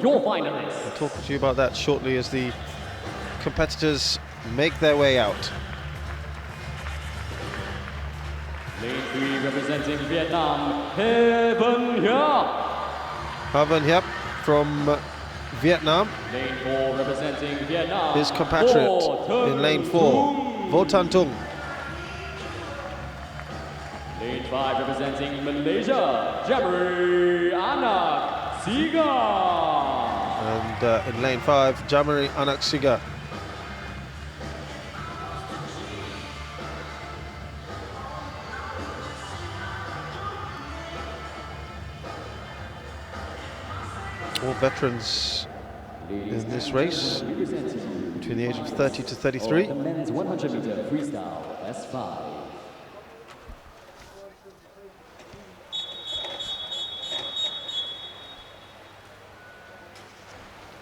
your finalists. I'll talk to you about that shortly as the competitors make their way out. Lane 3 representing Vietnam, Heaven Hiep. Heaven Hiep from Vietnam. Lane 4 representing Vietnam, His compatriot in lane 4, Vo Tan Tung. Lane 5 representing Malaysia, Jamari Anak Siga. And in lane 5, Jamari Anak Siga. All veterans in this race between the age of 30 to 33. The men's 100-meter freestyle S5.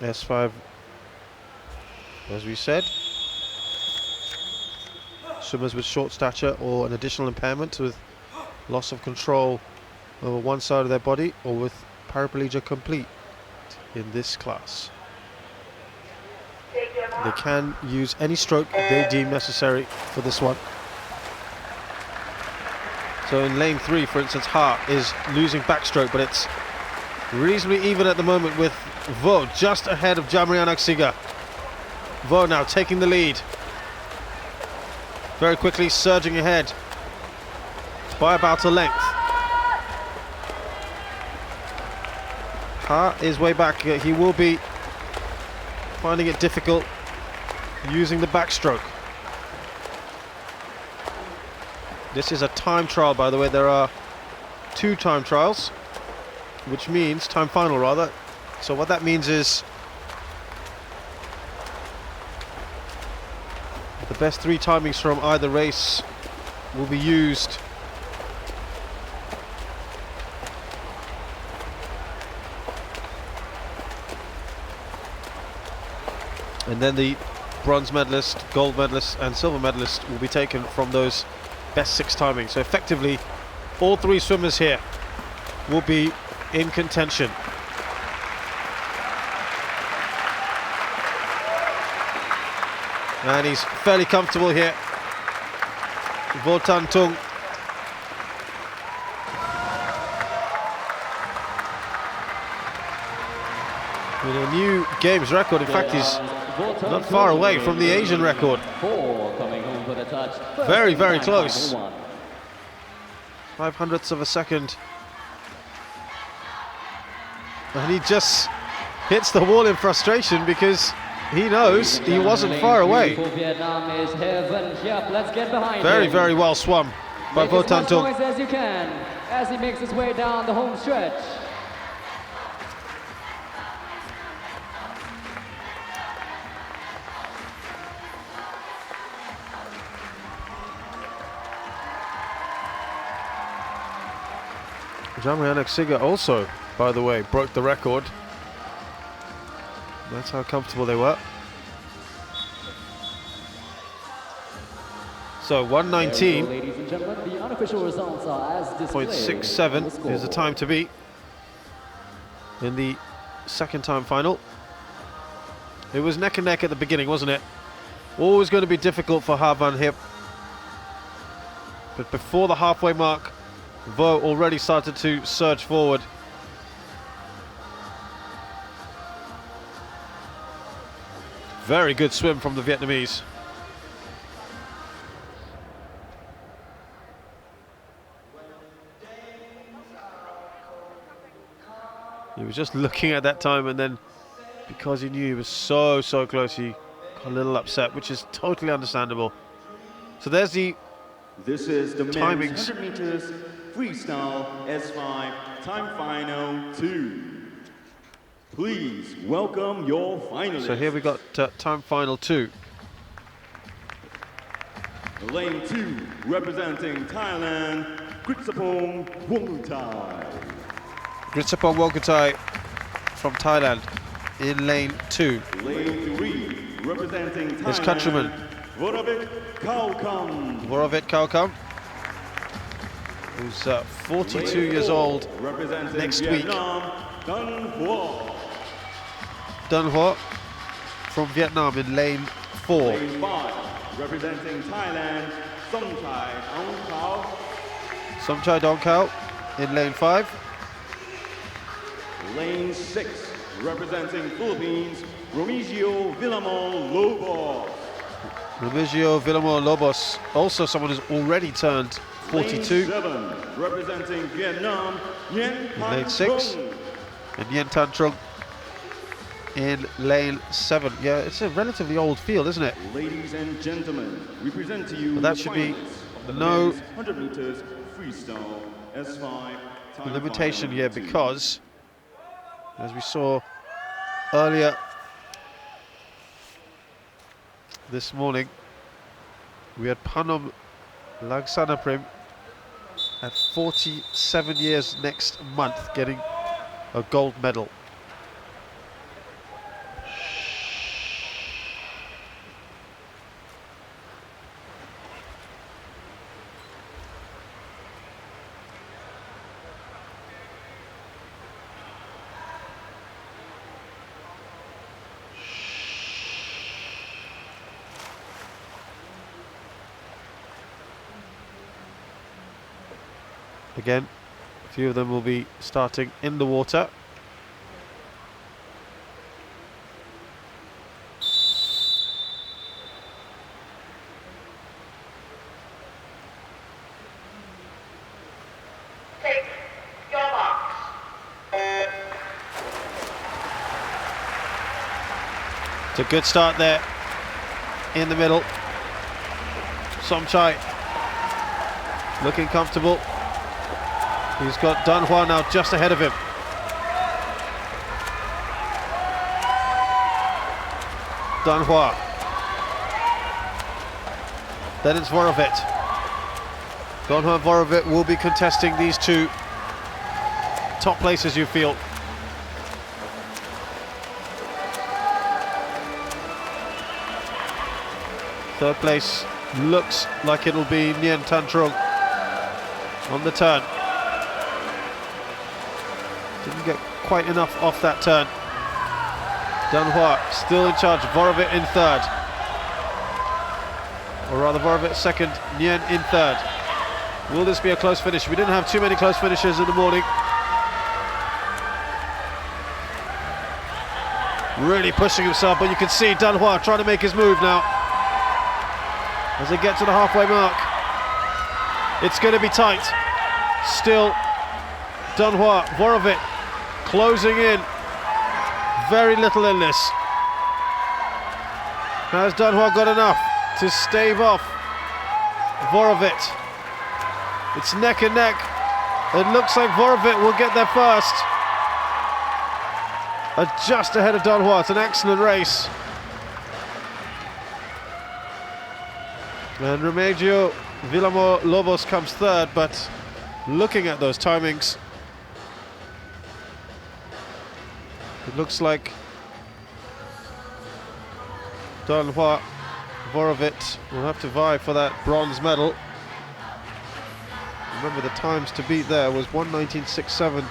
S5, as we said, swimmers with short stature or an additional impairment with loss of control over one side of their body or with paraplegia complete in this class. They can use any stroke they deem necessary for this one. So in lane 3, for instance, Ha is losing backstroke, but it's reasonably even at the moment with Vo just ahead of Jamari Anak Siga. Vo now taking the lead. Very quickly surging ahead by about a length. Ha is way back. He will be finding it difficult using the backstroke. This is a time trial, by the way. There are 2 time trials, which means time final rather. So what that means is the best 3 timings from either race will be used. And then the bronze medalist, gold medalist and silver medalist will be taken from those best 6 timings. So effectively all 3 swimmers here will be in contention. And he's fairly comfortable here, Vo Tan Tung. With a new games record. In fact, he's not far away from the Asian record. Very, very close. 0.05 of a second. And he just hits the wall in frustration because he knows he wasn't far away. Very, very well swum by Vo Tan Tung. As you can, as he makes his way down the home stretch. Jamari Anak Siga also, by the way, broke the record. That's how comfortable they were. So 119.67 is the time to beat in the second time final. It was neck and neck at the beginning, wasn't it? Always going to be difficult for Ha Van Hiep. But before the halfway mark, Vo already started to surge forward. Very good swim from the Vietnamese. He was just looking at that time, and then because he knew he was so close, he got a little upset, which is totally understandable. So there's the This is the timings. 100 meters freestyle S5 time final 2. Please welcome your finalists. So here we got time final 2. Lane 2 representing Thailand, Gritsapong Wongthai. Gritsapong Wongthai from Thailand in lane 2. Lane 3 representing Thailand, His countryman Voravit Kaukam. Voravit Kaukam, who's 42 years old Representing next Vietnam, Tan Hoa. Dun Hoa from Vietnam in lane 4. Lane 5, representing Thailand, Somchai Aung Somchai Dong Kao in lane 5. Lane 6, representing Philippines, Remigio Villamon Lobos. Remigio Villamon Lobos, also someone who's already turned 42. Lane 7, representing Vietnam, Nguyen In lane Thanh 6. Trung. And Nguyen Thanh Trung in lane 7. Yeah, it's a relatively old field, isn't it? Ladies and gentlemen, we present to you But that the should be finalists of the no men's 100 meters freestyle S5 time limitation final here, two. because as we saw earlier this morning, we had Panom Langsanaprim at 47 years next month getting a gold medal. Again, a few of them will be starting in the water. Take your marks. It's a good start there in the middle. Somchai looking comfortable. He's got Dun Hoa now just ahead of him. Dun Hoa. Then it's Vorovit. Dun Hoa and Vorovit will be contesting these two top places, you feel. Third place looks like it'll be Nguyen Thanh Trung on the turn. Didn't get quite enough off that turn. Dun Hoa still in charge, Vorovit in third. Or rather Vorovit second, Nguyen in third. Will this be a close finish? We didn't have too many close finishes in the morning. Really pushing himself, but you can see Dun Hoa trying to make his move now. As they get to the halfway mark. It's going to be tight. Still Dun Hoa, Vorovit closing in. Very little in this. Has Dun Hoa got enough to stave off Vorovit? It's neck and neck. It looks like Vorovit will get there first. Just ahead of Dun Hoa. It's an excellent race. And Remigio Villamon Lobos comes third, but looking at those timings, it looks like Dun Hoa, Vorovit will have to vie for that bronze medal. Remember, the times to beat there was 1:19.67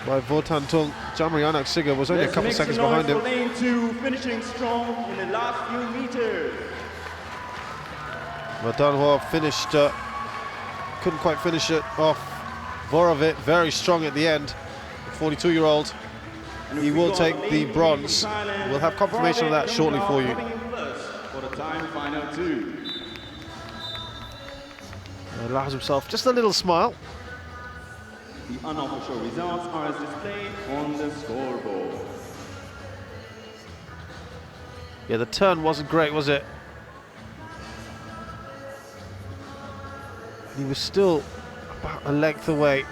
by Vo Tan Tung. Jamrianak Siga was only a couple seconds behind him. Lane 2, finishing strong in the last few meters. But Dun Hoa finished, couldn't quite finish it off. Vorovit very strong at the end, the 42-year-old. He will take the bronze. We'll have confirmation of that shortly for you. For the time final two. Allows himself just a little smile. The unofficial results are as displayed on the scoreboard. Yeah, the turn wasn't great, was it? He was still about a length away.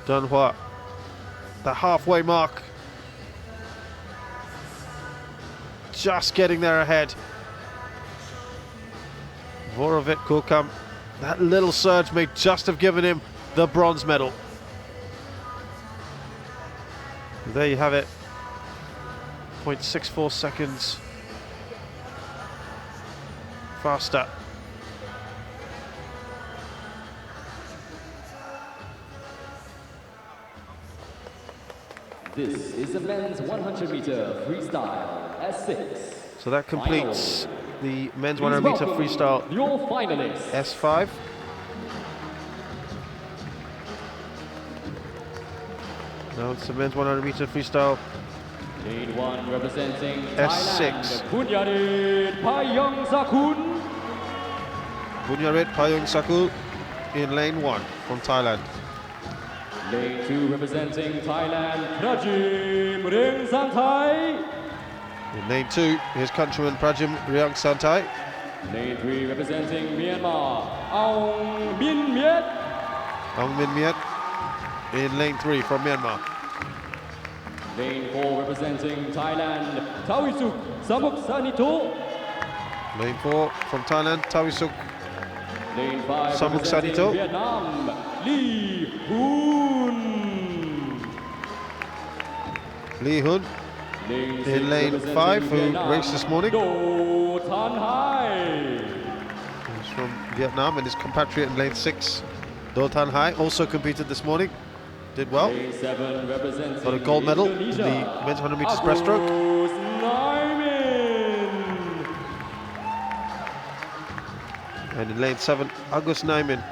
Dun Hoa, the halfway mark. Just getting there ahead. Vorovit Kokam, that little surge may just have given him the bronze medal. There you have it. 0.64 seconds faster. This is the men's 100-meter freestyle S6. So that completes the men's 100 Please meter welcome freestyle your finalists. S5. Now it's the men's 100 meter freestyle Lane 1 representing S6. Thailand, Bunyarit Payongsakorn. Bunyarit Payongsakorn in lane 1 from Thailand. Lane 2 representing Thailand, Prajim Rengsanthai. In lane 2, his countryman Prajim Rengsanthai. Lane 3 representing Myanmar, Aung Min Miet. Aung Min Miet in lane 3 from Myanmar. Lane 4 representing Thailand, Tawisuk Samuksanito. Lane 4 from Thailand, Tawisuk Lane 5 Samuksanito. representing Vietnam, Lee Hoon. Lee Hun in lane 5, who raced this morning. Do Tan Hai. He's from Vietnam, and his compatriot in lane 6, Do Tan Hai, also competed this morning. Did well. Lane 7 representing Got a gold medal in the Indonesia, men's 100 meters breaststroke. Agus Naimin. And in lane 7, Agus Naimin.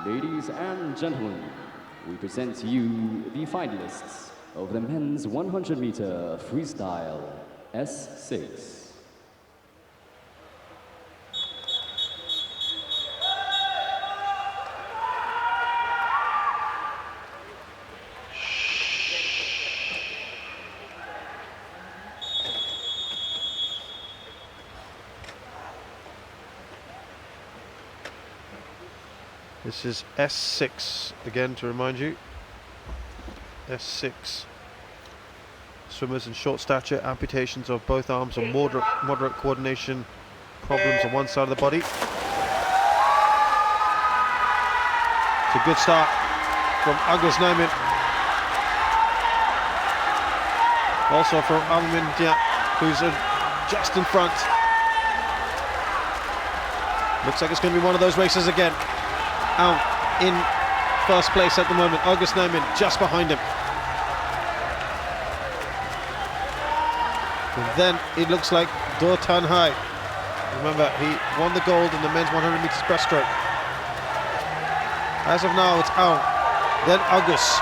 Ladies and gentlemen, we present to you the finalists of the men's 100-meter freestyle S6. This is S6, again to remind you. S6. Swimmers in short stature, amputations of both arms, or moderate coordination problems on one side of the body. It's a good start from Agus Naimin. Also from Aung Min Miet, who's just in front. Looks like it's going to be one of those races again. Aung in first place at the moment. Agus Naimin just behind him. And then it looks like Do Tan Hai. Remember, he won the gold in the men's 100 meters breaststroke. As of now, it's Aung, then Agus.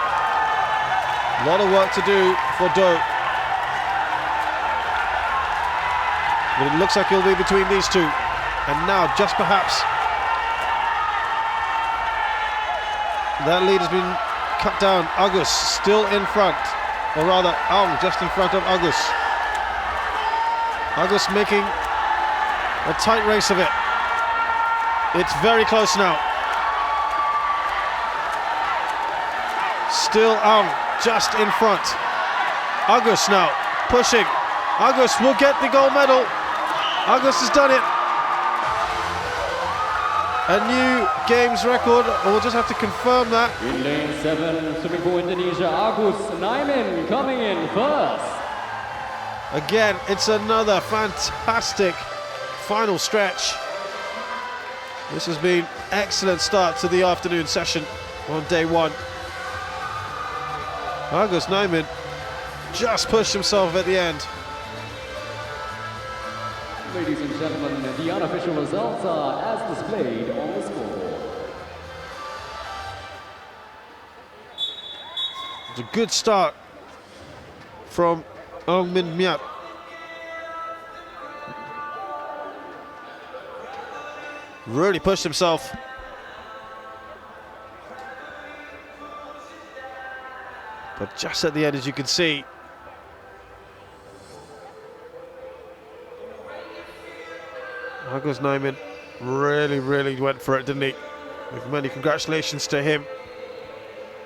A lot of work to do for Do. But it looks like he'll be between these two. And now, just perhaps, that lead has been cut down. Agus still in front, or rather Aung just in front of Agus. Agus making a tight race of it. It's very close now. Still Aung just in front. Agus now pushing. Agus will get the gold medal. Agus has done it. A new games record. We'll just have to confirm that. In lane 7, swimming for Indonesia, Agus Naimin coming in first. Again, it's another fantastic final stretch. This has been excellent start to the afternoon session on day 1. Agus Naimin just pushed himself at the end. Ladies and gentlemen, the unofficial results are as displayed on the scoreboard. It's a good start from Aung Min Miet. Really pushed himself. But just at the end, as you can see, Agus Naimin really went for it, didn't he? With many congratulations to him.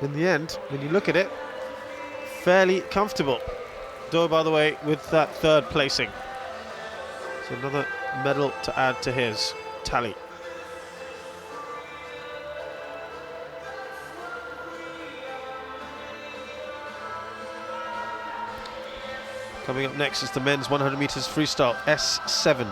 In the end, when you look at it, fairly comfortable. Do, by the way, with that third placing. So another medal to add to his tally. Coming up next is the men's 100 meters freestyle S7.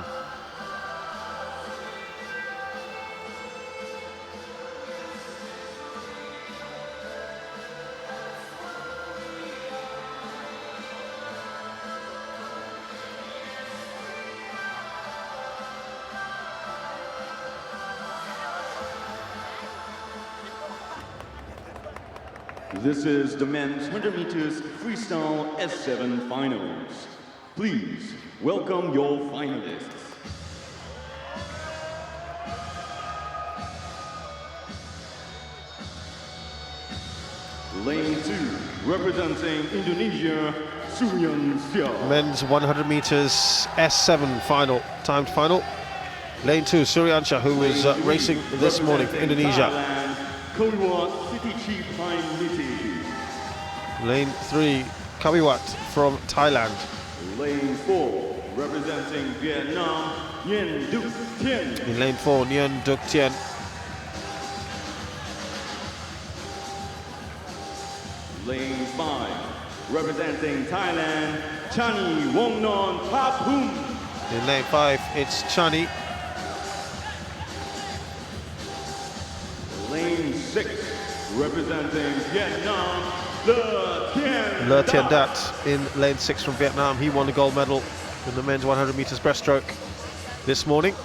This is the men's 100 meters freestyle S7 finals. Please welcome your finalists. Lane 2, representing Indonesia, Suryan Sia. Men's 100 meters S7 final, timed final. Lane 2, Suryansyah, who was racing this morning for Indonesia. Lane 3, Kawiwat from Thailand. Lane 4, representing Vietnam, Nguyen Duc Thien. In lane 4, Nguyen Duc Thien. Lane 5, representing Thailand, Chani Wongnon Thapum. In lane 5, it's Chani. Lane 6, representing Vietnam, Le Thien Dat in lane 6 from Vietnam. He won the gold medal in the men's 100 meters breaststroke this morning.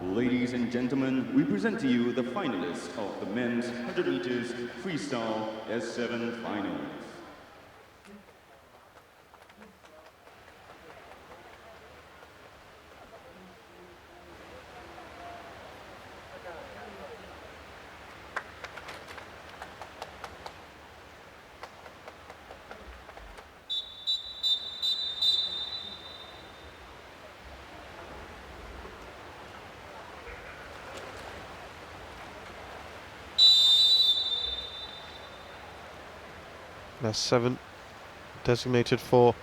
Ladies and gentlemen, we present to you the finalists of the men's 100 meters freestyle S7 finals. S7 designated for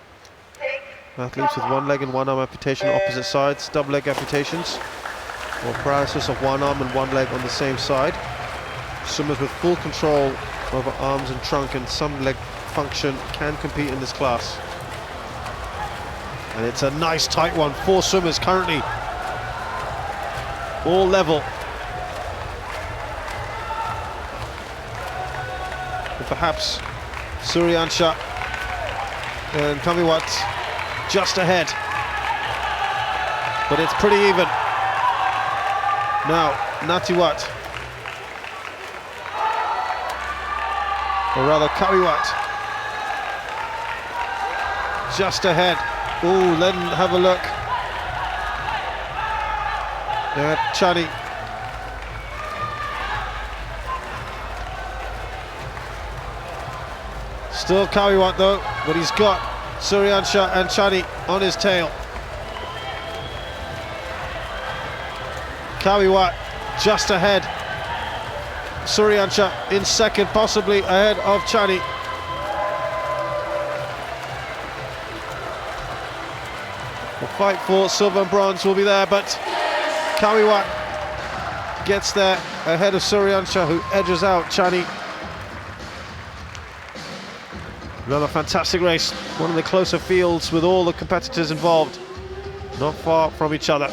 athletes with one leg and one arm amputation on opposite sides, double leg amputations, or paralysis of one arm and one leg on the same side. Swimmers with full control over arms and trunk and some leg function can compete in this class. And it's a nice tight one. 4 swimmers currently all level. And perhaps Suryansyah and Kawiwat just ahead, but it's pretty even. Now Natiwat, or rather Kawiwat, just ahead. Ooh, then have a look at Chani. Still Kawiwat though, but he's got Suryansyah and Chani on his tail. Kawiwat just ahead. Suryansyah in second, possibly ahead of Chani. The fight for silver and bronze will be there, but Kawiwat gets there ahead of Suryansyah, who edges out Chani. Another fantastic race, one of the closer fields with all the competitors involved, not far from each other.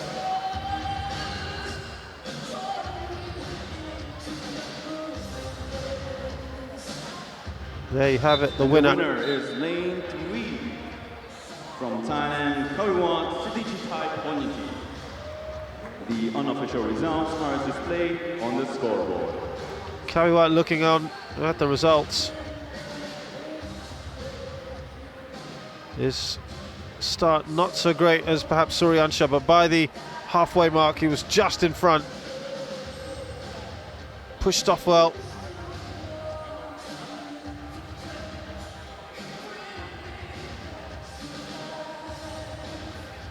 There you have it, the winner. The winner is lane 3 from Thailand, Kawiwat Siddhichai. The unofficial results are as displayed on the scoreboard. Kawiwat looking on at the results. His start not so great as perhaps Suryansyah, but by the halfway mark he was just in front. Pushed off well.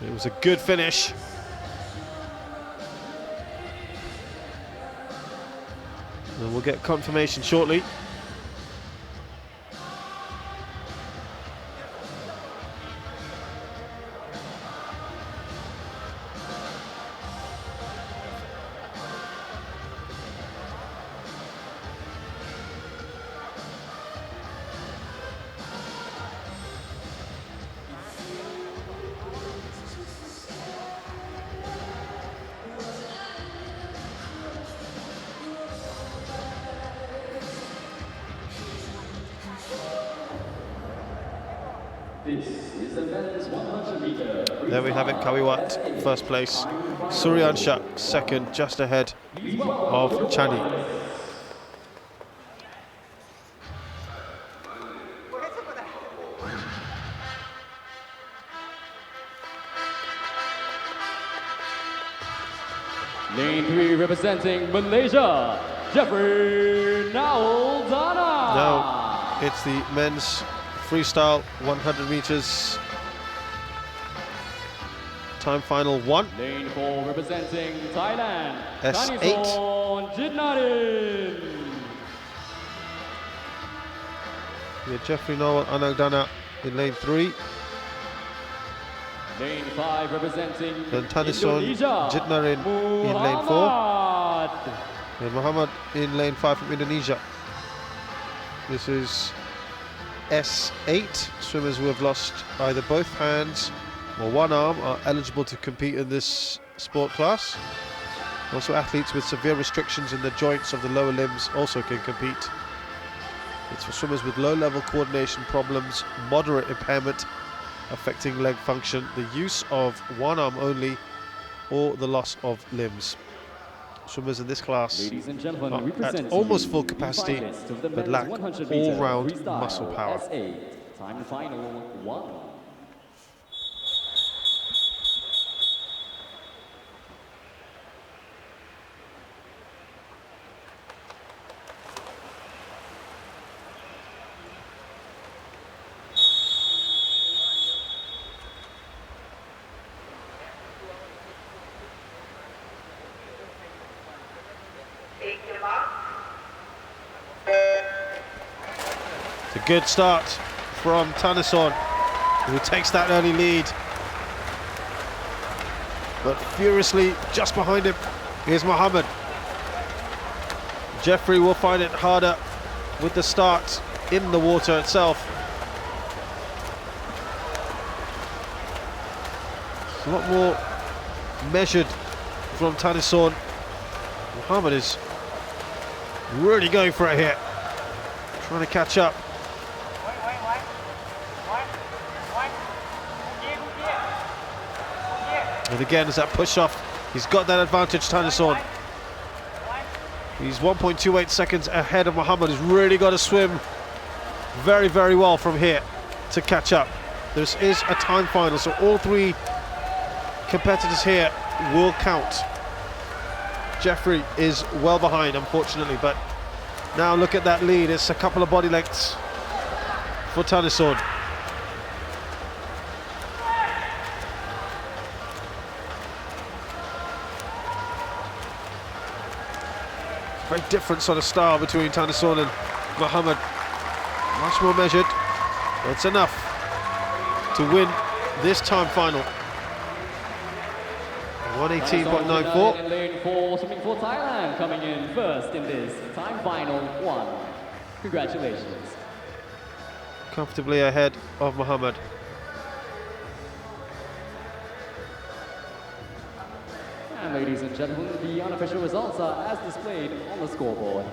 It was a good finish. And we'll get confirmation shortly. This is the men's 100 meter. There we have it, Kawiwat, first place. Suryansha, second, just ahead of Chani. Lane 3 representing Malaysia, Jeffrey Naoldana. Now it's the men's freestyle 100 meters. Time final 1. Lane 4 representing Thailand, S8. Jitnarin. Yeah, Jeffrey Naoldana in lane 3. Lane 5 representing Then Tanison Indonesia, Jitnarin in lane 4. Muhammad. And Muhammad in lane 5 from Indonesia. This is S8. Swimmers who have lost either both hands or one arm are eligible to compete in this sport class. Also, athletes with severe restrictions in the joints of the lower limbs also can compete. It's for swimmers with low-level coordination problems, moderate impairment affecting leg function, the use of one arm only, or the loss of limbs. Swimmers in this class Ladies and gentlemen, we are present at to almost you full the capacity finalists of the but men's lack 100 meter all-round freestyle muscle power. S8, time final 1. Take your mark. It's a good start from Tanison, who takes that early lead. But furiously just behind him is Muhammad. Jeffrey will find it harder with the start in the water itself. It's a lot more measured from Tanison. Muhammad is really going for it here, trying to catch up. And again, as that push off, he's got that advantage, Tanison. He's 1.28 seconds ahead of Muhammad. He's really got to swim very, very well from here to catch up. This is a time final, so all three competitors here will count. Jeffrey is well behind, unfortunately, but now look at that lead. It's a couple of body lengths for Tanison. Very different sort of style between Tanison and Muhammad. Much more measured, but it's enough to win this time final. 118.94. In lane 4, swimming for Thailand, coming in first in this time final 1. Congratulations. Comfortably ahead of Muhammad. And ladies and gentlemen, the unofficial results are as displayed on the scoreboard.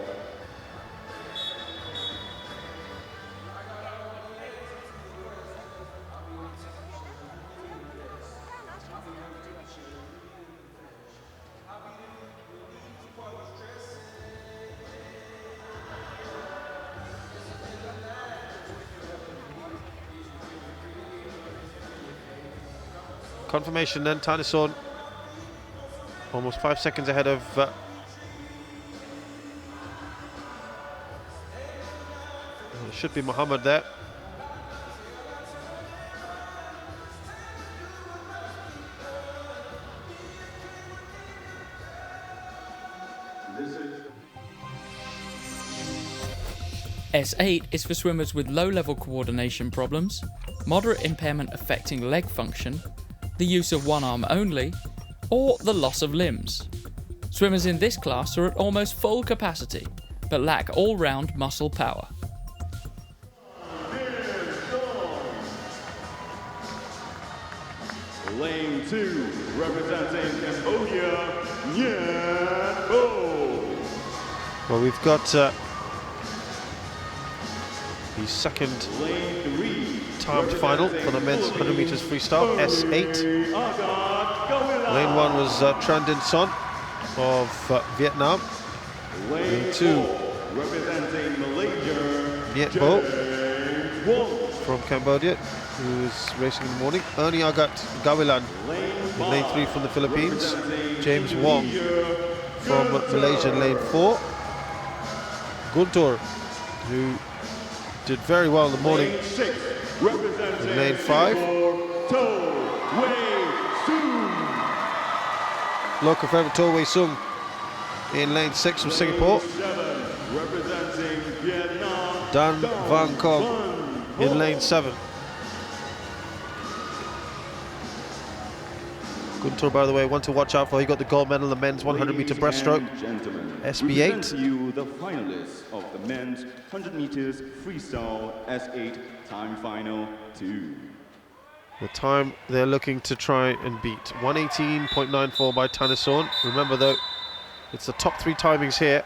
Confirmation then, Tanison almost 5 seconds ahead of it should be Muhammad there. S8 is for swimmers with low-level coordination problems, moderate impairment affecting leg function, the use of one arm only, or the loss of limbs. Swimmers in this class are at almost full capacity, but lack all-round muscle power. Lane 2, representing Cambodia, Nhan Bo. Well, we've got the second Lane 3, timed final for the men's 100 meters freestyle, S8. Lane 1 was Tran Dinh Son of Vietnam. Lane 2, representing Malaysia, Nhiet Bo from Cambodia, who is racing in the morning. Ernie Agat Gawilan in lane 3 from the Philippines. James Wong from Malaysia in lane 4. Guntur, who did very well in the morning, in lane 5. Local favourite To Wei Sung in lane 6 from Singapore. Dan Van Kong in lane 7. Guntur, by the way, one to watch out for. He got the gold medal in the men's 100 meter breaststroke. SB8. You the finalists of the men's 100 meters freestyle S8 time final 2. The time they're looking to try and beat, 1:18.94 by Tanasorn. Remember though, it's the top 3 timings here.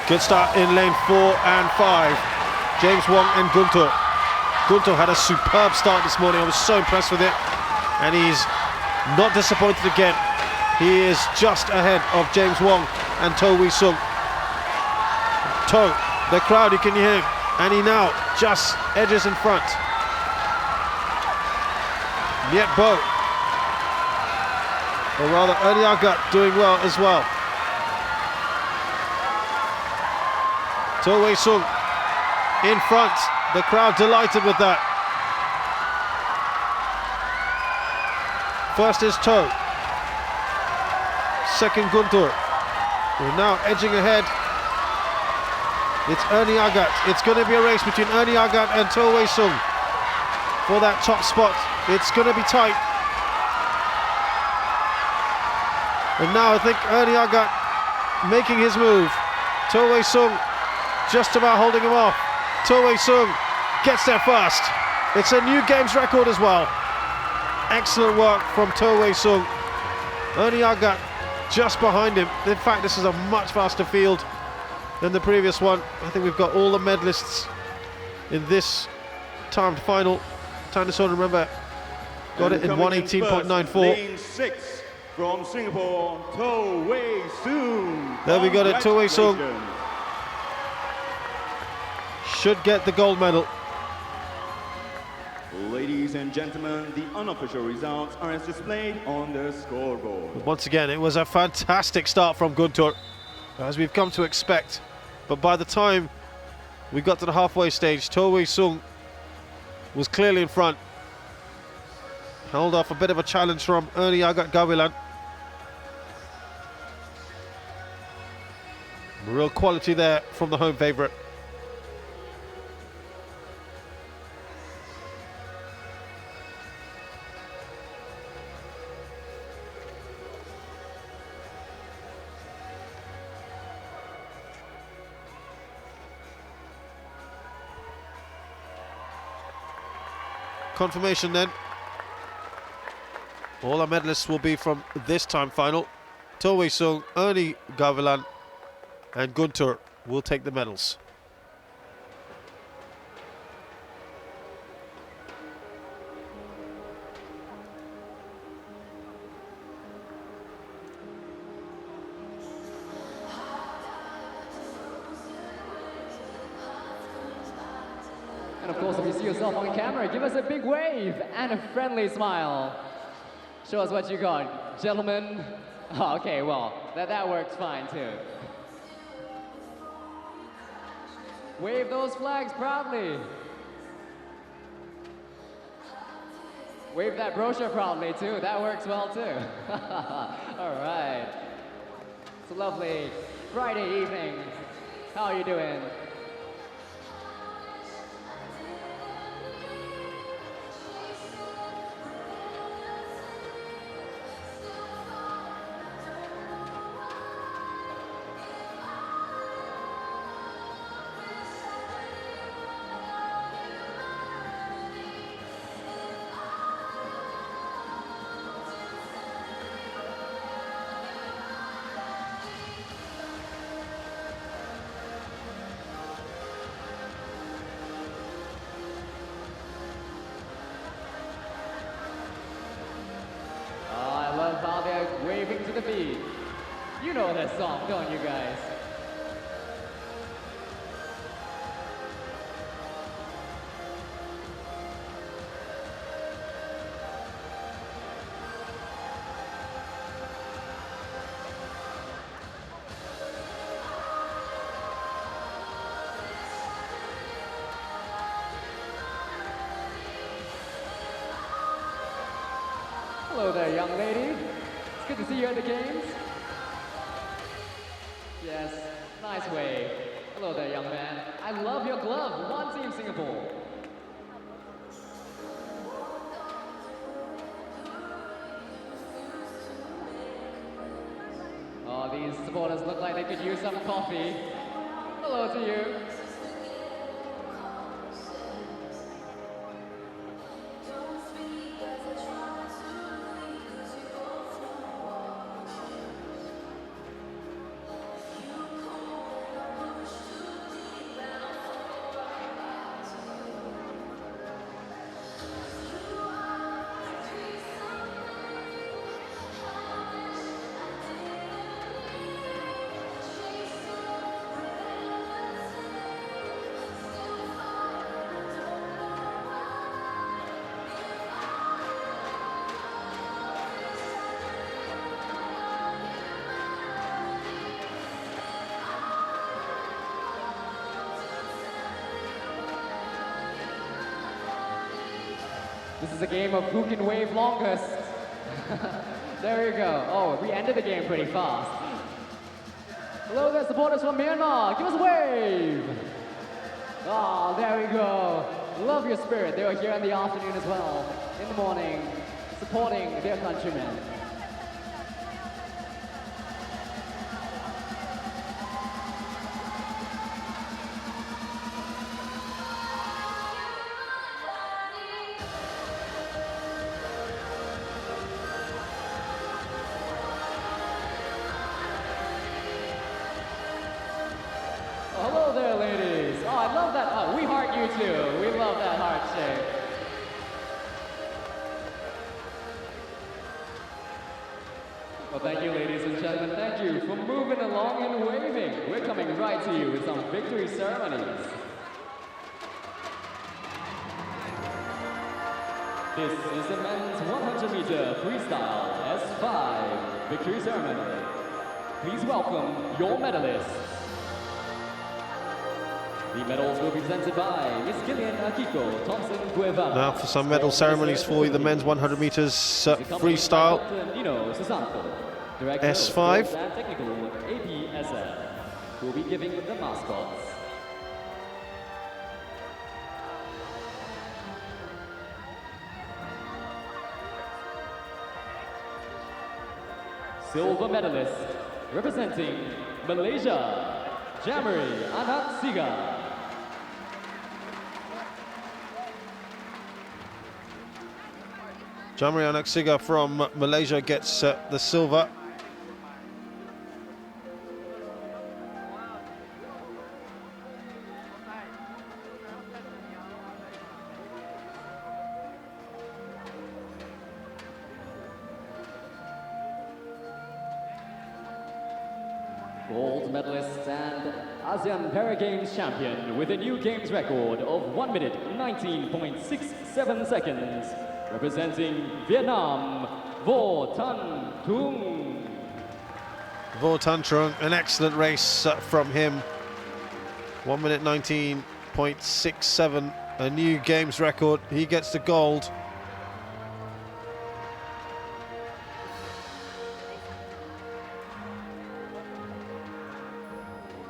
Good start in lane 4 and 5. James Wong and Guntur. Guntur had a superb start this morning. I was so impressed with it. And he's not disappointed again. He is just ahead of James Wong and To Wei Sung. To, the crowd, you can hear him. And he now just edges in front. Nhiet Bo, or rather Ernie Agat, doing well as well. To Wei Sung in front, the crowd delighted with that. First is To, second Guntur. We're now edging ahead. It's Ernie Agat. It's going to be a race between Ernie Agat and To Wei Sung for that top spot. It's going to be tight. And now I think Ernie Agat making his move. To Wei Sung just about holding him off. To Wei Sung gets there first. It's a new games record as well. Excellent work from To Wei Sung. Ernie Agat just behind him. In fact, this is a much faster field than the previous one. I think we've got all the medalists in this timed final. Tanasorn, remember, got it in 1:18.94. Lane 6 from Singapore, To Wei Sung. There we got it, To Wei Sung should get the gold medal. Ladies and gentlemen, the unofficial results are as displayed on the scoreboard. Once again, it was a fantastic start from Guntur, as we've come to expect. But by the time we got to the halfway stage, To Wei Sung was clearly in front. Held off a bit of a challenge from Ernie Agat Gawilan. Real quality there from the home favourite. Confirmation then. All our medalists will be from this time final. To Wei Sung, Ernie Gawilan and Guntur will take the medals. And of course, if you see yourself on camera, give us a big wave and a friendly smile. Show us what you got, gentlemen. Oh, okay, well, that works fine too. Wave those flags proudly. Wave that brochure proudly too, that works well too. All right. It's a lovely Friday evening. How are you doing? Oh, they're waving to the beat. You know that song, don't you guys? Hello there, young lady. It's good to see you at the games. Yes, nice wave. Hello there, young man. I love your glove. One Team Singapore. Oh, these supporters look like they could use some coffee. Hello to you. This is a game of who can wave longest. There you go. Oh, we ended the game pretty fast. Hello there, supporters from Myanmar. Give us a wave. Oh, there we go. Love your spirit. They were here in the afternoon as well, in the morning, supporting their countrymen. Hello there, ladies. Oh, I love that. Oh, we heart you too. We love that heart shape. Well, thank you, ladies and gentlemen. Thank you for moving along and waving. We're coming right to you with some victory ceremonies. This is the men's 100-meter freestyle S5 victory ceremony. Please welcome your medalists. The medals will be presented by Miss Gillian Akiko Thompson Guevara. Now for some medal ceremonies for the men's 100 meters freestyle. S5. And technical 8th ASEAN will be giving the mascots. Silver medalist representing Malaysia, Jamari Anatsiga. Jamari Anaksiga from Malaysia gets the silver. Gold medalist and ASEAN Para Games champion with a new games record of 1 minute 19.67 seconds. Representing Vietnam, Vo Tan Trung. Vo Tan Trung, an excellent race from him. 1 minute 19.67, a new games record. He gets the gold.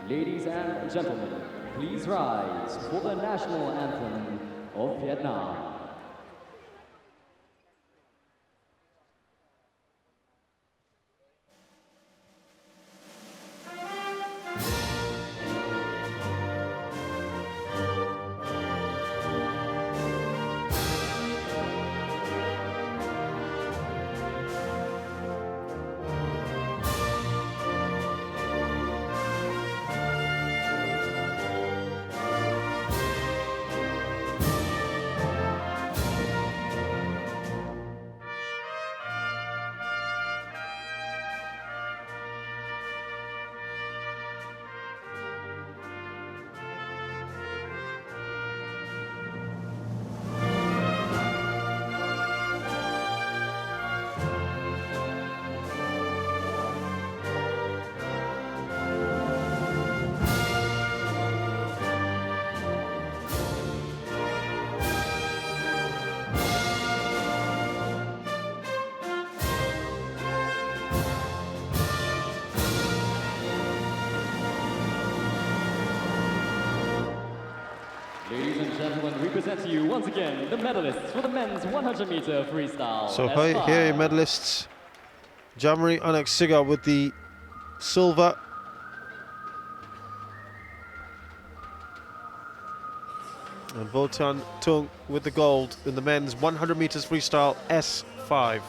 Ladies and gentlemen, please rise for the national anthem of Vietnam. Ladies and gentlemen, we present to you once again the medalists for the men's 100-meter freestyle. So S5. here are your medalists. Jamari Anaxiga with the silver. And Votan Tung with the gold in the men's 100 meters freestyle S5.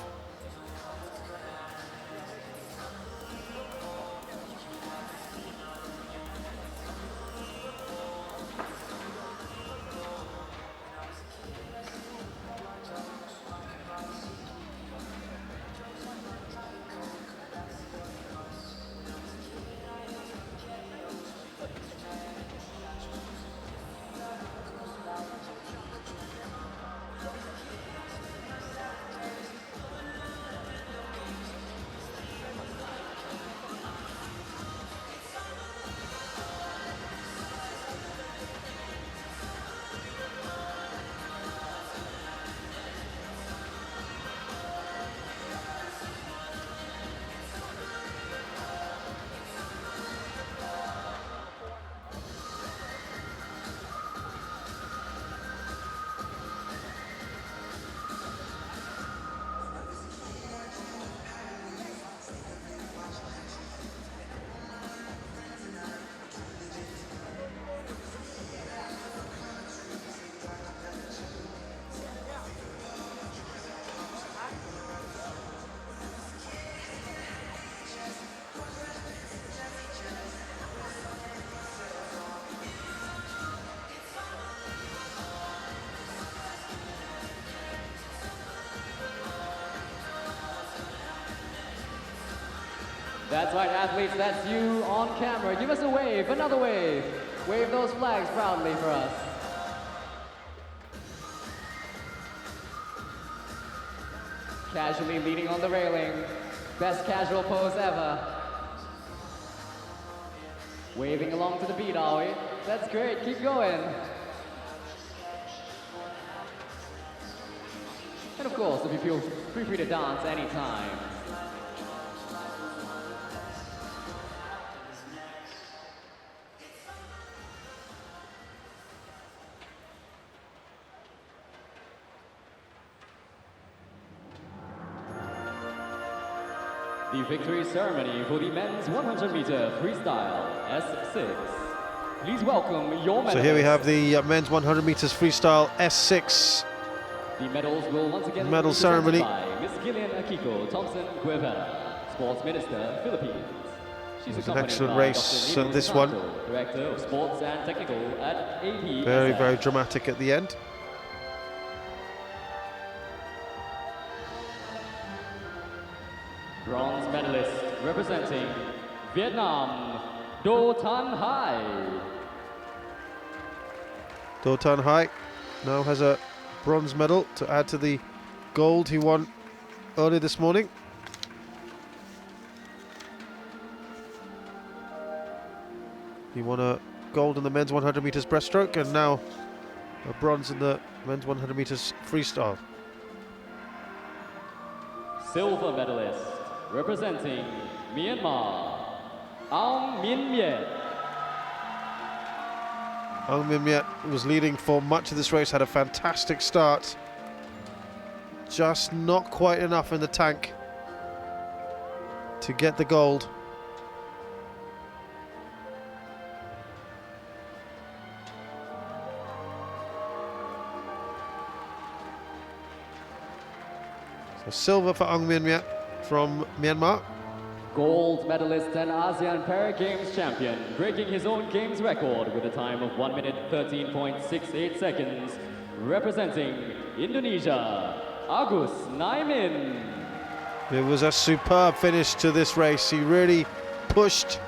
That's right, athletes, that's you on camera. Give us a wave, another wave. Wave those flags proudly for us. Casually leaning on the railing. Best casual pose ever. Waving along to the beat, are we? That's great, keep going. And of course, if you feel free to dance anytime. The victory ceremony for the men's 100-meter freestyle S6. Please welcome your medalists. So here we have the men's 100 meters freestyle S6 The medals will once again medal be ceremony. by Ms. Gillian Akiko Thompson Guevara, Sports Minister, Philippines. She's It was an accompanied excellent by race, Dr. Nino this one. Santo, Director of Sports and Technical at 8th Very, ASEAN. very dramatic at the end. Bronze medalist representing Vietnam, Do Tan Hai. Do Tan Hai now has a bronze medal to add to the gold he won earlier this morning. He won a gold in the men's 100 meters breaststroke and now a bronze in the men's 100 meters freestyle. Silver medalist representing Myanmar, Aung Min Myet. Aung Min Myet was leading for much of this race, had a fantastic start. Just not quite enough in the tank to get the gold. So silver for Aung Min Myet from Myanmar. Gold medalist and ASEAN Para Games champion, breaking his own games record with a time of 1 minute 13.68 seconds, representing Indonesia, Agus Naimin. It was a superb finish to this race. He really pushed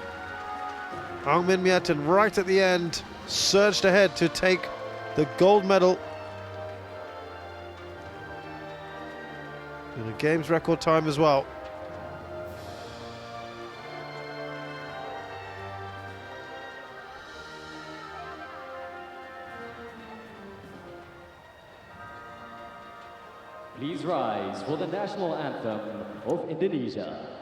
Aung Min Myet and right at the end surged ahead to take the gold medal in a games record time as well. Please rise for the national anthem of Indonesia.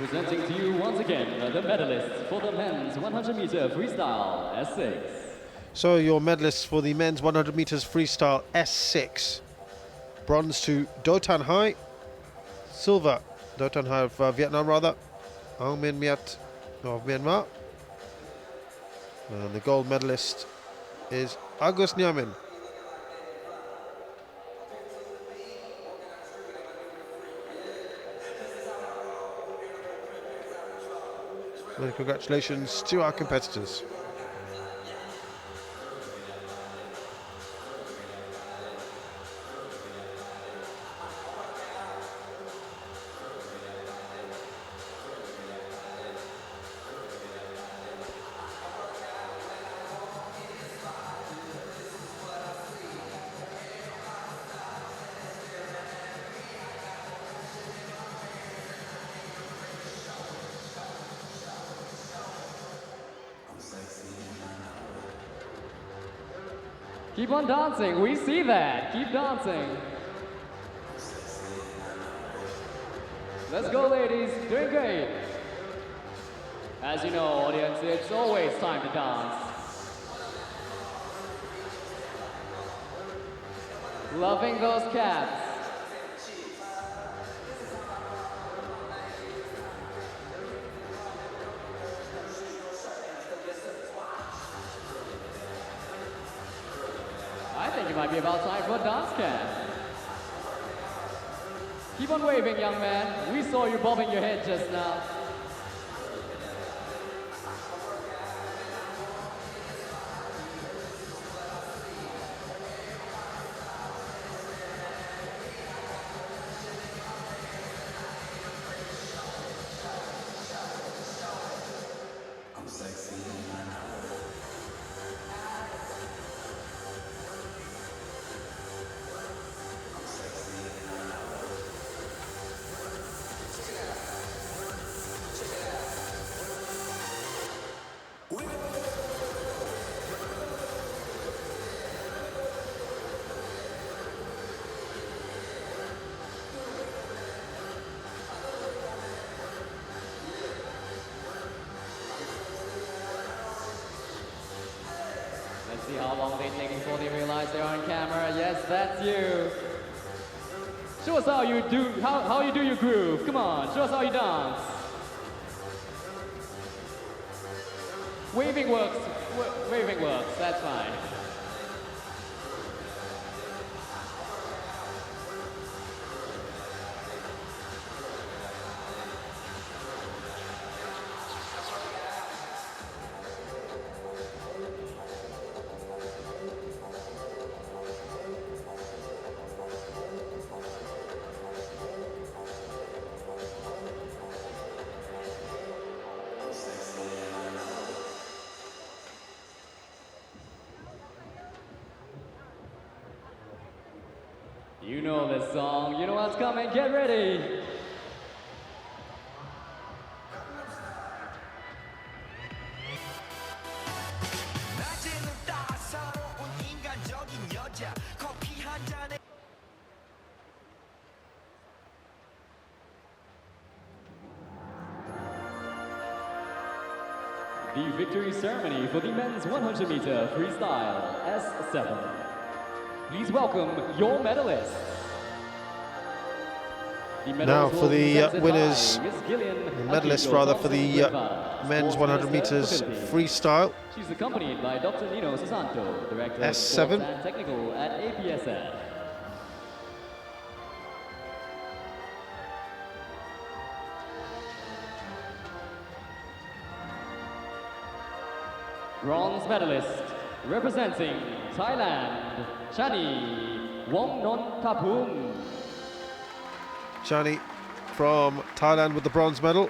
Presenting to you once again the medalists for the men's 100-meter freestyle S6. So your medalists for the men's 100 meters freestyle S6. Bronze to Do Tan Hai, silver, Do Tan Hai of Vietnam rather, Ang Min Miat of Myanmar. And the gold medalist is Agus Nyamin. Well, congratulations to our competitors. Keep on dancing, we see that. Keep dancing. Let's go, ladies, doing great. As you know, audience, it's always time to dance. Loving those caps. I think it might be about time for a dance cap. Keep on waving, young man. We saw you bobbing your head just now. Let's see how long they take before they realize they're on camera. Yes, that's you. Show us how you do how you do your groove. Come on, show us how you dance. Waving works. Waving works. That's fine. You know this song, you know what's coming, get ready! The victory ceremony for the men's 100-meter freestyle S7. Please welcome your medalists. Now for the winners, the medalists rather, for the men's 100 meters freestyle. She's accompanied by Dr. Nino Sasanto, Director of S7. Sports and Technical at APSN. Bronze medalist, representing Thailand, Chani Wongnontapung. Chani from Thailand with the bronze medal.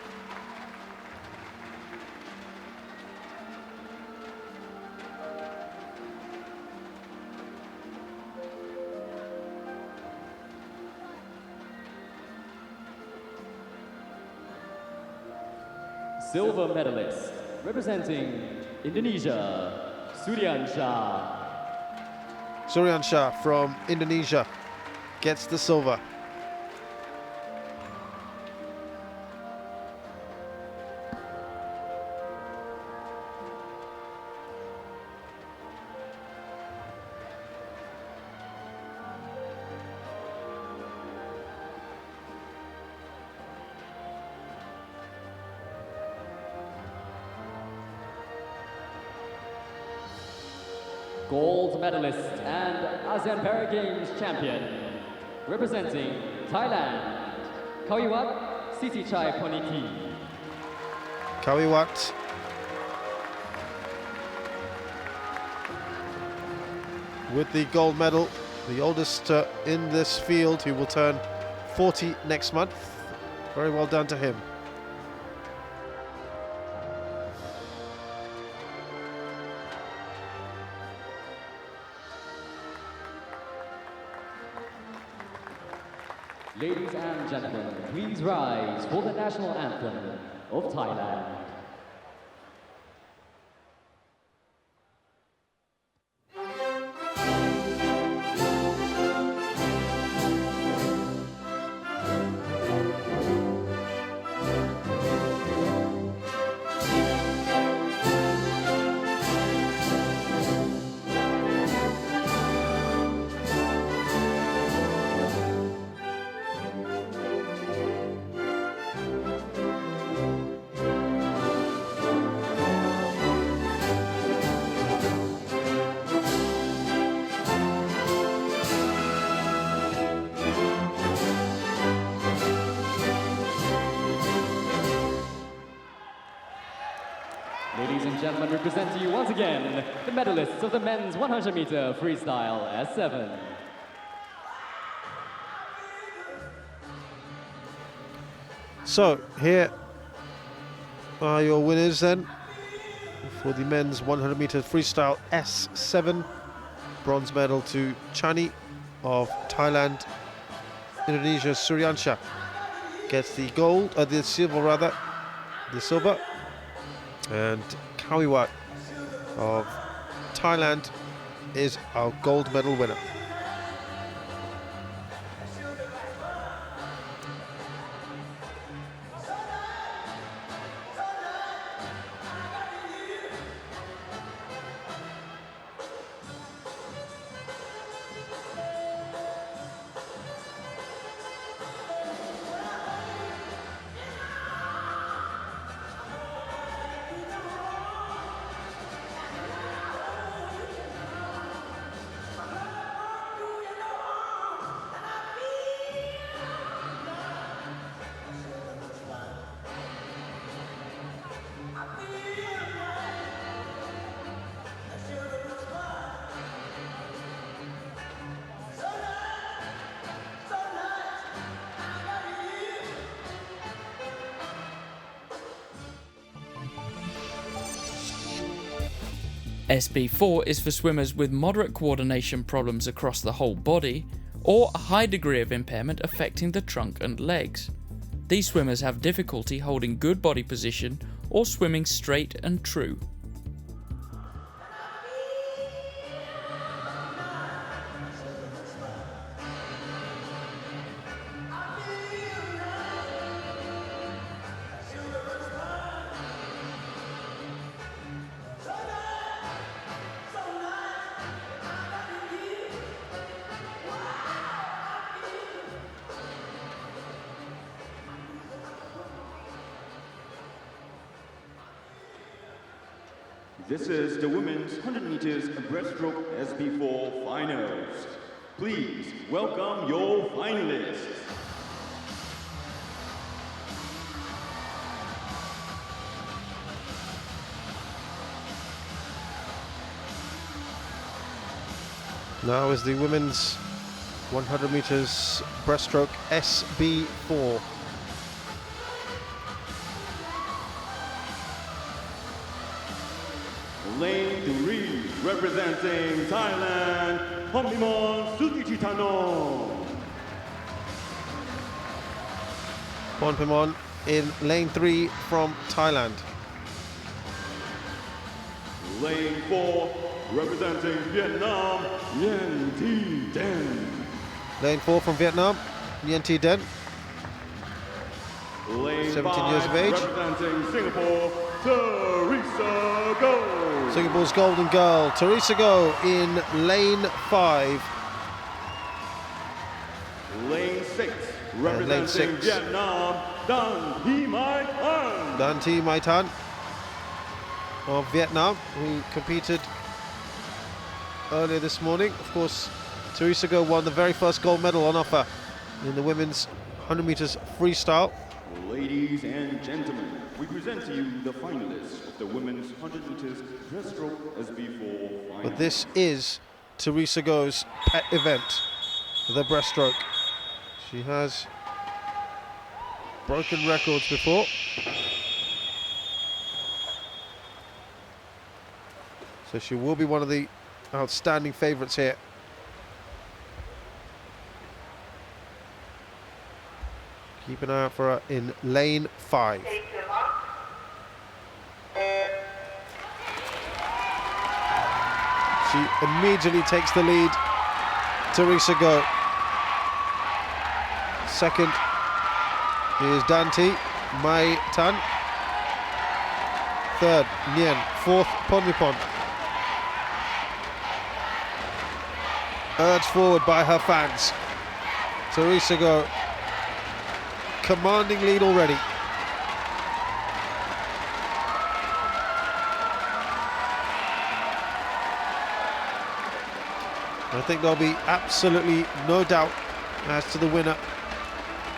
Silver medalist, representing Indonesia, Suryan Shah. Suryan Shah from Indonesia gets the silver. gold medalist and ASEAN Para Games champion, representing Thailand, Kawiwat Sitichai Poniti. Kawiwat with the gold medal, the oldest in this field, who will turn 40 next month. Very well done to him. Ladies and gentlemen, please rise for the national anthem of Thailand. Ladies and gentlemen, we present to you once again the medalists of the men's 100-meter freestyle S7. So here are your winners then for the men's 100-meter freestyle S7. Bronze medal to Chani of Thailand. Indonesia Suryansha gets the gold, the silver. And Kawiwat of Thailand is our gold medal winner. SB4 is for swimmers with moderate coordination problems across the whole body, or a high degree of impairment affecting the trunk and legs. These swimmers have difficulty holding good body position or swimming straight and true. This is the women's 100 meters breaststroke SB4 finals. Please welcome your finalists. Now is the women's 100 meters breaststroke SB4. Lane 3, representing Thailand, Pompimon Sutichitanon. Pompimon in lane 3 from Thailand. Lane 4, representing Vietnam, Yen Thi Den. Lane 4 from Vietnam, Yen Thi Den. Lane 17 years of age. Representing Singapore, Teresa Go. Singapore's golden girl, Teresa Go in lane 5. Lane 6, representing Vietnam, Dan Thi Mai Tan. Dan Thi Mai Tan of Vietnam, who competed earlier this morning. Of course, Teresa Go won the very first gold medal on offer in the women's 100 meters freestyle. Ladies and gentlemen, we present to you the finalists of the women's 100 meters breaststroke SB4 final. But this is Teresa Go's pet event, the breaststroke. She has broken records before. So she will be one of the outstanding favourites here. Keep an eye out for her in lane 5. Take your mark. She immediately takes the lead. Teresa Go. Second is Dante Mai Tan. Third, Nien. Fourth, Ponmipon. Urged forward by her fans. Teresa Go, commanding lead already. I think there'll be absolutely no doubt as to the winner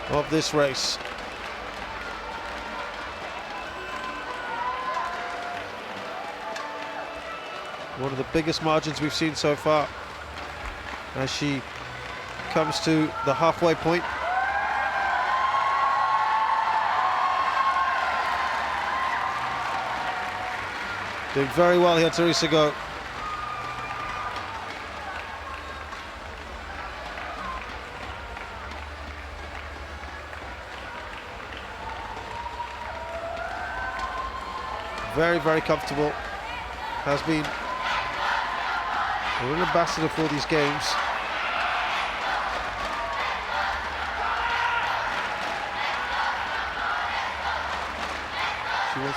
of this race. One of the biggest margins we've seen so far as she comes to the halfway point. Doing very well here, Teresa Go. Very, very comfortable. Has been a real ambassador for these games.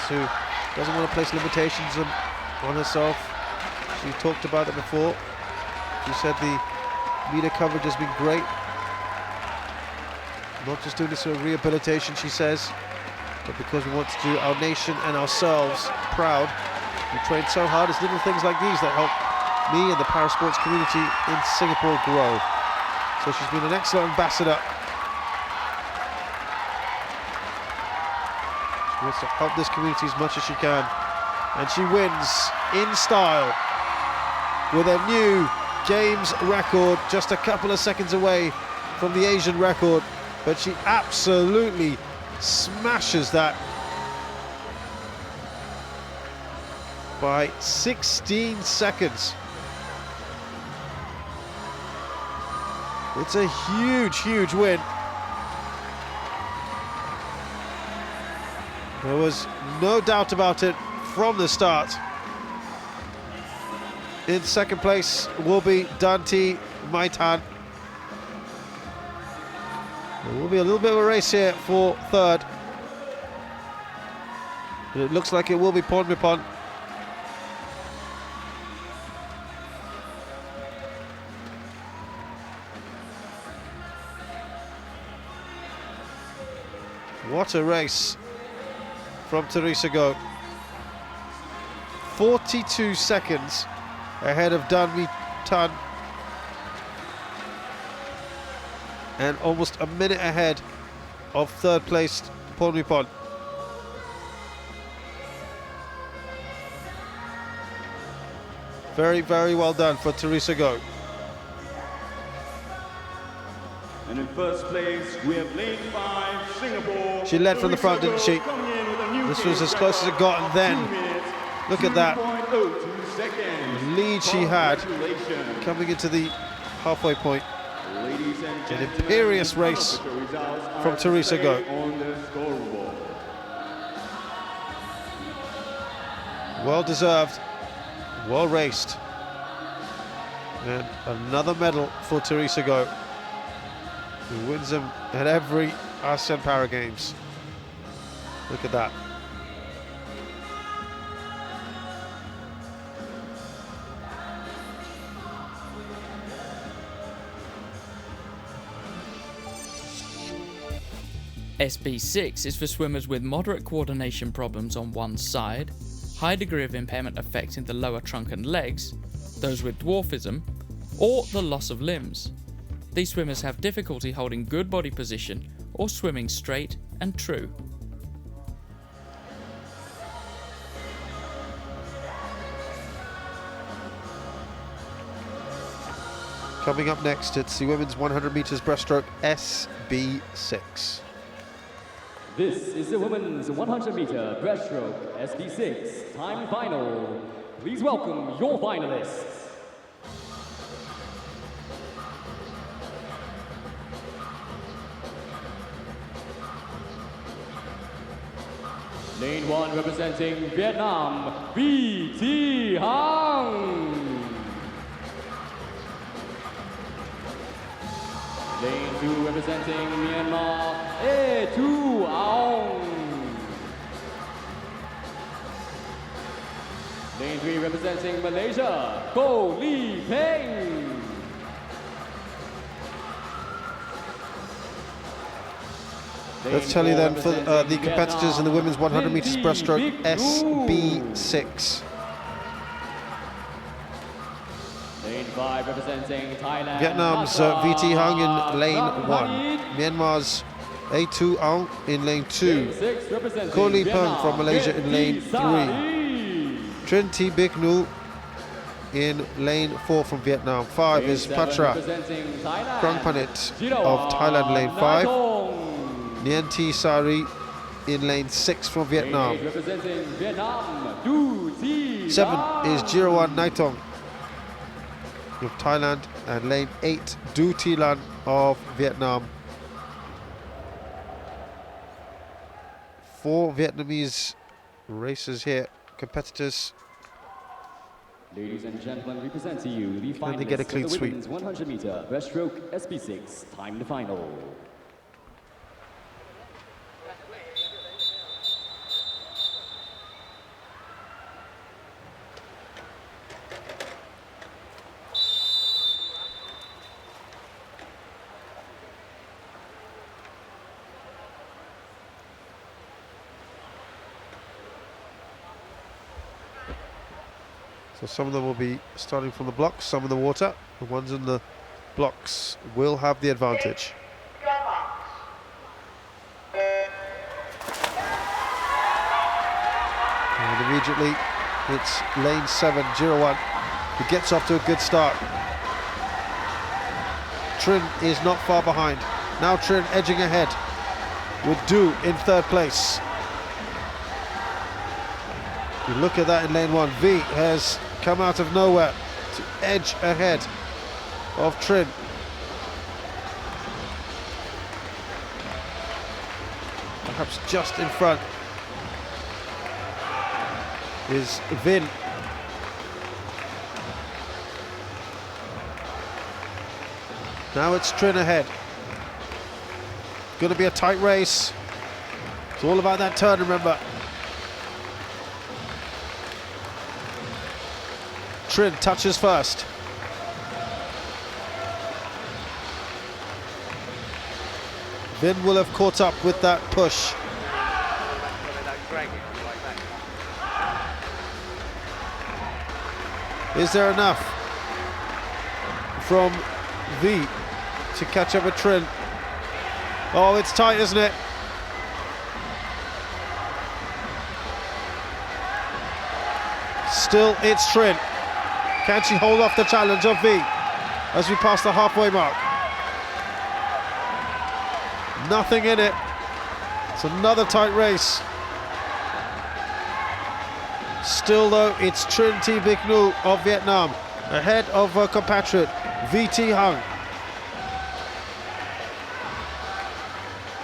She doesn't want to place limitations on herself. She talked about it before. She said the media coverage has been great. Not just doing this for rehabilitation, she says, but because we want to do our nation and ourselves proud. We train so hard. It's little things like these that help me and the parasports community in Singapore grow. So she's been an excellent ambassador. She wants to help this community as much as she can. And she wins in style with a new Games record, just a couple of seconds away from the Asian record. But she absolutely smashes that by 16 seconds. It's a huge, huge win. There was no doubt about it from the start. In second place will be Dante Maitan. There will be a little bit of a race here for third. But it looks like it will be Ponmipon. What a race from Teresa Go. 42 seconds ahead of Danmi Tan. And almost a minute ahead of third placed Ponmipon. Very, very well done for Teresa Go. And in first place, we have lane 5, Singapore. She led from the front, didn't she? This was as close as it got, and then look at that lead she had coming into the halfway point. An imperious race from Teresa Go. Well deserved, well raced. And another medal for Teresa Go, who wins them at every ASEAN Para Games. Look at that. SB6 is for swimmers with moderate coordination problems on one side, high degree of impairment affecting the lower trunk and legs, those with dwarfism, or the loss of limbs. These swimmers have difficulty holding good body position or swimming straight and true. Coming up next, it's the women's 100 meters breaststroke SB6. This is the women's 100 meter breaststroke SB6 time final. Please welcome your finalists. Lane 1 representing Vietnam, V.T. Hang. Lane 2 representing Myanmar, A.Tu Aung. Lane 3 representing Malaysia, Ko Lee Peng. Let's tell you then for the competitors in the women's 100 meters breaststroke SB6. Lane 5 representing Thailand. Vietnam's V.T. Hang in lane 1. Myanmar's A.Tu Aung in lane 2. Ko Lee Peng from Malaysia in lane 3. Trinh Thi Bich Nu in lane 4 from Vietnam. 5 is Patra Krongpanit of Thailand, lane 5. Nguyen Thi Sari in lane 6 from Vietnam. 7 is Jirawan Naitong of Thailand, and lane 8 Du Thi Lan of Vietnam. 4 Vietnamese racers here, competitors. Ladies and gentlemen, we present to you the And they get a finalists clean of the sweep. women's 100 meter breaststroke SB6 time to final. So some of them will be starting from the blocks, some in the water. The ones in the blocks will have the advantage. And immediately it's lane 7, Jirawan, who gets off to a good start. Trinh is not far behind. Now Trinh edging ahead with Du in 3rd place. You look at that in lane 1. V has come out of nowhere to edge ahead of Trinh. Perhaps just in front is Vin. Now it's Trinh ahead. Going to be a tight race. It's all about that turn, remember. Trinh touches first. Vin will have caught up with that push. Is there enough from V to catch up with Trinh? Oh, it's tight, isn't it? Still, it's Trinh. Can she hold off the challenge of V as we pass the halfway mark? Nothing in it. It's another tight race. Still though, it's Trinh Thi Bich Nu of Vietnam ahead of her compatriot V.T. Hang.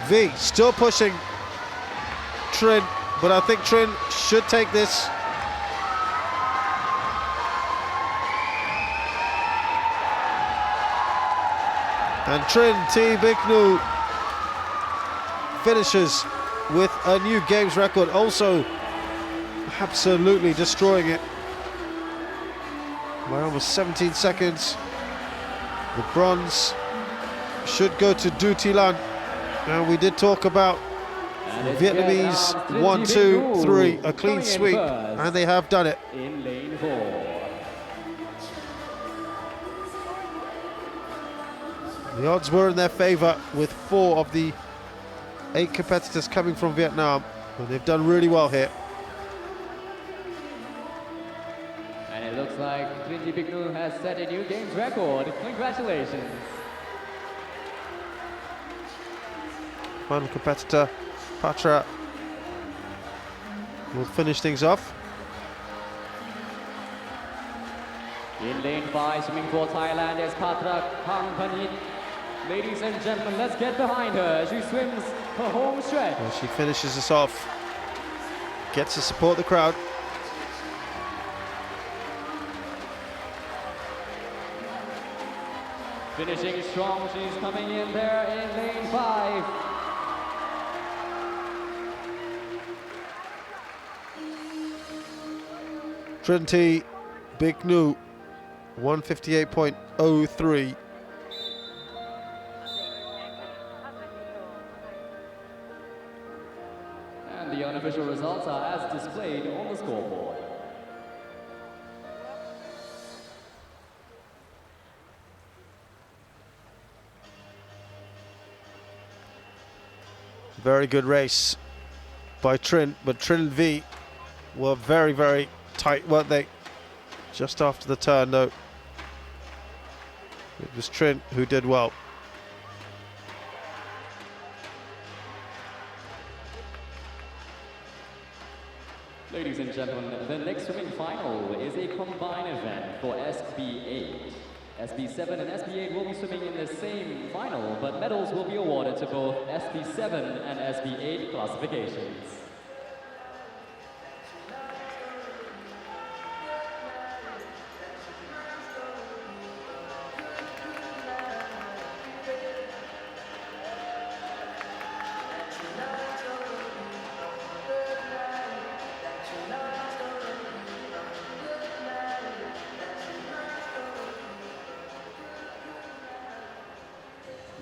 V still pushing Trinh, but I think Trinh should take this. And Trinh Thi Bich Nu finishes with a new games record, also absolutely destroying it by almost 17 seconds. The bronze should go to Du Thi Lan. And we did talk about Vietnamese 1, 2, 3, a clean sweep, and they have done it. In lane 4. The odds were in their favour with 4 of the 8 competitors coming from Vietnam, and they've done really well here. And it looks like Trinity Big Nu has set a new games record. Congratulations. Final competitor, Patra, will finish things off. In lane 5, swimming for Thailand is Patra Kangpanit. Ladies and gentlemen, let's get behind her as she swims her home stretch. And she finishes us off, gets to support the crowd. Finishing strong, she's coming in there in lane 5. Trinity Big Nu, 158.03. And the unofficial results are as displayed on the scoreboard. Very good race by Trin, but Trin V were very, very tight, weren't they? Just after the turn, though. It was Trin who did well. Ladies and gentlemen, the next swimming final is a combined event for SB8. SB7 and SB8 will be swimming in the same final, but medals will be awarded to both SB7 and SB8 classifications.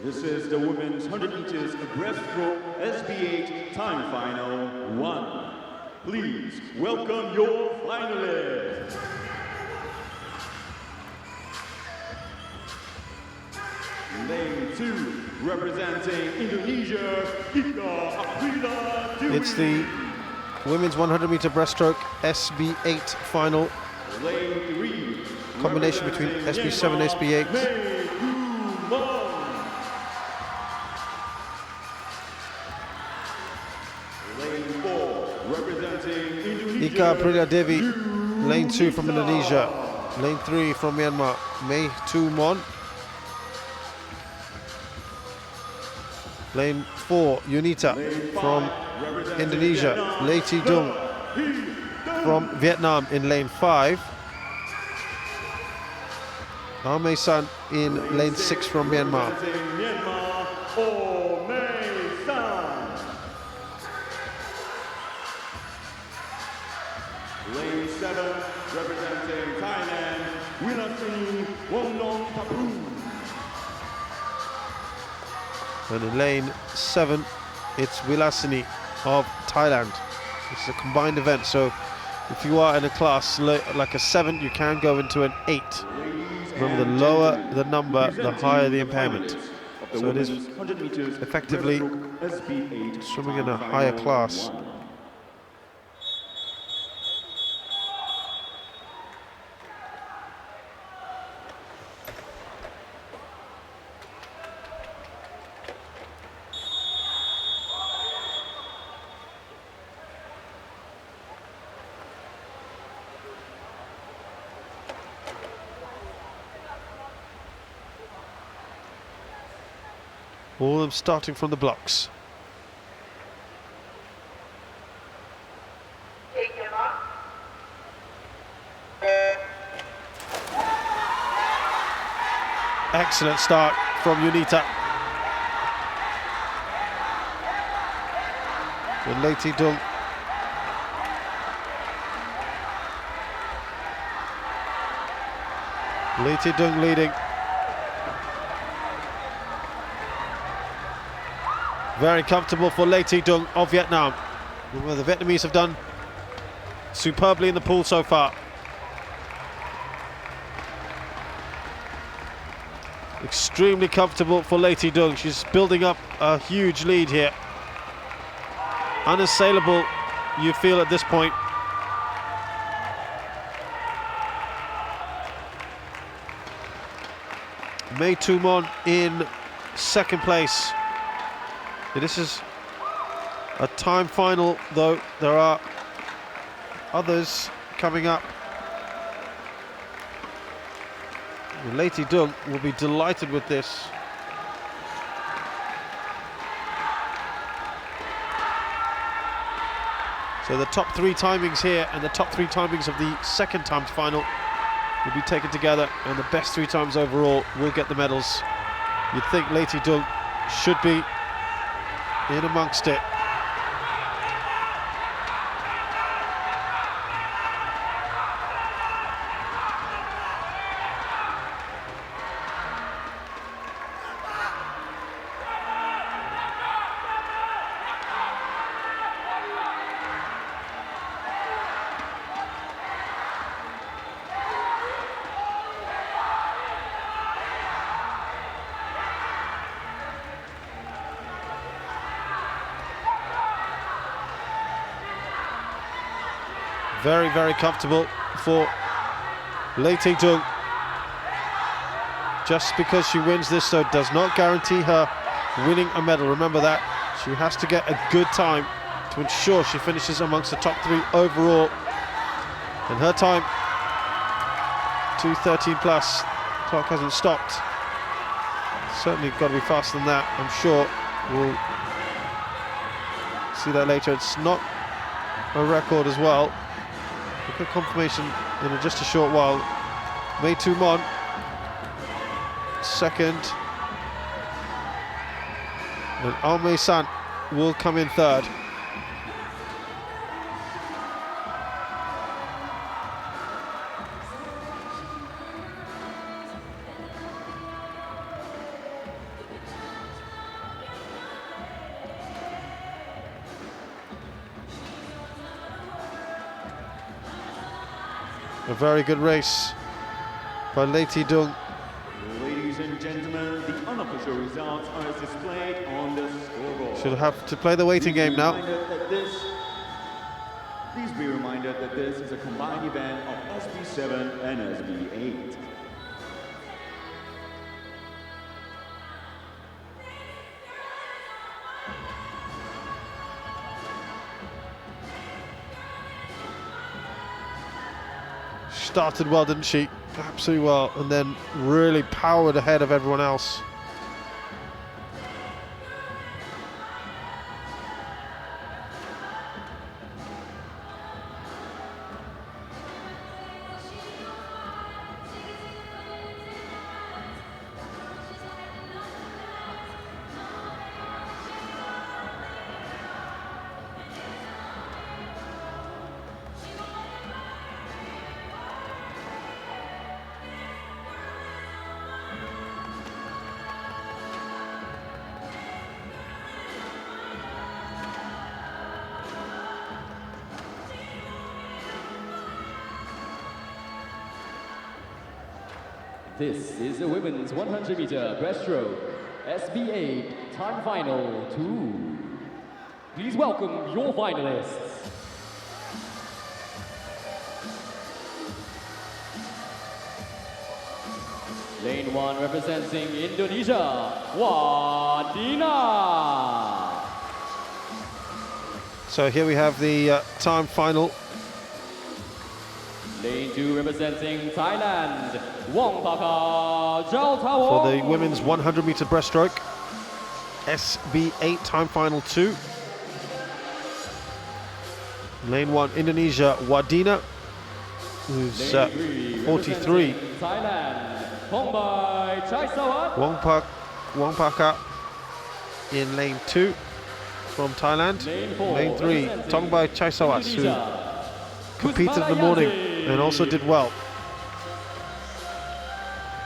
This is the women's 100 meters breaststroke SB8 time final 1. Please welcome your finalists. Lane 2, representing Indonesia, Ika Aprila Dewi. It's the women's 100-meter breaststroke SB8 final. Lane 3, Combination between SB7 and SB8. Lane 4, representing Indonesia, Ika Aprila Dewi, lane 2 from Indonesia. Lane 3 from Myanmar, Mei Tu Mon. Lane 4, Unita from Indonesia. Lei Thi Dung from Vietnam in lane 5. Ame San in lane 6 from Myanmar. Lane 7, representing Thailand, Winasini Wongnong Tapu. And in lane 7, it's Wilasini of Thailand. It's a combined event, so if you are in a class like a 7, you can go into an 8. Remember, the lower the number, the higher the impairment. So it is effectively swimming in a higher class. All of them starting from the blocks. Take your mark. Excellent start from Unita. And Lei Thi Dung. Lei Thi Dung leading. Very comfortable for Lei Thi Dung of Vietnam. Well, the Vietnamese have done superbly in the pool so far. Extremely comfortable for Leti Dung. She's building up a huge lead here. Unassailable, you feel at this point. Mei Tumon in second place. This is a time final, though there are others coming up. Leti Dung will be delighted with this. So the top 3 timings here and the top 3 timings of the second times final will be taken together, and the best 3 times overall will get the medals. You'd think Leti Dung should be in amongst it. Very, very comfortable for Leti Dung. Just because she wins this, though, does not guarantee her winning a medal. Remember that. She has to get a good time to ensure she finishes amongst the top 3 overall. And her time, 2:13 plus. Clock hasn't stopped. Certainly got to be faster than that. I'm sure we'll see that later. It's not a record as well. We'll get confirmation in just a short while. Mei Tumon, second. And Aumei San will come in third. A very good race by Leti Dung. Ladies and gentlemen, the unofficial results are displayed on the scoreboard. Should have to play the waiting game now. Please be reminded that this is a combined event of SB7 and SB8. Started well, didn't she? Absolutely well, and then really powered ahead of everyone else. This is the women's 100-meter breaststroke, SB8 time final 2. Please welcome your finalists. Lane 1 representing Indonesia, Wadina. So here we have the time final. Lane 2 representing Thailand, Wongpaka Jaltawong. For the women's 100-meter breaststroke, SB8 time final 2. Lane 1, Indonesia, Wadina, who's 43. Thailand, Thongbai Chaisawat. Wongpaka in lane 2 from Thailand. Lane 3, Thongbai Chaisawat, who competed in the morning and also did well.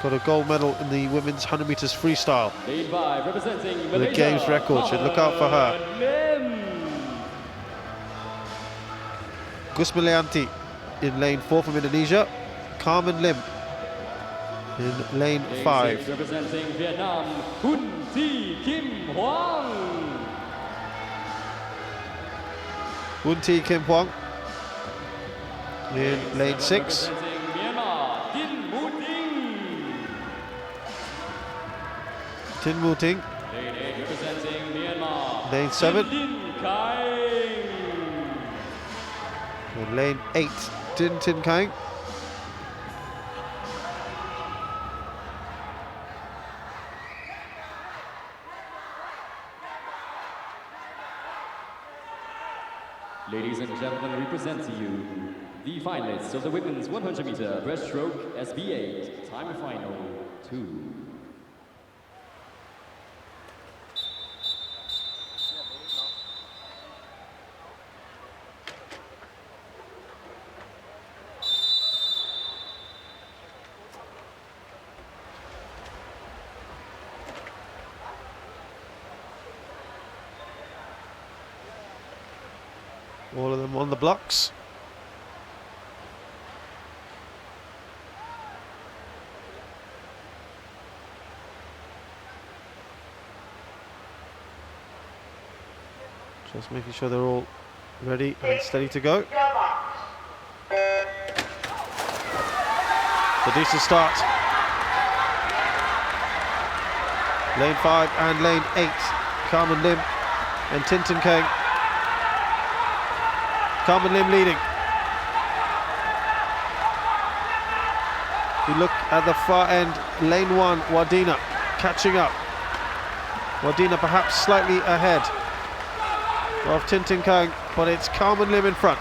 Got a gold medal in the women's 100 meters freestyle. With a games record, should look out for her. Gusmilianti in lane 4 from Indonesia. Carmen Lim in lane 5. Representing Vietnam, Hun Thi Kim Hoang. Hun Thi Kim Hoang in lane 6. Representing Myanmar, Tin Mu Ting. Tin Mu Ting, Lane 8 representing Myanmar, lane 7. Tin Kai. In lane 8, Tin Tin Kang. Ladies and gentlemen, we present to you the finalists of the women's 100-meter breaststroke SB8 time final 2. All of them on the blocks. Just making sure they're all ready and steady to go. A decent start. Lane 5 and lane 8, Carmen Lim and Tin Tin Kang. Carmen Lim leading. We look at the far end, lane 1, Wardina catching up. Wardina perhaps slightly ahead of Tin Tin Kang, but it's Carmen Lim in front.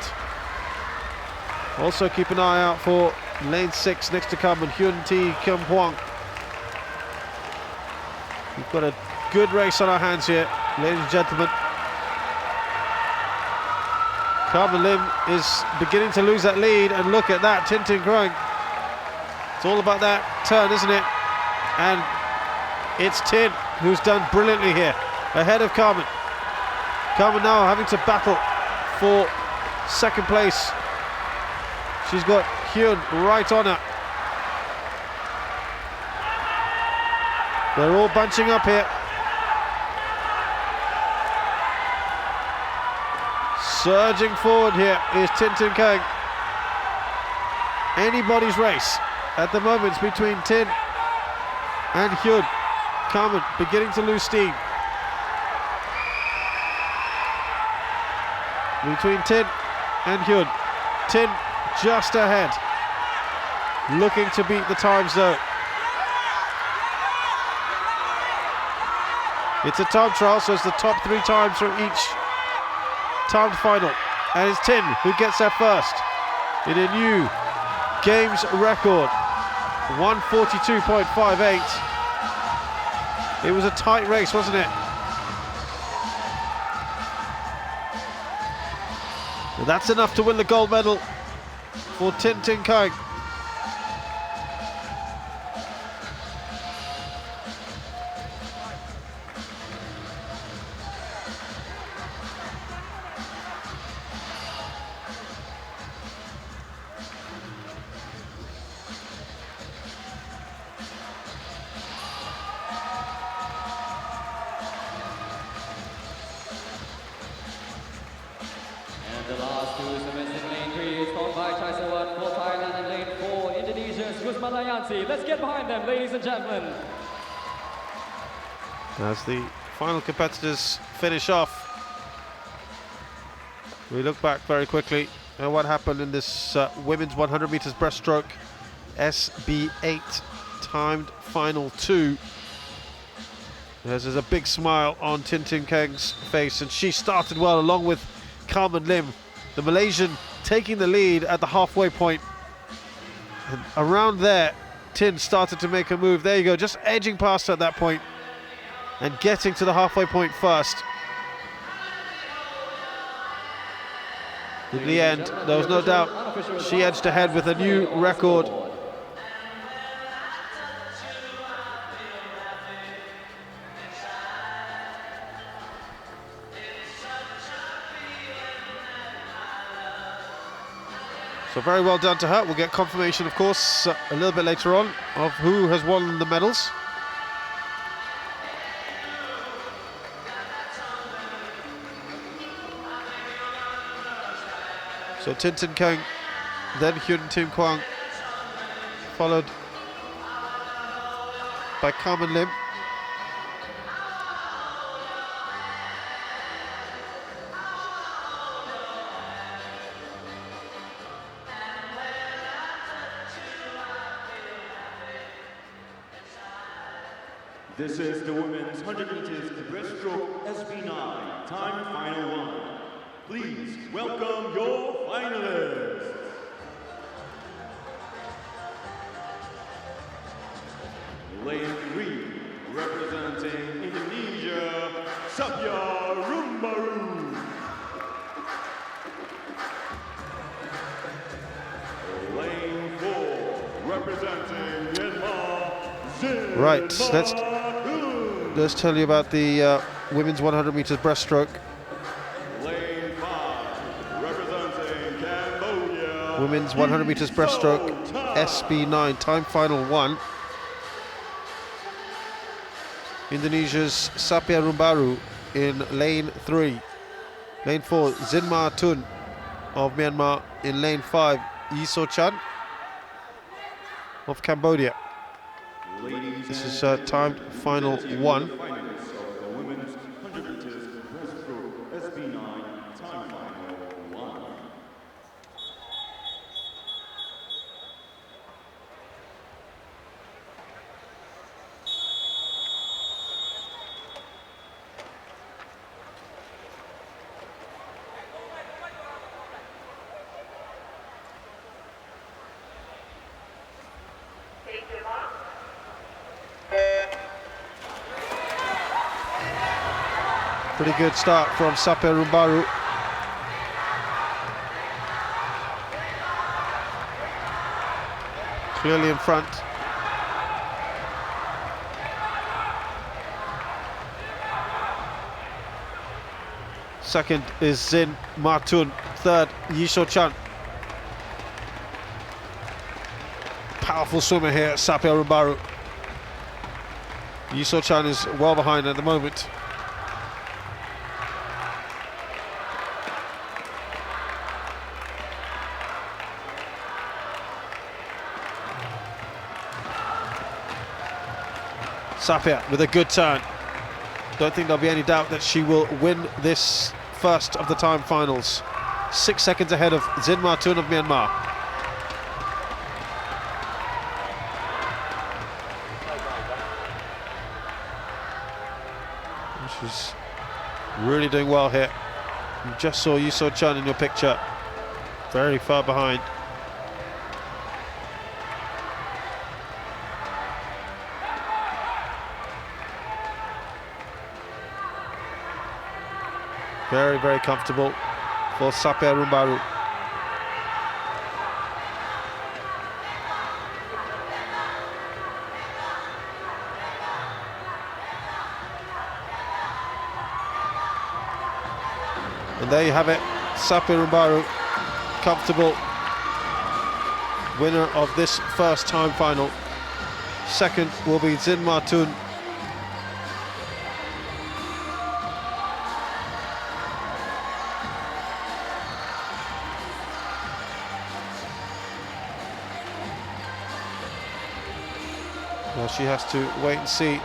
Also keep an eye out for lane 6 next to Carmen, Hun Thi Kim Hoang. We've got a good race on our hands here, ladies and gentlemen. Carmen Lim is beginning to lose that lead, and look at that, Tin Tin Kang. It's all about that turn, isn't it? And it's Tin who's done brilliantly here, ahead of Carmen. Carmen now having to battle for second place. She's got Hyun right on her. They're all bunching up here. Surging forward here is Tin Tin Kang. Anybody's race at the moment is between Tin and Hyun. Carmen beginning to lose steam. Between Tin and Hyun. Tin just ahead. Looking to beat the times though. It's a time trial, so it's the top 3 times from each timed final, and it's Tin who gets there first in a new games record, 1:42.58. It was a tight race, wasn't it? And that's enough to win the gold medal for Tin Tin Kang. The last 2 swimmers in lane 3 is followed by Chaisawan for Thailand, and lane 4 Indonesia's Gusmalayanti. Let's get behind them, ladies and gentlemen. As the final competitors finish off, we look back very quickly at what happened in this women's 100 meters breaststroke SB8 timed final 2. There's a big smile on Tin Tin Kang's face, and she started well along with Carmen Lim, the Malaysian, taking the lead at the halfway point. And around there, Tin started to make a move. There you go, just edging past her at that point and getting to the halfway point first. In the end, there was no doubt she edged ahead with a new record. So very well done to her. We'll get confirmation, of course, a little bit later on of who has won the medals. So Tin Tin Kang, then Hyun Tim Kwang, followed by Carmen Lim. This is the women's 100 meters breaststroke SB9 time final one. Please welcome your finalists. Lane 3, representing Indonesia, Sapya Rumbaru. Lane 4, representing Myanmar, Zin. Right, let's tell you about the women's 100 meters breaststroke. Lane 5, representing Cambodia, Women's 100 meters breaststroke SB9 time final 1. Indonesia's Sapya Rumbaru in lane 3. Lane 4, Zinma Tun of Myanmar. In lane 5, Yiso Chan of Cambodia. This is timed final 1. Finalists of the women's 100 meters breaststroke SB9 time final 1. Take your mark. Pretty good start from Sapya Rumbaru. Clearly in front. Second is Zin Matun. Third, Yiso Chan. Powerful swimmer here, Sapya Rumbaru. Yiso Chan is well behind at the moment. Sapya with a good turn. Don't think there'll be any doubt that she will win this first of the time finals. 6 seconds ahead of Zin Matun of Myanmar. She's really doing well here. You just saw Yiso Chan in your picture. Very far behind. Very, very comfortable for Sapya Rumbaru. And there you have it, Sapya Rumbaru, comfortable winner of this first time final. Second will be Zin Matun. Well, she has to wait and see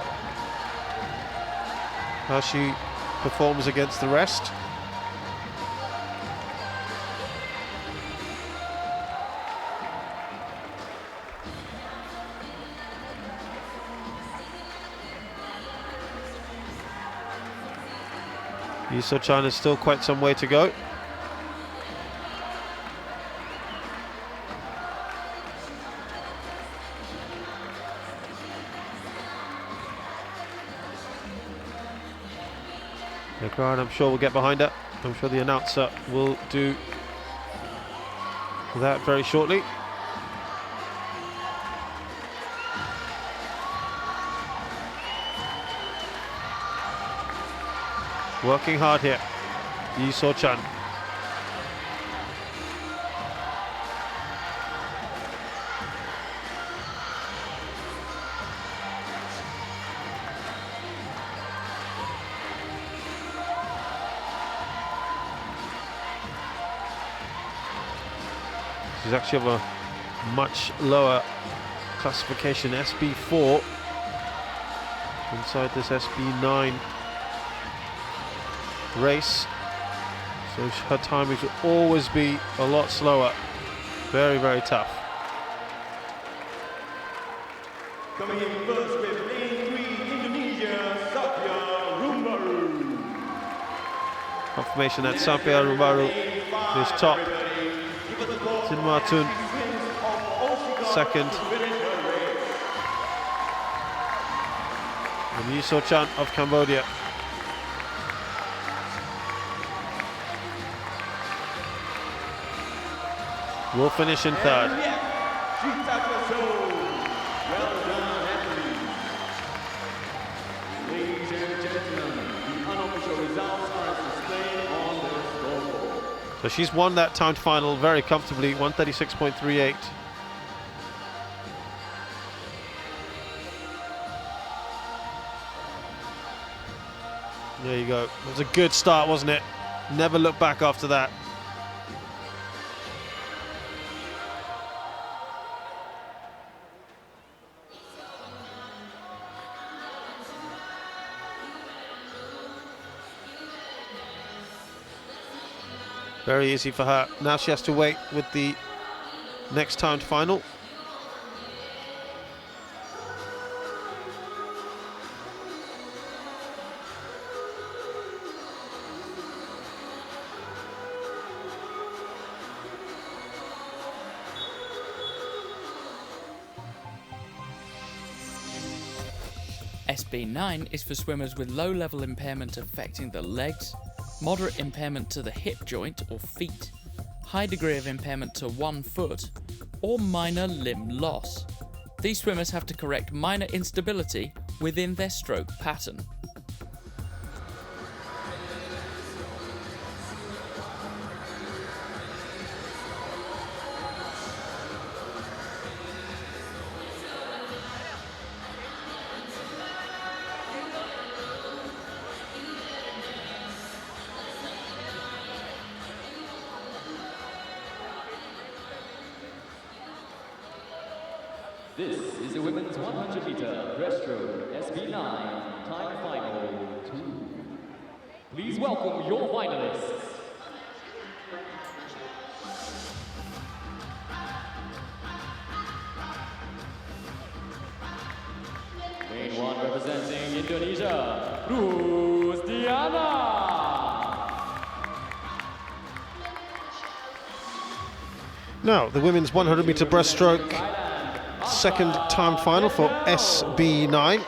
how she performs against the rest. Yiso Chan is still quite some way to go. The crowd, I'm sure, will get behind her. I'm sure the announcer will do that very shortly. Working hard here, Yiso Chan. She's actually of a much lower classification, SB4, inside this SB9 race. So her timings will always be a lot slower. Very, very tough. Coming in first with lane 3, Indonesia, Sapia Rumbaru. Confirmation that Sapia Rumbaru is top. Sinmatun second. And Yiso Chan of Cambodia. Will finish in third. Well done, athletes. Ladies and gentlemen, the unofficial results are displayed on the scoreboard. So she's won that timed final very comfortably, 136.38. There you go. It was a good start, wasn't it? Never look back after that. Very easy for her. Now she has to wait with the next timed final. SB9 is for swimmers with low-level impairment affecting the legs, moderate impairment to the hip joint or feet, high degree of impairment to one foot, or minor limb loss. These swimmers have to correct minor instability within their stroke pattern. This is the women's 100-meter breaststroke SB9 time final 2. Please welcome your finalists. Lane 1 representing Indonesia, Rusdiana. Now, the women's 100-meter breaststroke second timed final for SB9.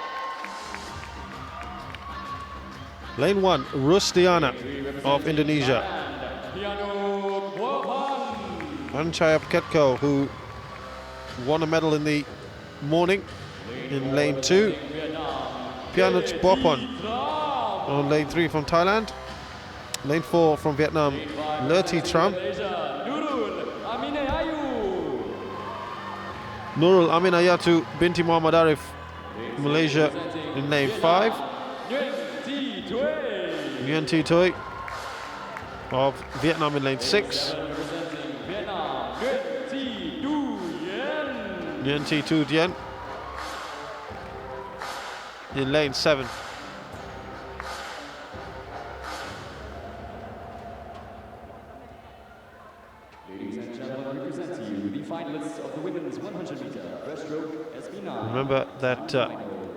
Lane 1, Rusdiana of Indonesia. Anchaya Peketko, who won a medal in the morning in lane 2. Pianut Bopon on lane 3 from Thailand. Lane 4 from Vietnam, Lerti Tram. Nurul Aminayatu binti Muhammad Arif, Malaysia in lane 5. Nguyen Thi Toi of Vietnam in lane 6. Nguyen Thi Tu Dien in lane 7. Ladies and gentlemen, we present to you the finalists of the women's 100-meter breaststroke SB9. Remember that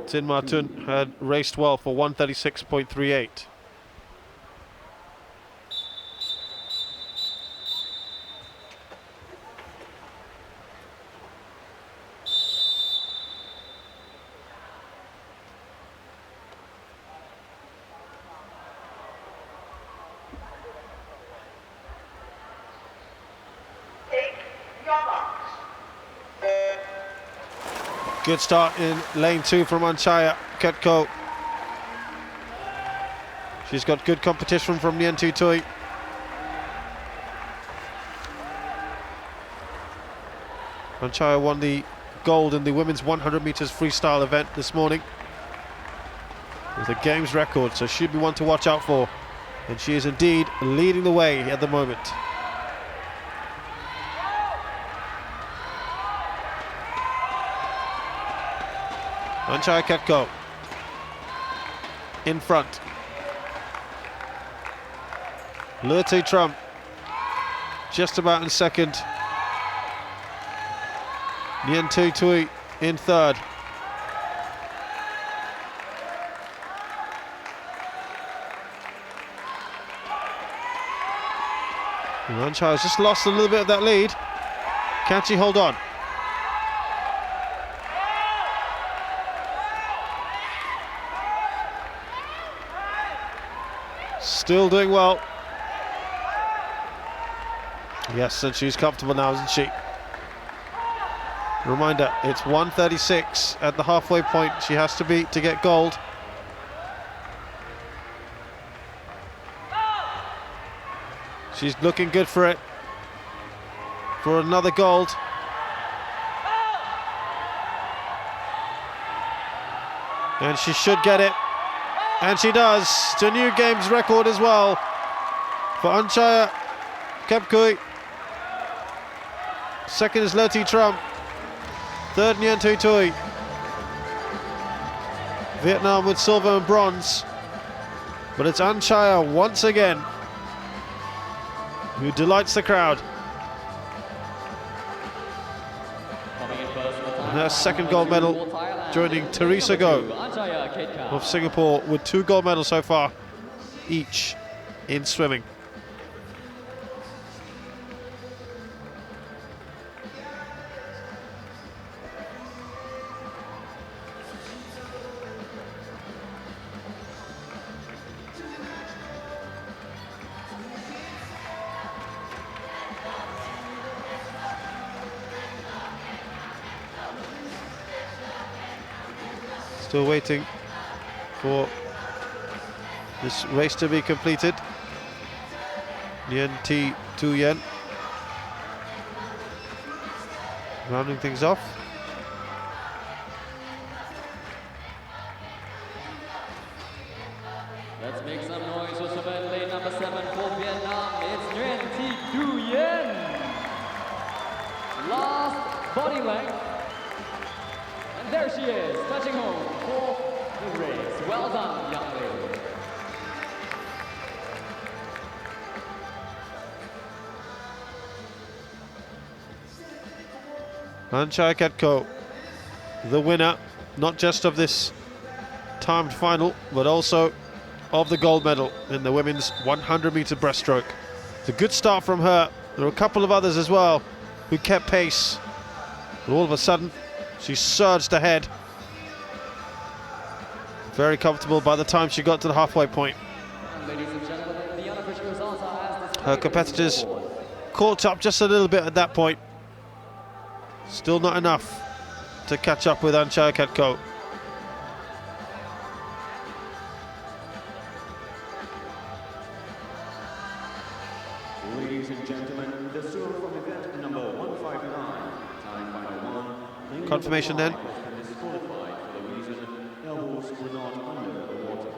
Tin Martun had raced well for 136.38. Take your marks. Good start in lane 2 from Anchaya Peketko. She's got good competition from Nguyen Thi Toi. Anchaya won the gold in the women's 100 meters freestyle event this morning with a games record, so she'll be one to watch out for, and she is indeed leading the way at the moment. Anchaya Ketko in front. Lurti Trump just about in second. Nguyen Tui Tui in third. Anchaya has just lost a little bit of that lead. Can she hold on? Still doing well. Yes, and she's comfortable now, isn't she? Reminder, it's 1:36 at the halfway point she has to beat to get gold. She's looking good for it. For another gold. And she should get it. And she does. It's a new games record as well for Anchaya Ketko. Second is Lurti Trump. Third, Nguyen Tui Tui. Vietnam with silver and bronze. But it's Anchaya once again who delights the crowd. And her second gold medal, joining Teresa Goh of Singapore with 2 gold medals so far, each in swimming. Still waiting for this race to be completed. Nguyen Thi Tu Yen rounding things off. Let's make some noise for Summit lane number 7 for Vietnam. It's Nguyen Thi Tu Yen. Last body length. And there she is, touching home for the race. Well done, young lady. Anchaya Ketko, the winner, not just of this timed final, but also of the gold medal in the women's 100-meter breaststroke. It's a good start from her. There were a couple of others as well who kept pace. But all of a sudden, she surged ahead. Very comfortable by the time she got to the halfway point. Ladies and gentlemen, the unofficial results are as Her competitors caught up just a little bit at that point. Still not enough to catch up with Anchaya Ketko. Ladies and gentlemen, the swimmer from event number 159, time final 1. Confirmation then. Is qualified for the reason elbows were not under the water.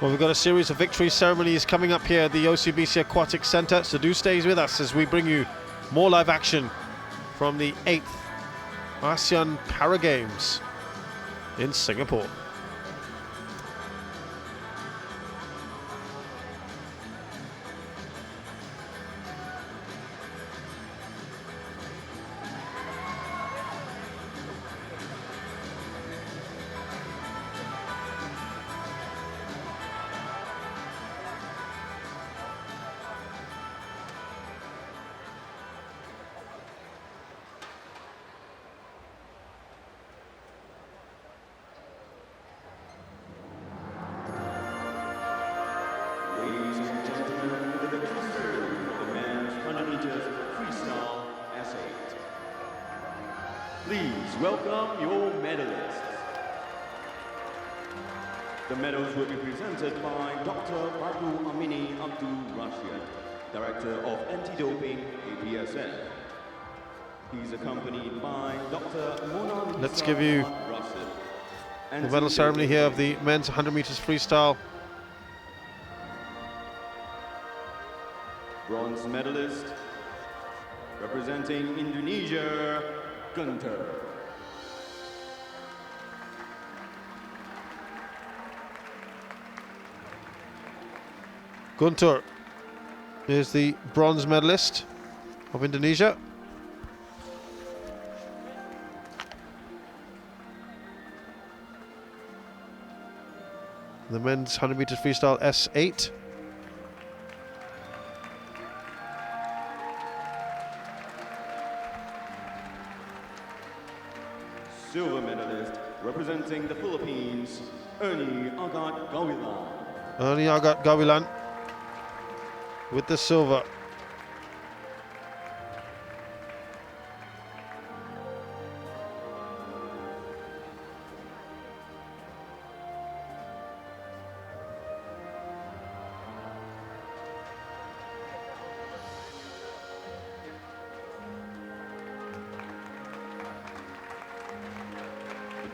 Well, we've got a series of victory ceremonies coming up here at the OCBC Aquatic Centre, so do stay with us as we bring you more live action from the 8th ASEAN Para Games in Singapore. Please welcome your medalists. The medals will be presented by Dr. Babu Amini Abdul Rashid, Director of Anti-Doping, 8th ASEAN. He's accompanied by Dr. Mona Lisa. Let's give you Rashid, the medal ceremony here of the men's 100 meters freestyle. Bronze medalist, representing Indonesia, Guntur. Guntur is the bronze medalist of Indonesia. The men's 100 meters freestyle S8. Silver medalist, representing the Philippines, Ernie Agat Gawilan. Ernie Agat Gawilan with the silver.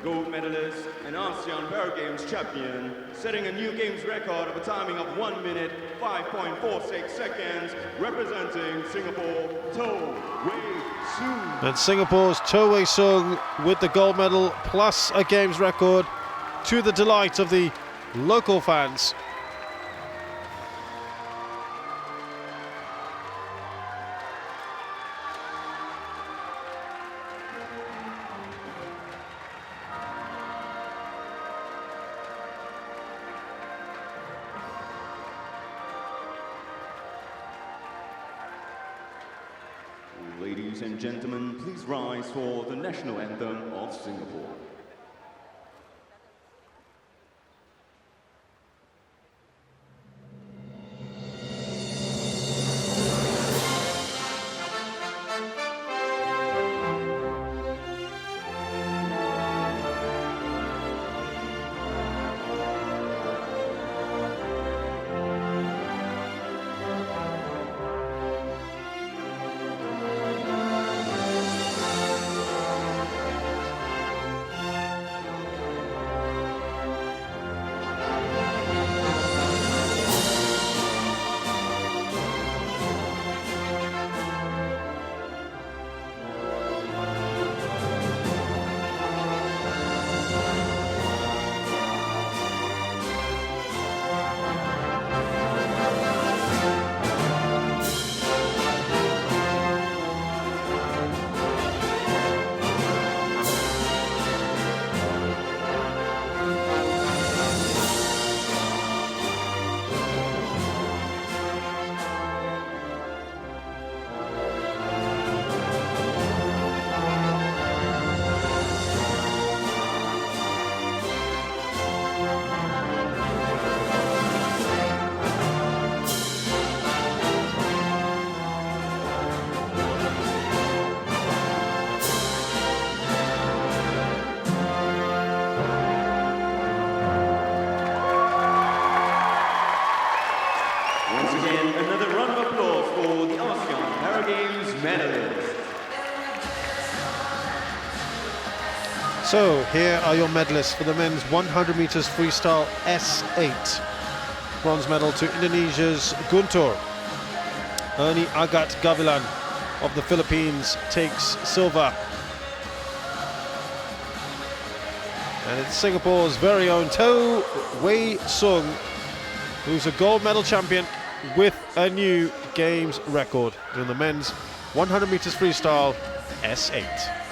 Gold medalist and ASEAN Para Games champion, setting a new games record of a timing of 1 minute, 5.46 seconds, representing Singapore, To Wei Sung. And Singapore's To Wei Sung with the gold medal plus a games record, to the delight of the local fans. Ladies and gentlemen, please rise for the national anthem of Singapore. So here are your medalists for the men's 100 meters freestyle S8. Bronze medal to Indonesia's Guntur. Ernie Agat Gavilan of the Philippines takes silver. And it's Singapore's very own To Wei Sung, who's a gold medal champion with a new games record in the men's 100 meters freestyle S8.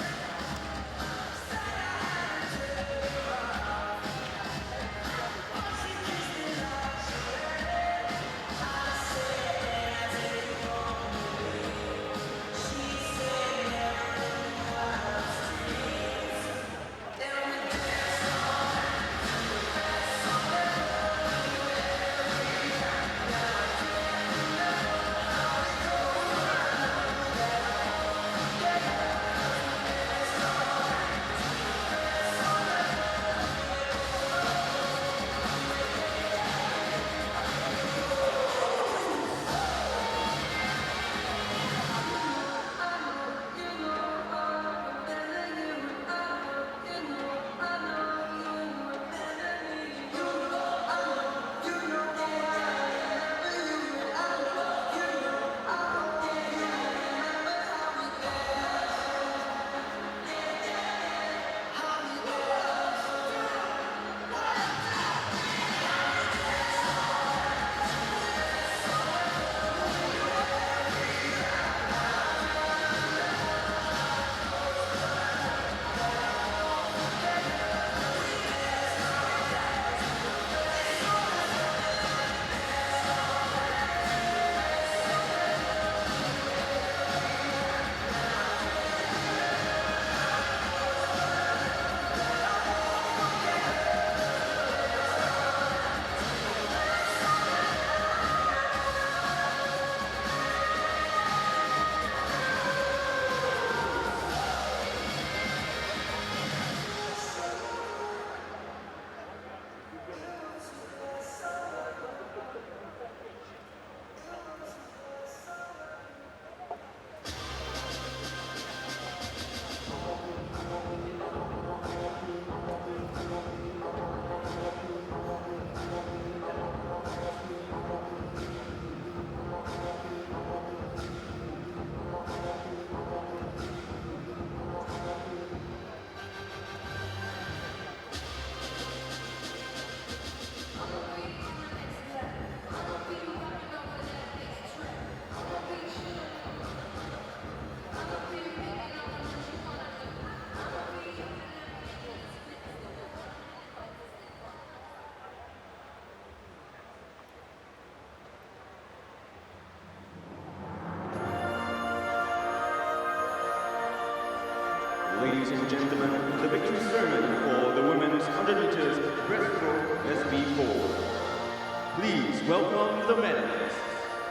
Ladies and gentlemen, the victory ceremony for the women's 100 meters breaststroke SB4. Please welcome the medalists.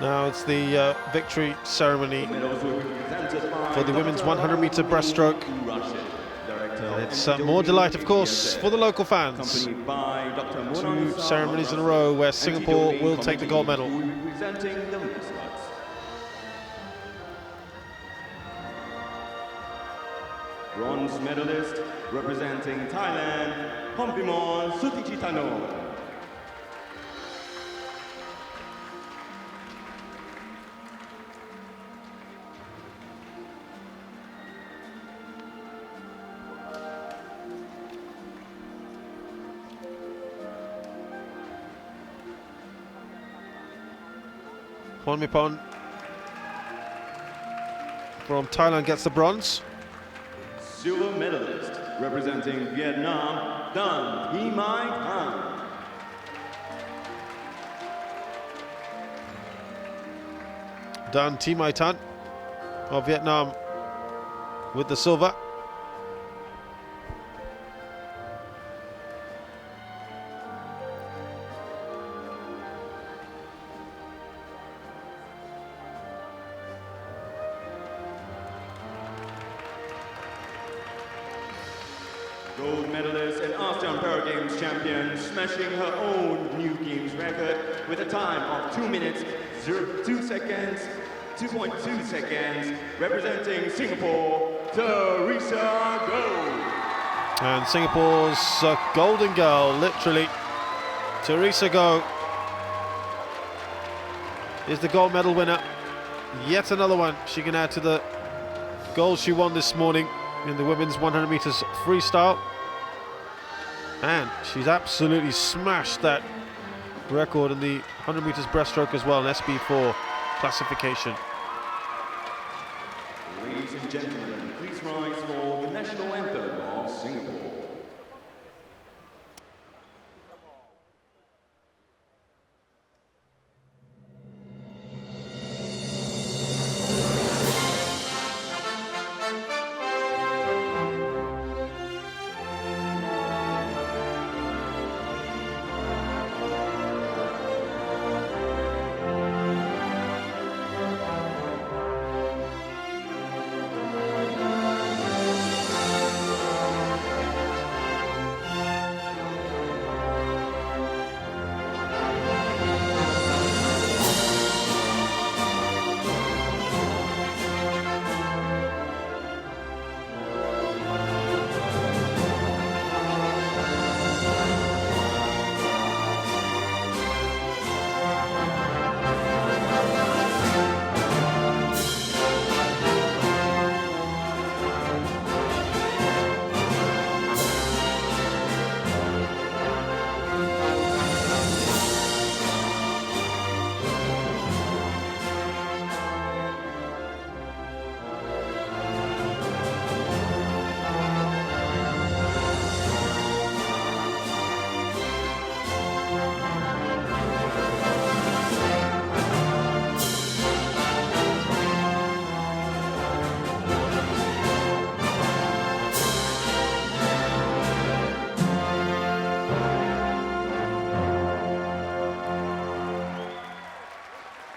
Now it's the victory ceremony Medals will be presented by for the women's 100 meter breaststroke. And it's more delight, of course, for the local fans. Accompanied by Dr. 2 ceremonies in a row where Singapore will take the gold medal. Who will be presenting the mascots. Bronze medalist representing Thailand, Pompimon Sutichitano. Ponmipon from Thailand gets the bronze. Silver medalist representing Vietnam, Dan Thi Mai Thanh. Dan Thi Mai Thanh of Vietnam with the silver. Gold medalist and ASEAN Para Games champion, smashing her own new games record with a time of 2 minutes, 2 seconds, 2.2 seconds, representing Singapore, Teresa Goh. And Singapore's golden girl, literally, Teresa Goh, is the gold medal winner. Yet another one she can add to the gold she won this morning in the women's 100 meters freestyle. And she's absolutely smashed that record in the 100 meters breaststroke as well, an SB4 classification. Ladies and gentlemen, please rise for the national anthem of Singapore.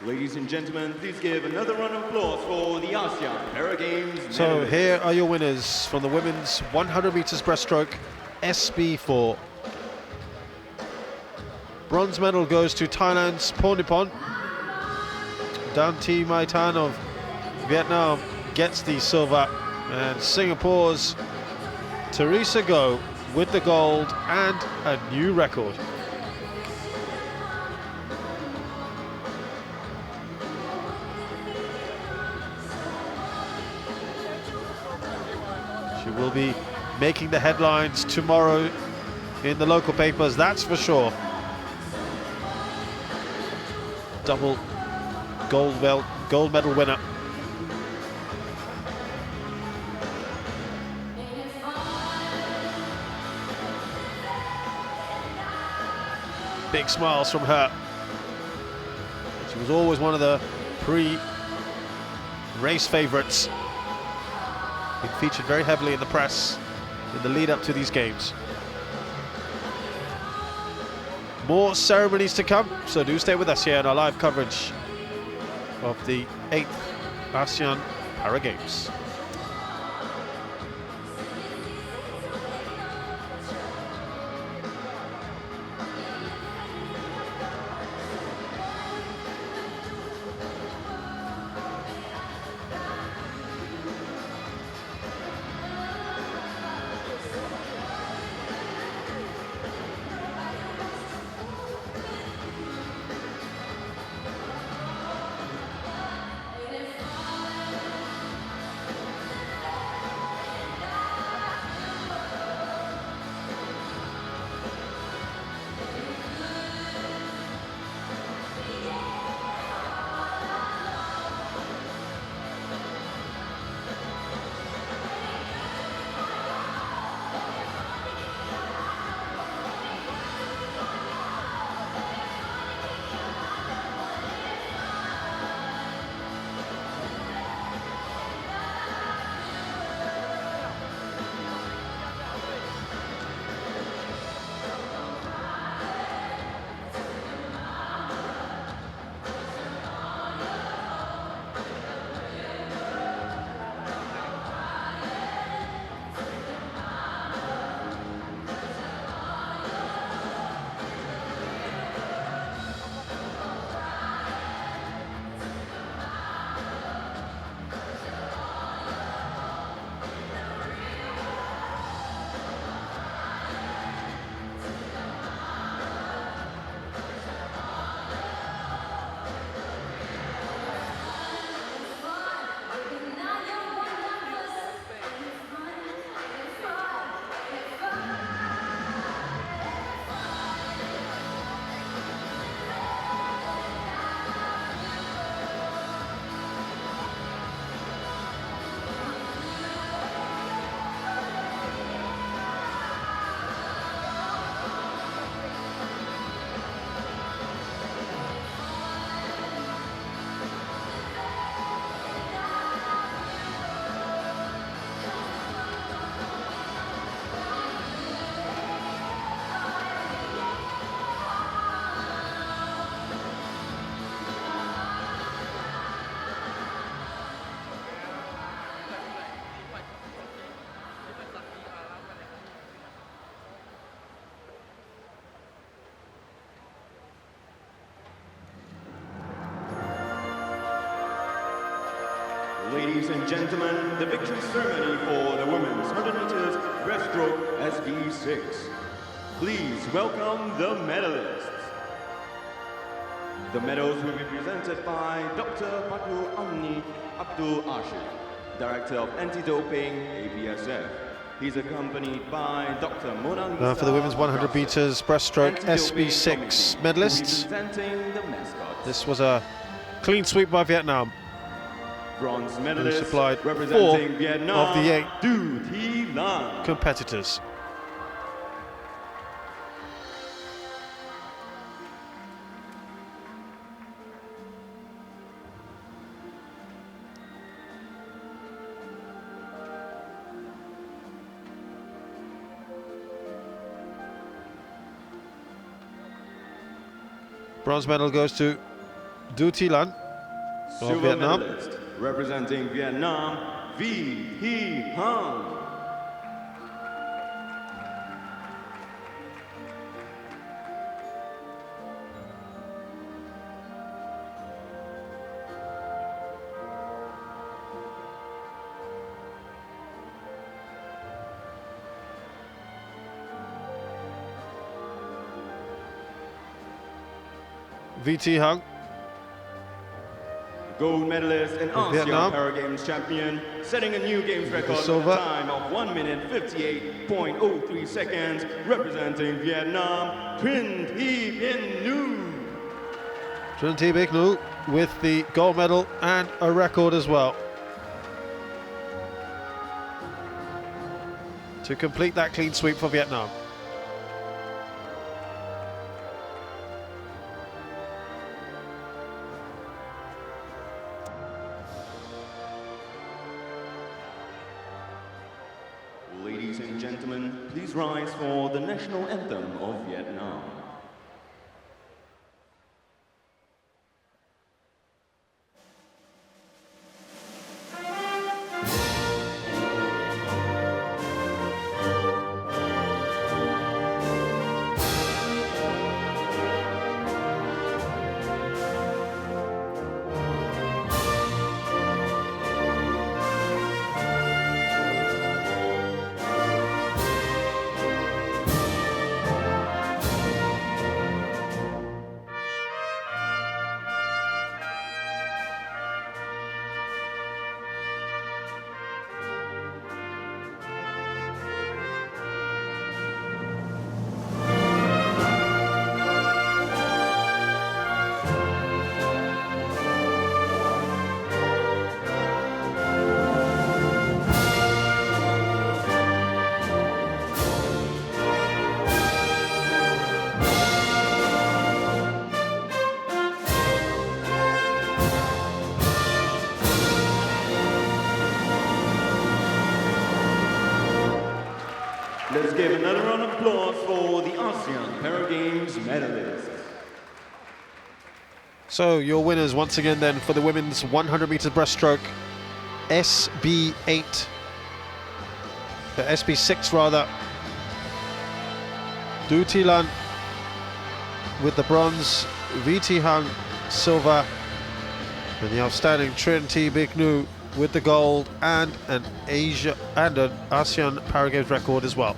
Ladies and gentlemen, please give another round of applause for the ASEAN Para Games. So here are your winners from the women's 100 meters breaststroke SB4. Bronze medal goes to Thailand's Ponmipon. Dan Thi Mai Thanh of Vietnam gets the silver, and Singapore's Teresa Goh with the gold and a new record. She will be making the headlines tomorrow in the local papers, that's for sure. Double gold medal winner. Big smiles from her. She was always one of the pre-race favourites been featured very heavily in the press in the lead up to these games. More ceremonies to come, so do stay with us here in our live coverage of the 8th ASEAN Para Games. Ladies and gentlemen, the victory ceremony for the women's 100 meters breaststroke SB6. Please welcome the medalists. The medals will be presented by Dr. Bakul Amni Abdul Ashir, Director of Anti-Doping, APSF. He's accompanied by Dr. Monang. Now for the women's 100 meters breaststroke SB6 medalists. This was a clean sweep by Vietnam. Bronze Who medalist supplied 4 representing Vietnam, of the 8 Du Thi Lan. competitors. Bronze medal goes to Du Thi Lan of Silver Vietnam. medalist representing Vietnam, Vi Hy Hang. Vi Thi Hang, Gold medalist and ASEAN Vietnam. Para Games champion, setting a new games record with silver. a time of 1 minute 58.03 seconds, representing Vietnam, Trinh Thi Binh Nu. Trinh Thi Binh Nu with the gold medal and a record as well. To complete that clean sweep for Vietnam. Ladies and gentlemen, please rise for the national anthem of Vietnam. Let's give another round of applause for the ASEAN Para Games medalists. So your winners once again then for the women's 100 meters breaststroke, SB8, SB6 rather, Du Thilan with the bronze, VT Hang silver, and the outstanding Trinity Bignu with the gold and an ASEAN Para Games record as well.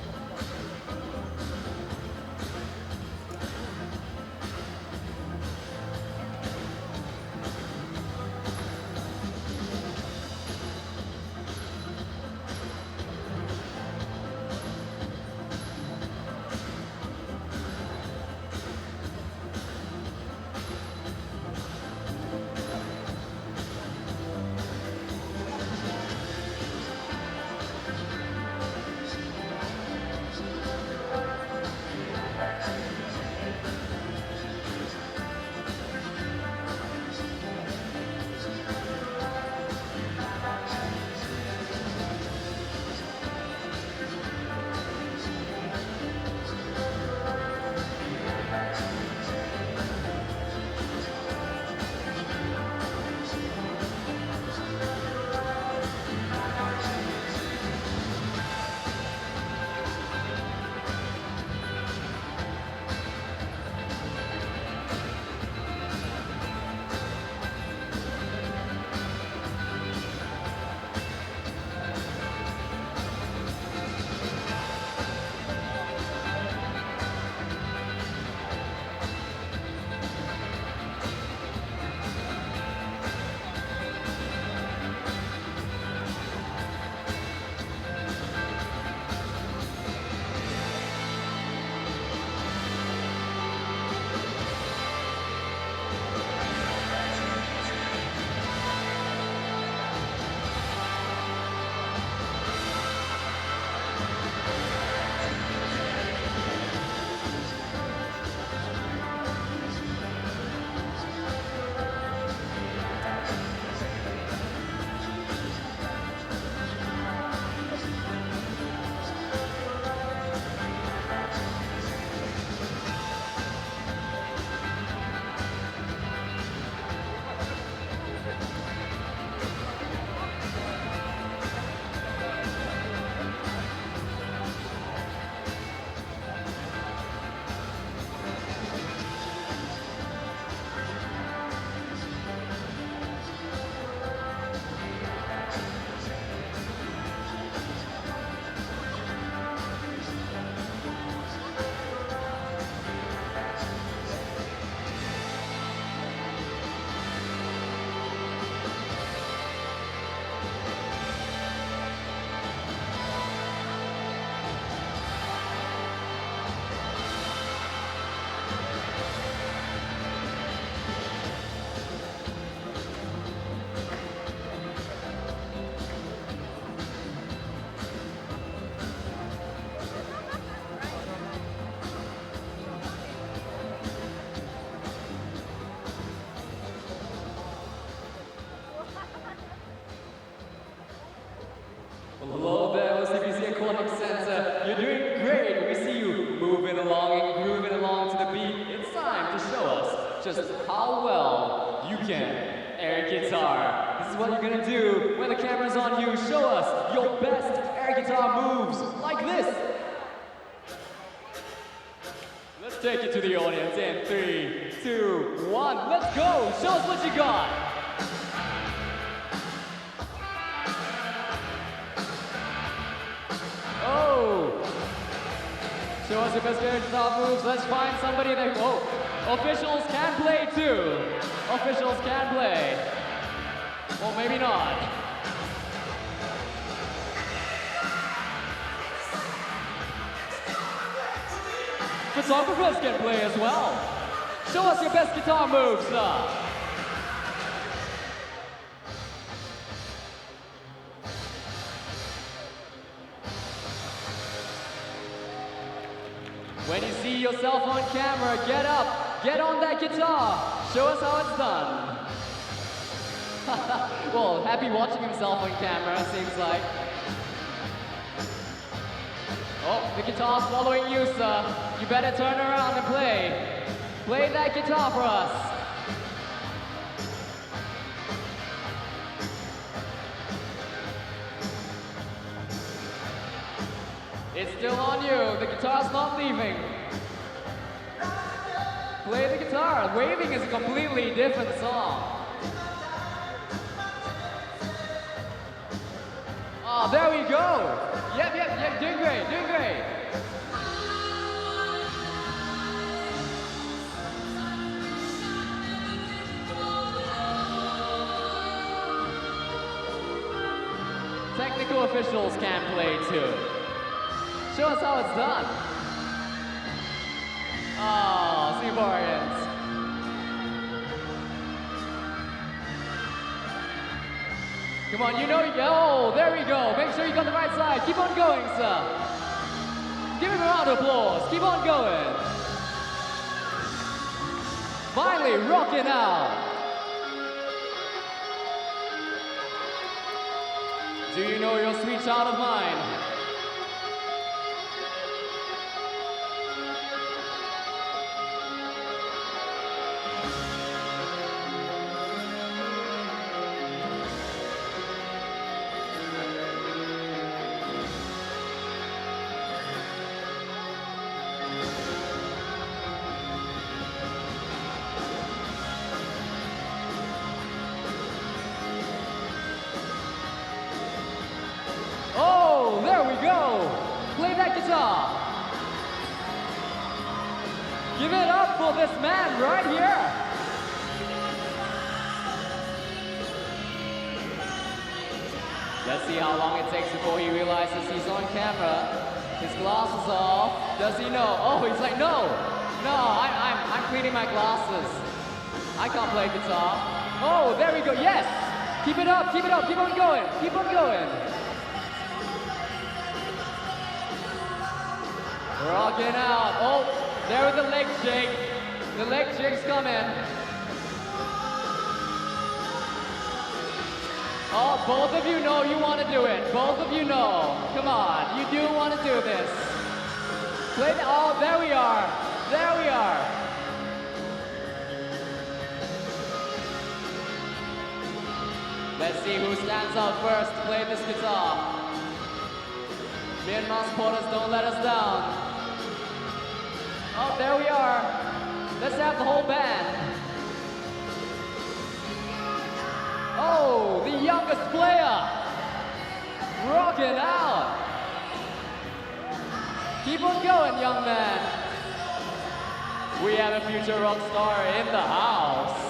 just how well you can air guitar. This is what you're gonna do when the camera's on you. Show us your best air guitar moves, like this. Let's take it to the audience in 3, 2, 1. Let's go. Show us what you got. Oh. Show us your best air guitar moves. Let's find somebody that, officials can play too. Officials can play. Well, maybe not. Photographers can play as well. Show us your best guitar moves, sir. When you see yourself on camera, get up, get on that guitar. Show us how it's done. Well, happy watching himself on camera, seems like. Oh, the guitar's following you, sir. You better turn around and play. Play that guitar for us. It's still on you. The guitar's not leaving. Play the guitar. Waving is a completely different song. Oh, there we go. Yep, doing great, doing great. Technical officials can play too. Show us how it's done. Oh, Singaporeans. Come on, you know you go. Oh, there we go. Make sure you got the right side. Keep on going, sir. Give him a round of applause. Keep on going. Finally, rocking out. Do you know your sweet child of mine? Oh, there we go. Play that guitar. Give it up for this man right here. Let's see how long it takes before he realizes he's on camera. His glasses are off. Does he know? Oh, he's like, no, I'm cleaning my glasses. I can't play guitar. Oh, there we go. Yes. Keep it up. Keep on going. Keep on going. Rocking out. Oh, there with the leg shake. The leg shake's coming. Oh, both of you know you want to do it. Both of you know. Come on, you do want to do this. Play the, oh, there we are. There we are. Let's see who stands out first to play this guitar. Myanmar supporters, don't let us down. Oh, there we are. Let's have the whole band. Oh, the youngest player. Rocking out. Keep on going, young man. We have a future rock star in the house.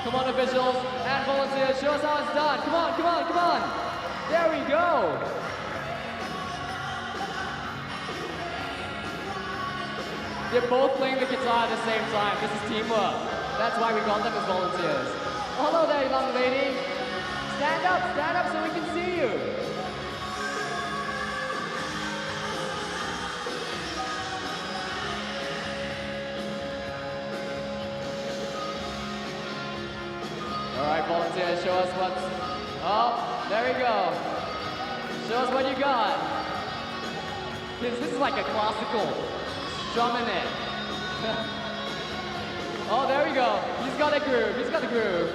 Come on, officials and volunteers, show us how it's done. Come on, come on, come on. There we go. They're both playing the guitar at the same time. This is teamwork. That's why we got them as volunteers. Hello there, young lady. Stand up so we can see you. All right, volunteers, show us what's... Oh, there we go. Show us what you got. This is like a classical. Drumming it. Oh, there we go. He's got a groove. He's got a groove.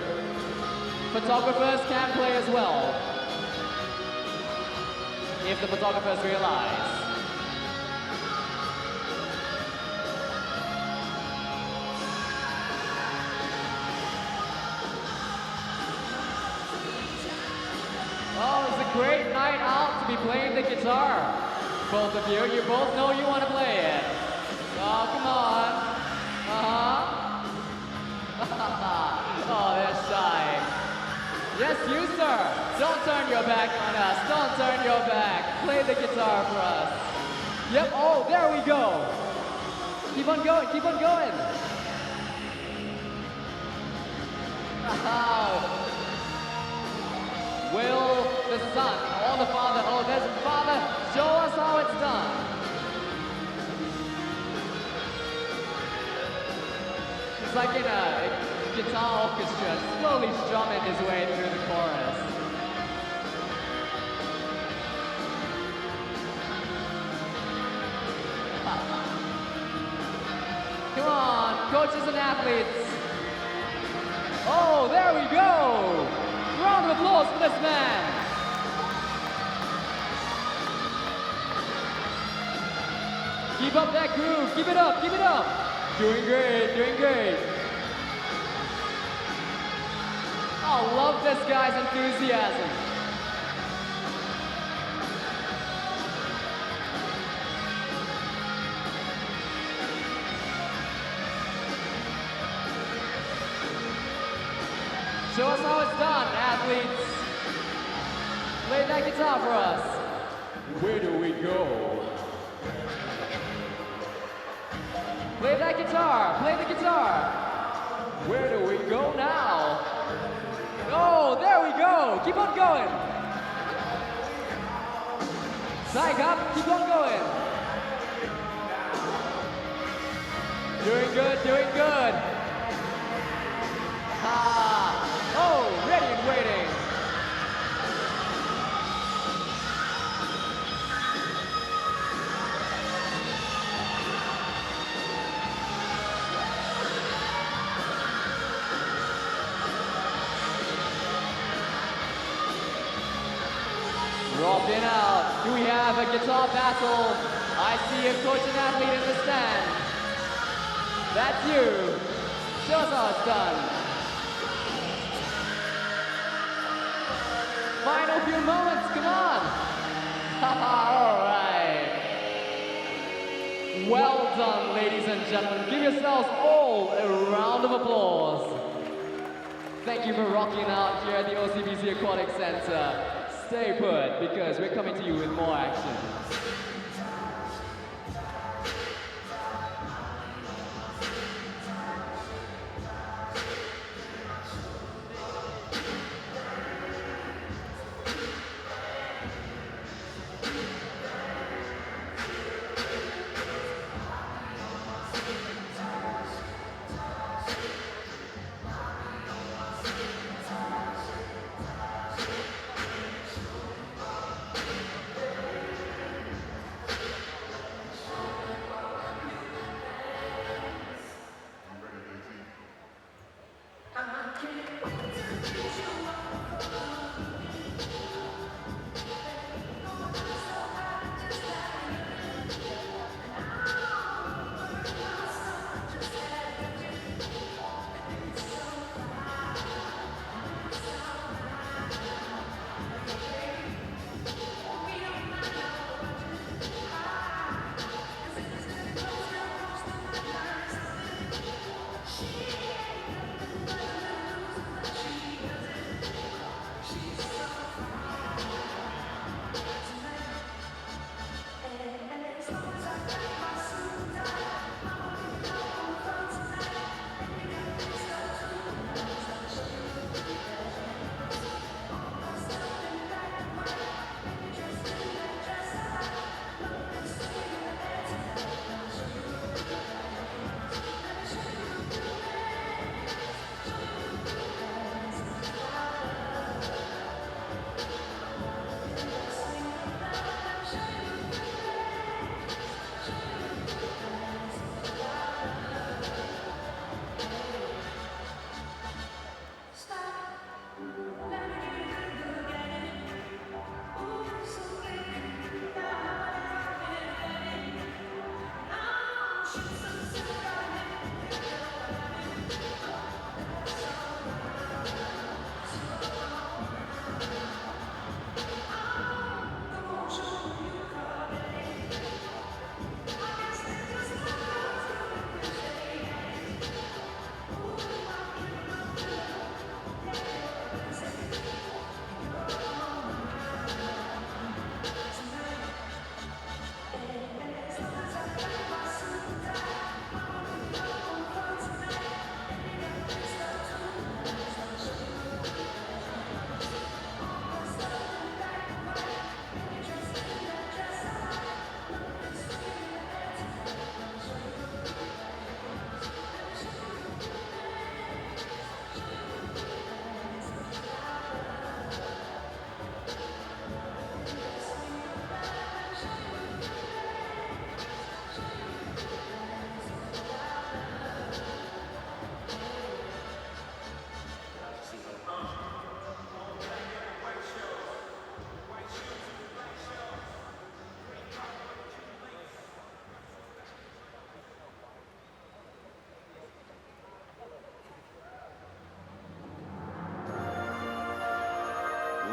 Photographers can play as well, if the photographers realize. Oh, it's a great night out to be playing the guitar. Both of you both know you want to play it. Oh, come on. Oh, they're shy. Yes, you, sir. Don't turn your back on us. Don't turn your back. Play the guitar for us. Yep. Oh, there we go. Keep on going. Keep on going. Will the son or the father? Oh, there's the father. Show us how it's done. It's like in a guitar orchestra, slowly strumming his way through the chorus. Come on, coaches and athletes. Oh, there we go. Round of applause for this man. Keep up that groove. Keep it up. Keep it up. Doing great. Doing great. Oh, love this guy's enthusiasm. Show us how it's done, athletes. Play that guitar for us. Where do we go? Play that guitar. Play the guitar. Where do we go now? Oh, there we go. Keep on going. Psych up. Keep on going. Doing good. Doing good. Oh, ready and waiting. Rocking out. Do we have a guitar battle? I see a coach and athlete in the stand. That's you. Show us how it's done. Final few moments, come on! All right. Well done, ladies and gentlemen. Give yourselves all a round of applause. Thank you for rocking out here at the OCBC Aquatic Center. Stay put, because we're coming to you with more action.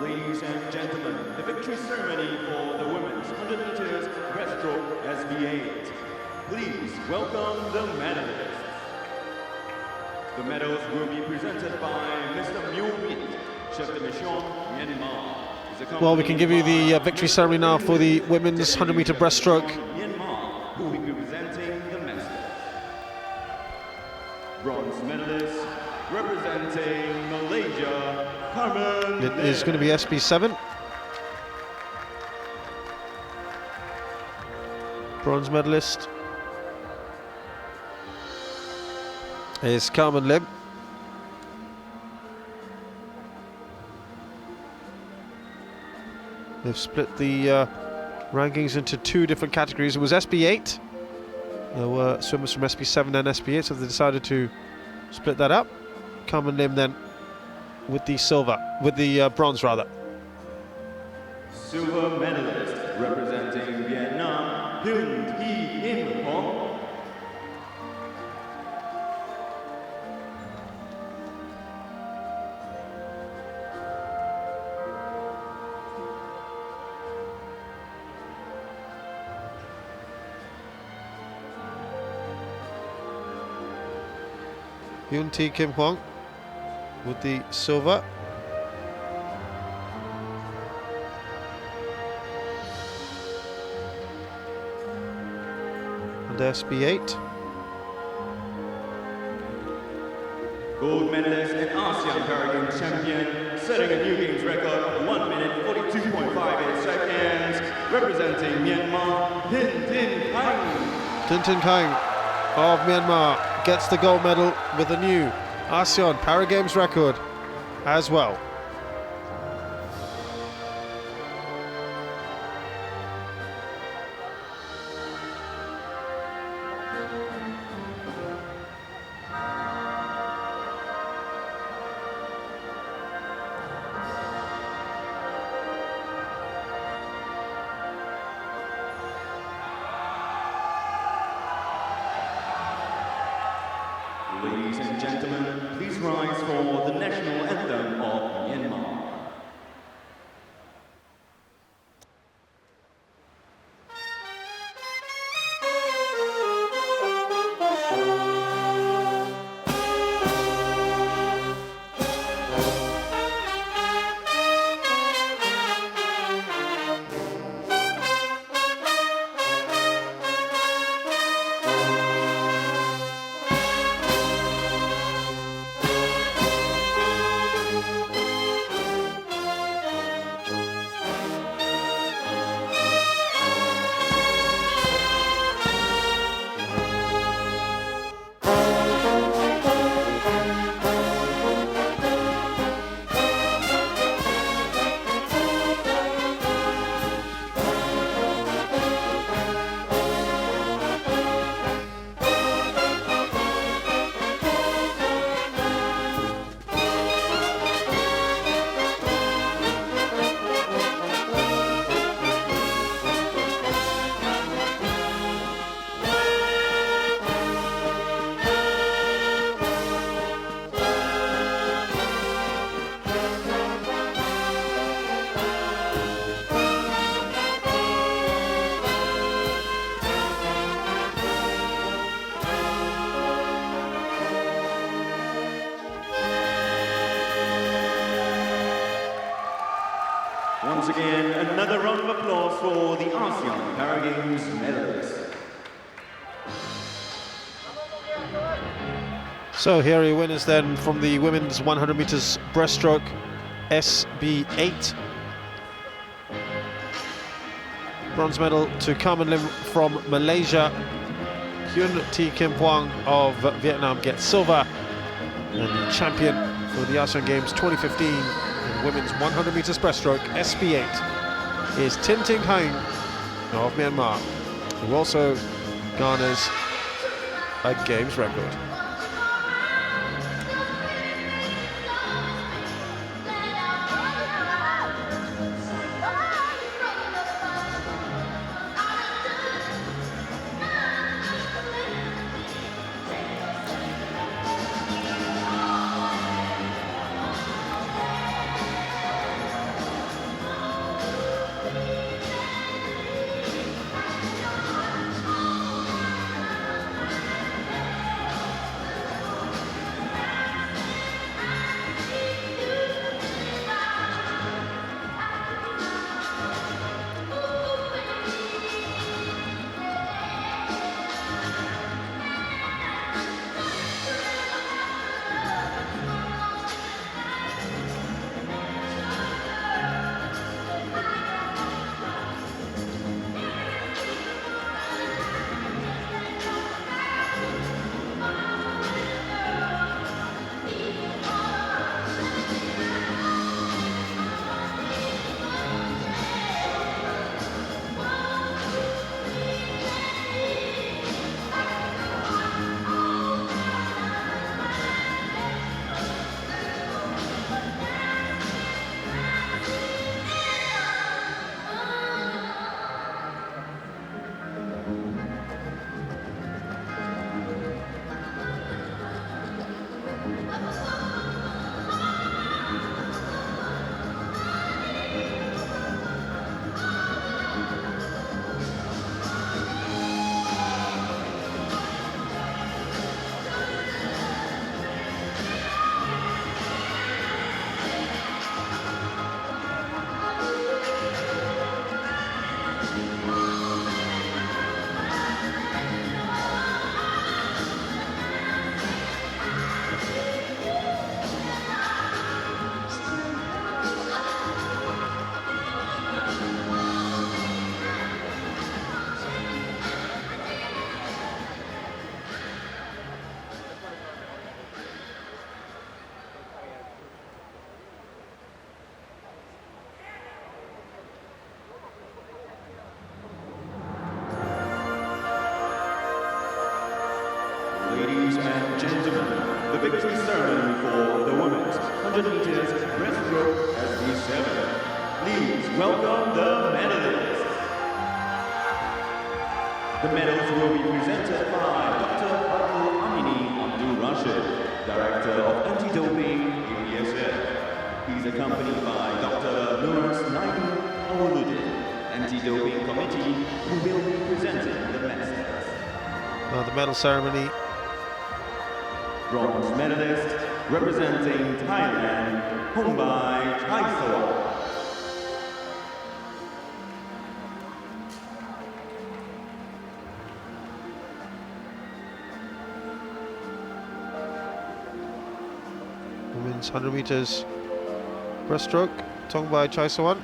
Ladies and gentlemen, the victory ceremony for the women's 100 meters breaststroke SB8. Please welcome the medalists. The medals will be presented by Mr. Myo Min, Chef de Mission, Myanmar. Well, we can give you the victory ceremony now for the women's 100-meter breaststroke. Myanmar, who will be presenting the medals. Bronze medalist representing Malaysia, Carmen. It is going to be SB7. Bronze medalist is Carmen Lim. They've split the rankings into two different categories. It was SB8. There were swimmers from SB7 and SB8, so they decided to split that up. Carmen Lim then with the silver, with the bronze rather. Silver medalist representing Vietnam, Hyun Thi Im Hong. Hyun Thi Kim Hwang with the silver. And SB8. Gold medalist and ASEAN Paragames champion, setting a new games record of 1 minute 42.58 seconds, representing Myanmar, Tin Tin Hang. Tin Tin Hang of Myanmar gets the gold medal with a new ASEAN Paragames record as well. Ladies and gentlemen, please rise for the national anthem of Myanmar. Once again, another round of applause for the ASEAN Paragames medalists. So here are your winners then from the women's 100 meters breaststroke SB8. Bronze medal to Carmen Lim from Malaysia. Hyun Thi Kim Hwang of Vietnam gets silver. And the champion for the ASEAN Games 2015 in women's 100 meters breaststroke SB8 is Tin Tin Hang of Myanmar, who also garners a Games record. welcome the medalists. The medals will be presented by Dr. Babu Amini Abdul-Rashid, Director of Anti-Doping, 8th ASEAN. He's accompanied by Dr. Nurse Naidu Awoluddin, Anti-Doping Committee, who will be presenting the medals. Now the medal ceremony. Bronze medalist representing Thailand, Hombai Chaisawa. Women's 100 meters breaststroke, Tongbai Chaisawan.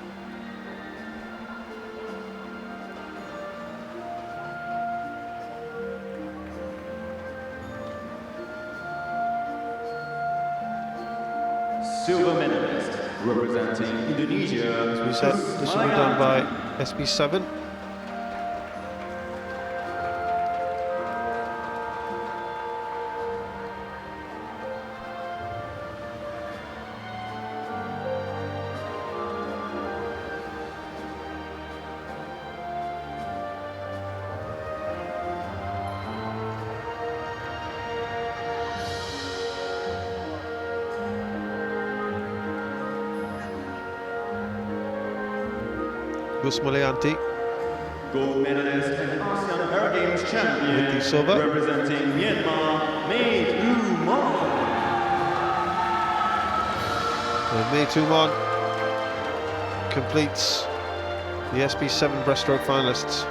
Silver medalist representing Indonesia. As we said, this will be done by SB7. Gusmalianti Gold medalist and ASEAN Para Games champion with the silver. representing Myanmar, May Tumon. And May Tumon completes the SB7 breaststroke finalists.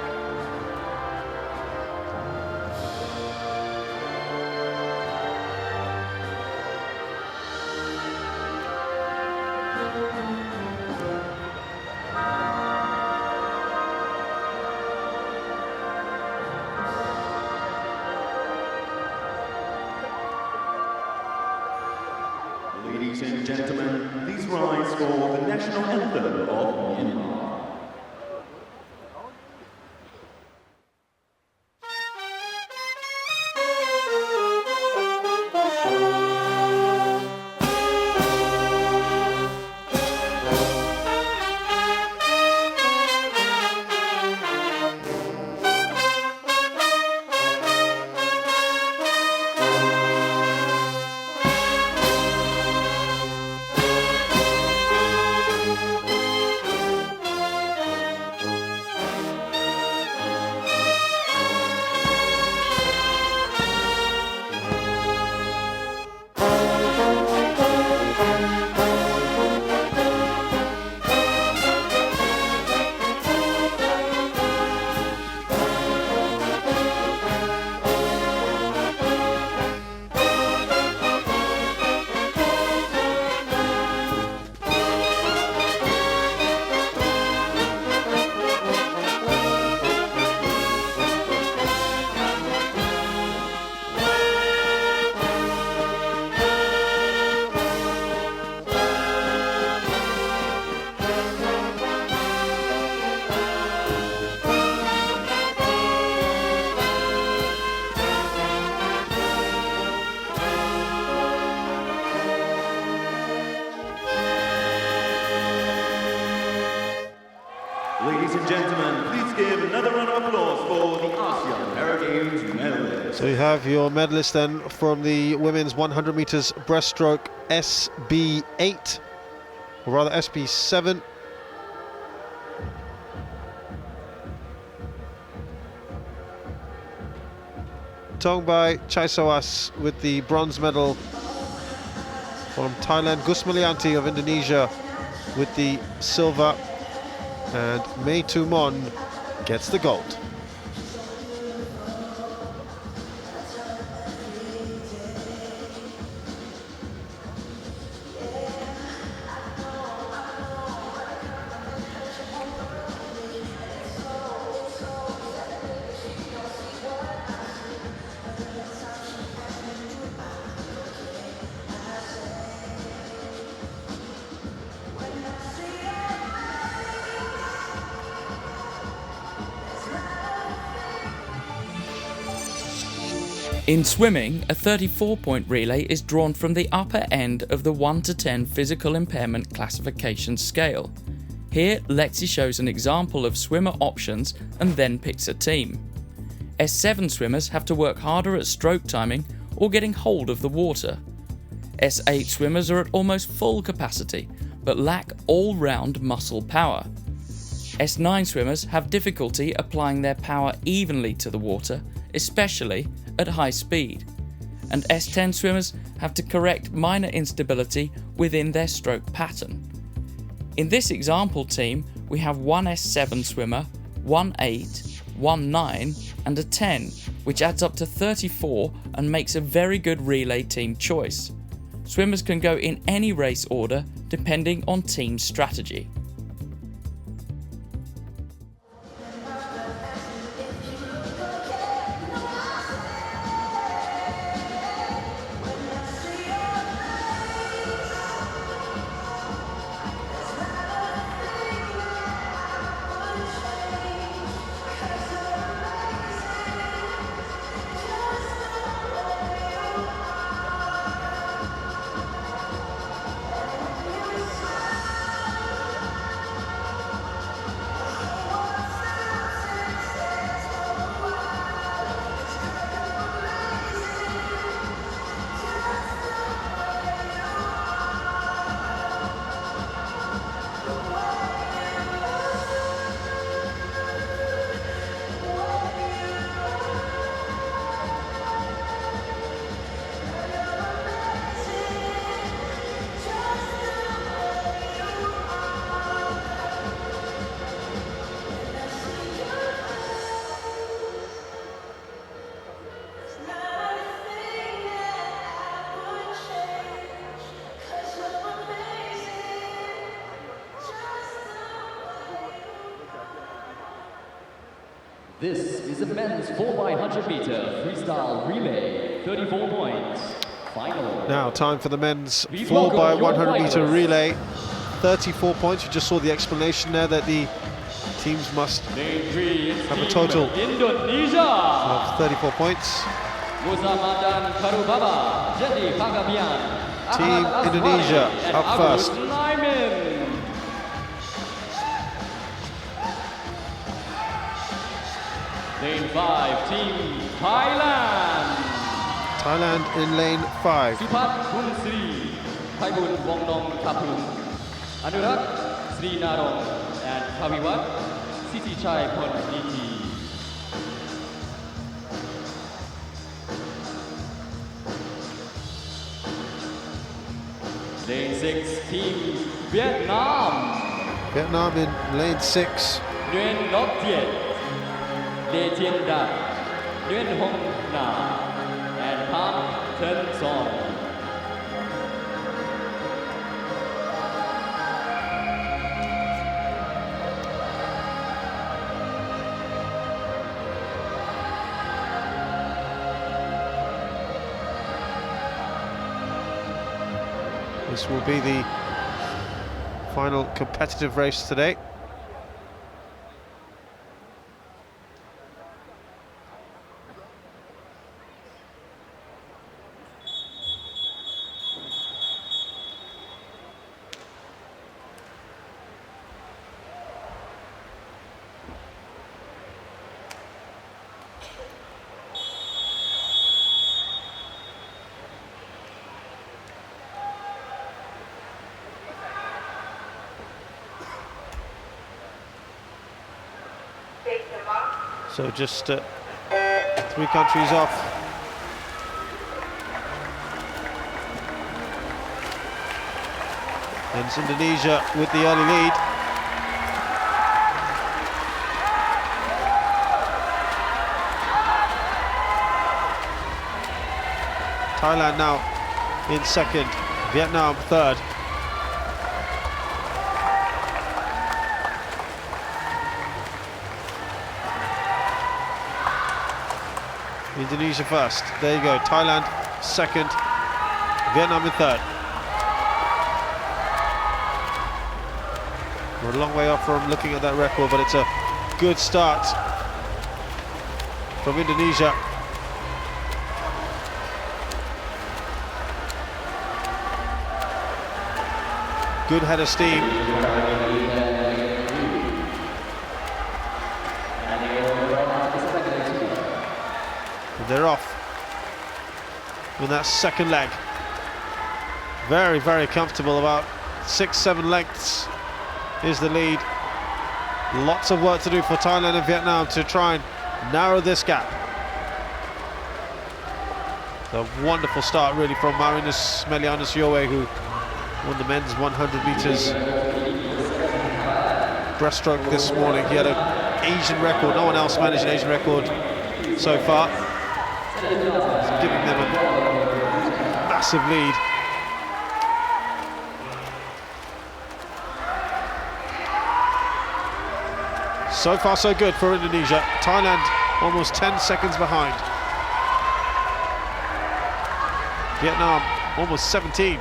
Ladies and gentlemen, please rise for the national anthem of Myanmar. Ladies and gentlemen, please give another round of applause for the ASEAN Para Games medalists. So you have your medalist then from the women's 100 meters breaststroke SB8, or rather SB7. Tongbai Chaisawas with the bronze medal. From Thailand, Gusmalianti of Indonesia with the silver. And May Tumon gets the gold. In swimming, a 34-point relay is drawn from the upper end of the 1 to 10 physical impairment classification scale. Here, Lexi shows an example of swimmer options and then picks a team. S7 swimmers have to work harder at stroke timing or getting hold of the water. S8 swimmers are at almost full capacity, but lack all-round muscle power. S9 swimmers have difficulty applying their power evenly to the water, especially at high speed. And S10 swimmers have to correct minor instability within their stroke pattern. In this example team, we have one S7 swimmer, one 8, one 9 and a 10, which adds up to 34 and makes a very good relay team choice. Swimmers can go in any race order depending on team strategy. This is the men's 4x100 meter freestyle relay, 34 points. Final. Now time for the men's Please welcome 4x100 your meter fighters. relay, 34 points. You just saw the explanation there that the teams must Name 3 is have a Team total Indonesia. of 34 points. Musamadan Karubaba, Jadi Pagabian, Team Ahmad Aswari, Indonesia and up Agus first. Naimin. Lane 5, Team Thailand. Thailand in lane 5. Supat Bunsri, Paibun Wongnong Kapun, Anurak Sri Narong, and Kawiwat Sitichai Ponniti. Lane 6, Team Vietnam. Vietnam in lane 6. Nguyen Ngoc Thiet, Lê Thiên Đạt, Nguyen Hong Na, and Pham Thân Song. This will be the final competitive race today. So just 3 countries off. And it's Indonesia with the early lead. Thailand now in second, Vietnam third. Indonesia first, there you go, Thailand second, Vietnam in third. We're a long way off from looking at that record, but it's a good start from Indonesia. Good head of steam. And they're off with that second leg. Very, very comfortable, about 6-7 lengths is the lead. Lots of work to do for Thailand and Vietnam to try and narrow this gap. A wonderful start really from Marinus Melianus Yoe, who won the men's 100 meters breaststroke this morning. He had an Asian record. No one else managed an Asian record so far. It's giving them a massive lead. So far so good for Indonesia. Thailand almost 10 seconds behind. Vietnam almost 17.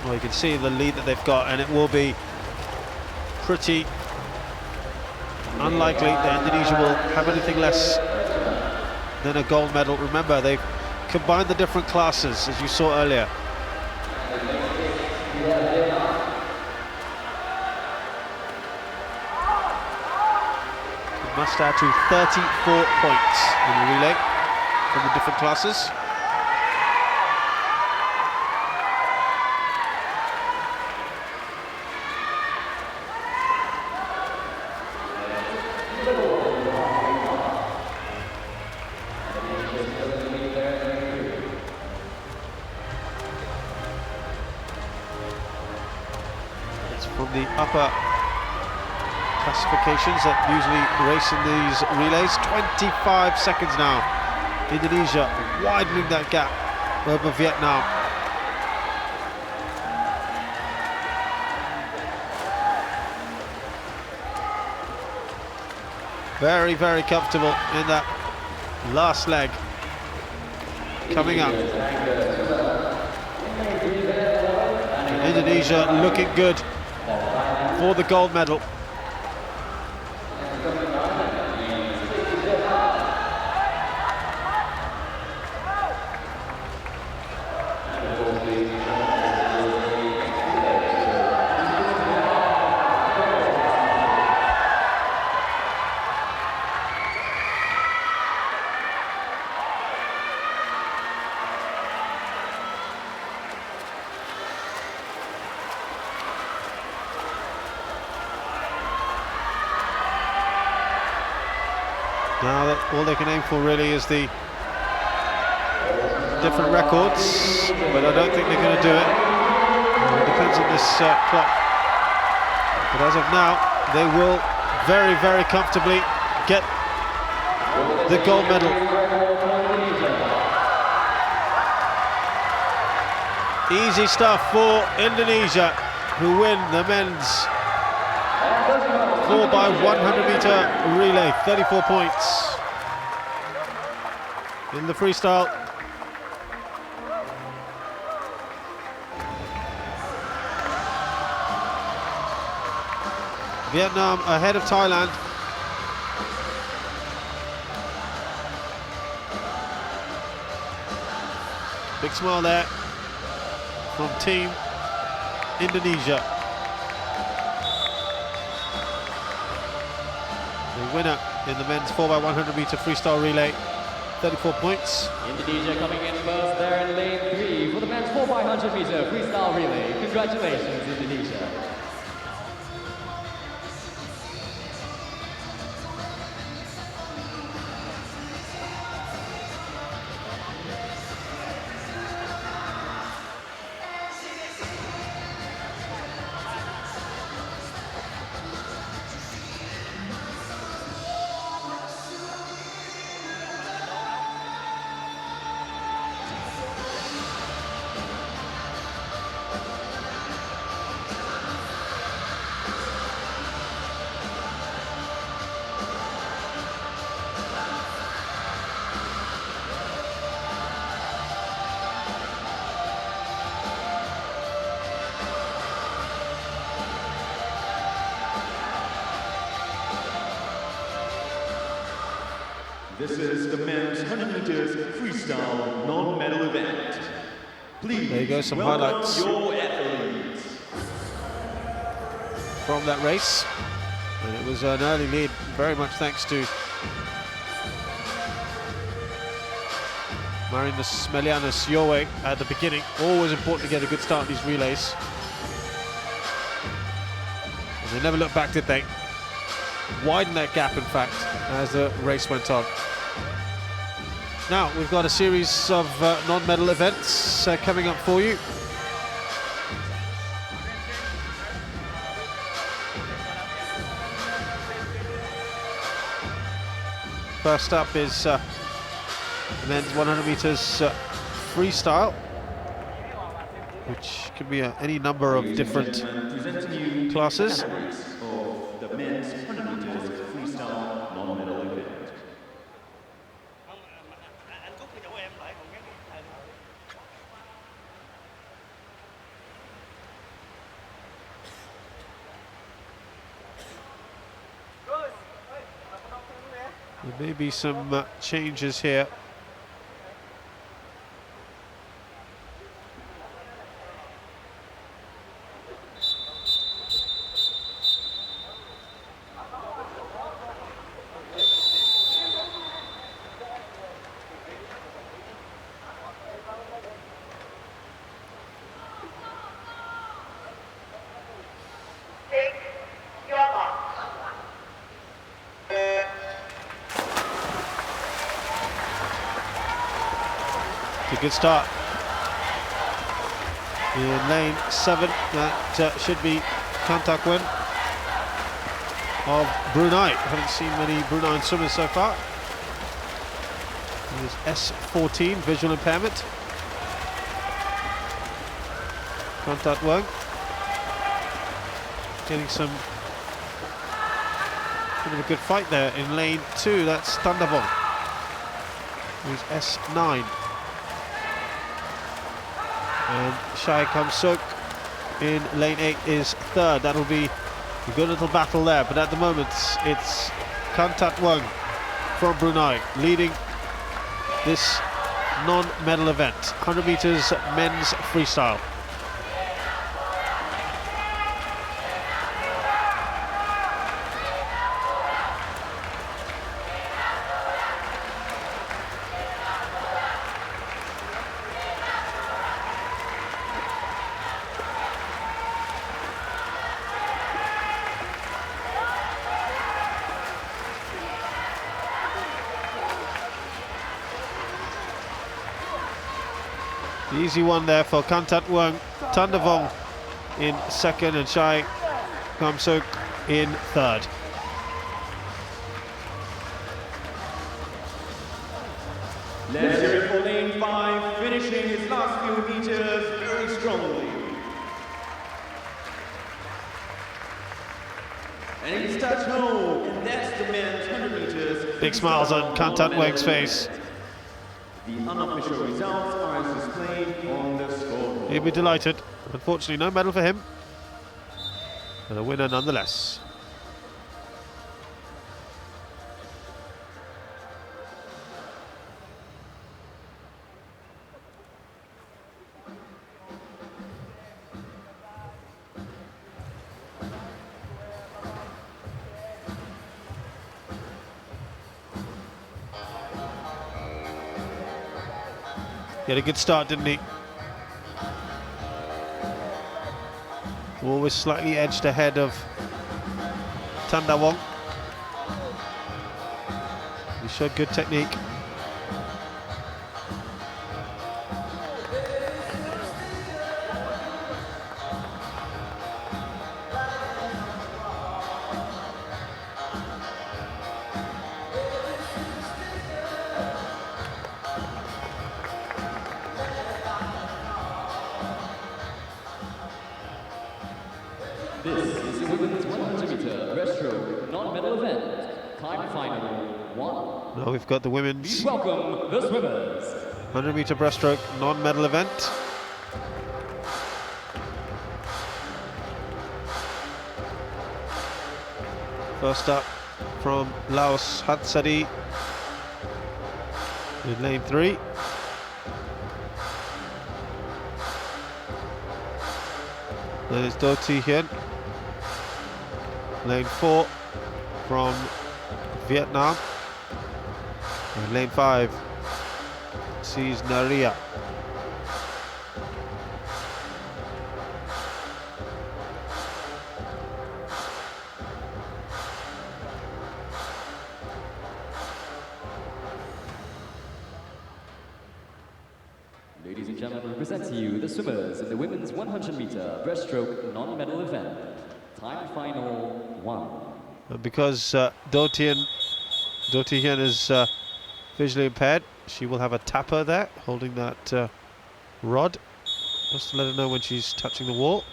Well, you can see the lead that they've got, and it will be pretty unlikely that Indonesia will have anything less than a gold medal. Remember, they've combined the different classes, as you saw earlier. It must add to 34 points in the relay from the different classes. From the upper classifications that usually race in these relays. 25 seconds now. Indonesia widening that gap over Vietnam. Very, very comfortable in that last leg coming up. Indonesia looking good for the gold medal. Now that all they can aim for really is the different records, but I don't think they're going to do it. It depends on this clock. But as of now, they will very, very comfortably get the gold medal. Easy stuff for Indonesia, who win the men's 4x100 meter relay, 34 points. In the freestyle, Vietnam ahead of Thailand. Big smile there from Team Indonesia. The winner in the men's 4x100 meter freestyle relay, 34 points. Indonesia coming in first there in lane 3 for the men's 4x100 meter freestyle relay. Congratulations, Indonesia. This is the men's 100 meters freestyle non-medal event. Please There you go, some welcome highlights your athletes. from that race. And it was an early lead, very much thanks to Marinos Smelianos Yowe at the beginning. Always important to get a good start in these relays. And they never looked back, did they? Widened that gap, in fact, as the race went on. Now, we've got a series of non-medal events coming up for you. First up is the men's 100 meters freestyle, which can be any number of different classes. Of the men's 100 meters freestyle non-medal event. There may be some changes here. Take your mark. It's a good start. In lane 7, that should be Kantakwen of Brunei. Haven't seen many Bruneian swimmers so far. There's S14, visual impairment. Kantakwen getting some bit of a good fight there in lane 2. That's Thunderbomb, who's S9. And Shai Kamsuk in lane 8 is 3rd. That'll be a good little battle there, but at the moment it's Kantat Wang from Brunei leading this non-medal event, 100 meters men's freestyle. The easy one there for Kantat Wang, Thundervong in 2nd and Shai Kamsuk in 3rd. Let's hear it for lane 5, finishing his last few meters very strongly. And he's touched home, and that's the men's 100 meters. Big smiles on Kantat Wang's face. The unofficial results are as displayed on the scoreboard. He'll be delighted. Unfortunately, no medal for him, but a winner nonetheless. He had a good start, didn't he? Always slightly edged ahead of Thundawong. He showed good technique. This is the women's 100 meter breaststroke non-medal event. Time final 1. Now we've got the women's Welcome the swimmers. 100 meter breaststroke non-medal event. First up from Laos, Hatsari In lane 3. Then it's Do Thi Hien. Lane 4 from Vietnam. And lane 5 sees Naria. Ladies and gentlemen, we present to you the swimmers in the women's 100-meter breaststroke non-medal event. Time final 1. Because Do Thi Hien is visually impaired, she will have a tapper there, holding that rod, just to let her know when she's touching the wall.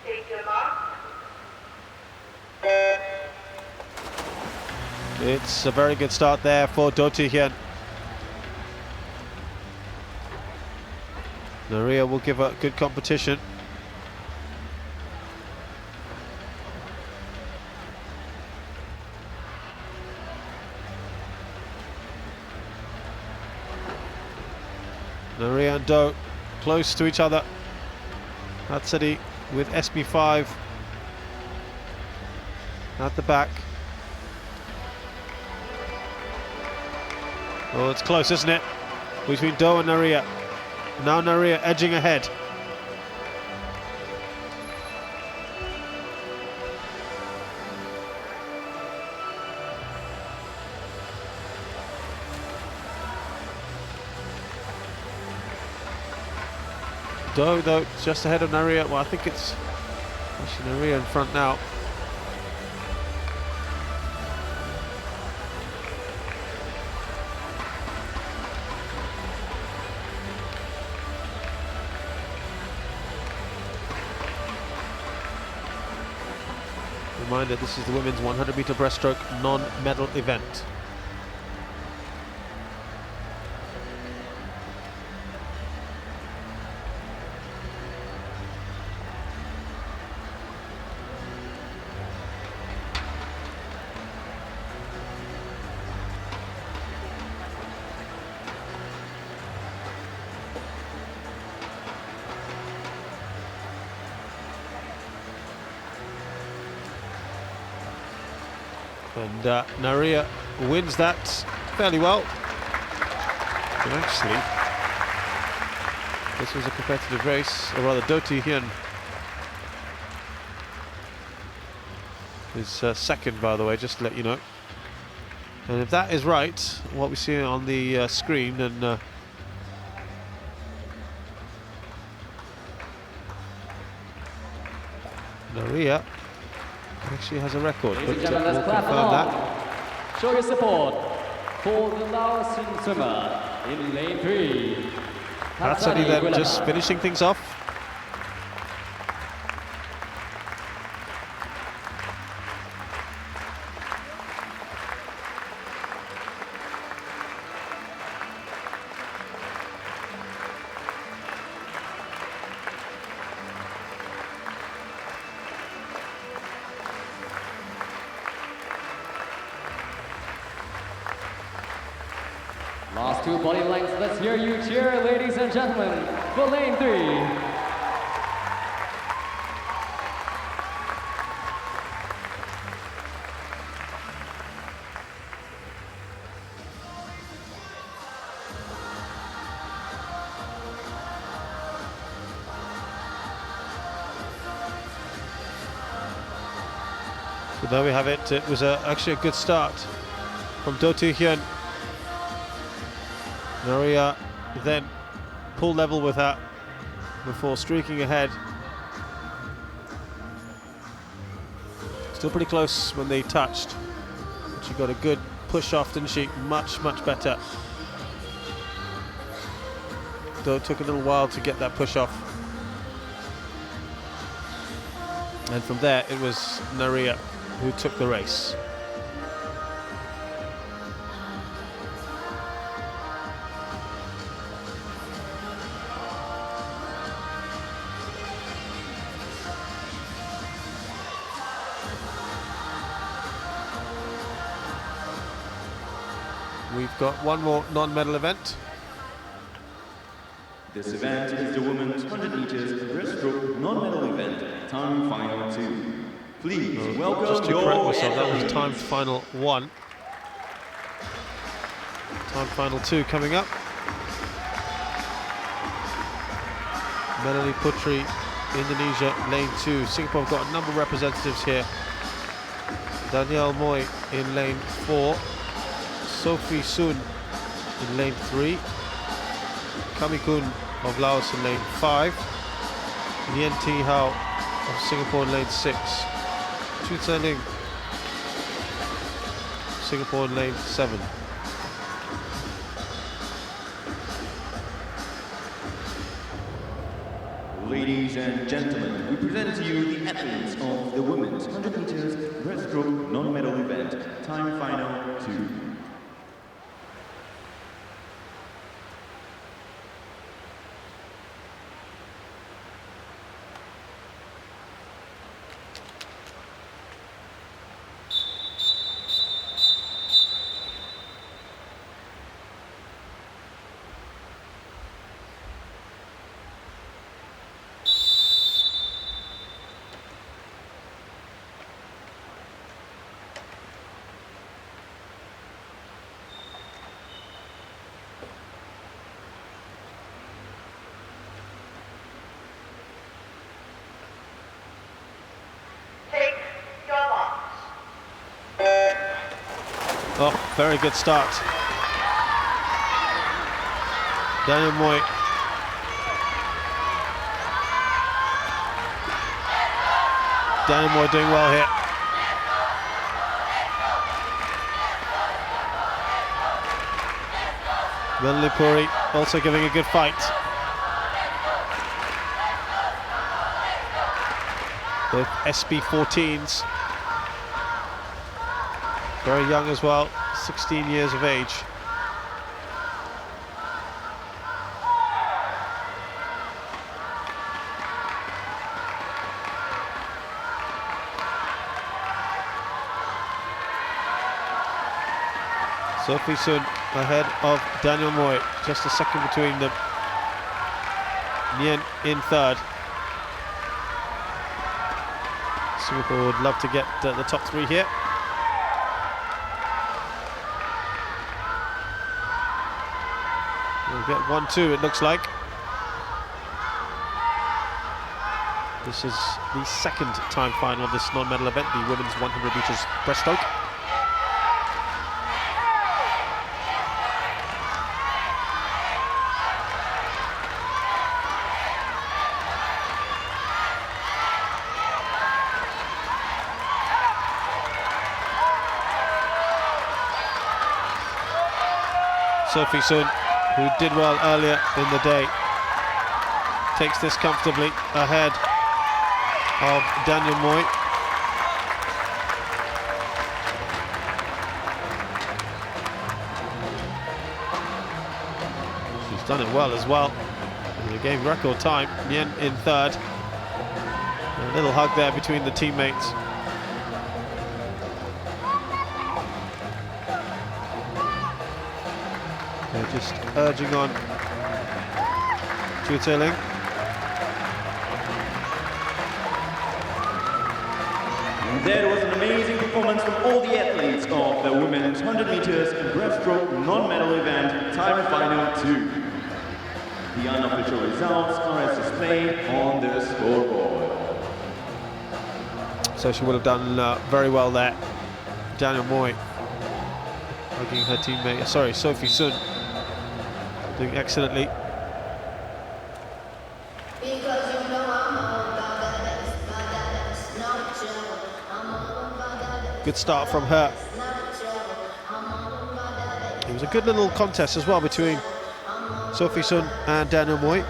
Take your mark. It's a very good start there for Do Thi Hien. Naria will give her good competition. Naria and Do close to each other. Hatsari with SB5 at the back. Oh, it's close, isn't it? Between Do and Naria. Now Naria edging ahead. Do, though, just ahead of Naria. Well, I think it's actually Naria in front now. Reminder, this is the women's 100-meter breaststroke non-medal event. And Naria wins that fairly well. And actually, this was a competitive race, or rather Do Thi Hien is second, by the way, just to let you know. And if that is right, what we see on the screen, then Naria actually has a record, but Ladies and gentlemen, we'll let's clap confirm along. that. Show your support for the Laotian swimmer in lane 3. Hatsari then just finishing things off. Last 2 body lengths, let's hear you cheer, ladies and gentlemen, for lane 3. So there we have it. It was actually a good start from Do Thi Hien. Naria then pulled level with her before streaking ahead. Still pretty close when they touched, but she got a good push off, didn't she? Much, much better. Though it took a little while to get that push off. And from there, it was Naria who took the race. We've got one more non-medal event. This event is the women's 100 meters breaststroke non-medal event, time final 2. Please welcome Just to your correct myself, that was athletes. timed final 1. Time final 2 coming up. Melanie Putri, Indonesia, lane 2. Singapore have got a number of representatives here. Danielle Moy in lane 4. Sophie Sun in lane 3. Kamikun of Laos in lane 5. Lien Thi Hao of Singapore in lane 6. Chu Tse-ling, Singapore in lane 7. Ladies and gentlemen, we present to you the athletes of the women's 100 meters breaststroke non-medal event, time final 2. Take your marks. Oh, very good start. Daniel Moy. Daniel Moy doing well here. Melanie Puri also giving a good fight. Both SB14s. Very young as well, 16 years of age. Sophie Sun ahead of Daniel Moy, just a second between them. Nien in third. Singapore would love to get the top 3 here. We'll get 1-2, it looks like. This is the second time final of this non-medal event, the women's 100 meters breaststroke. Sophie Sun, who did well earlier in the day, takes this comfortably ahead of Daniel Moy. She's done it well as well. In the game record time, Nien in third. A little hug there between the teammates. They're just urging on Chu Tse-ling. That was an amazing performance from all the athletes of the women's 100 meters breaststroke non-medal event, time final 2. The unofficial results are as displayed on the scoreboard. So she would have done very well there. Daniel Moy hugging her teammate, Sophie Sun, doing excellently. Good start from her. It was a good little contest as well between Sophie Sun and Daniel Moy.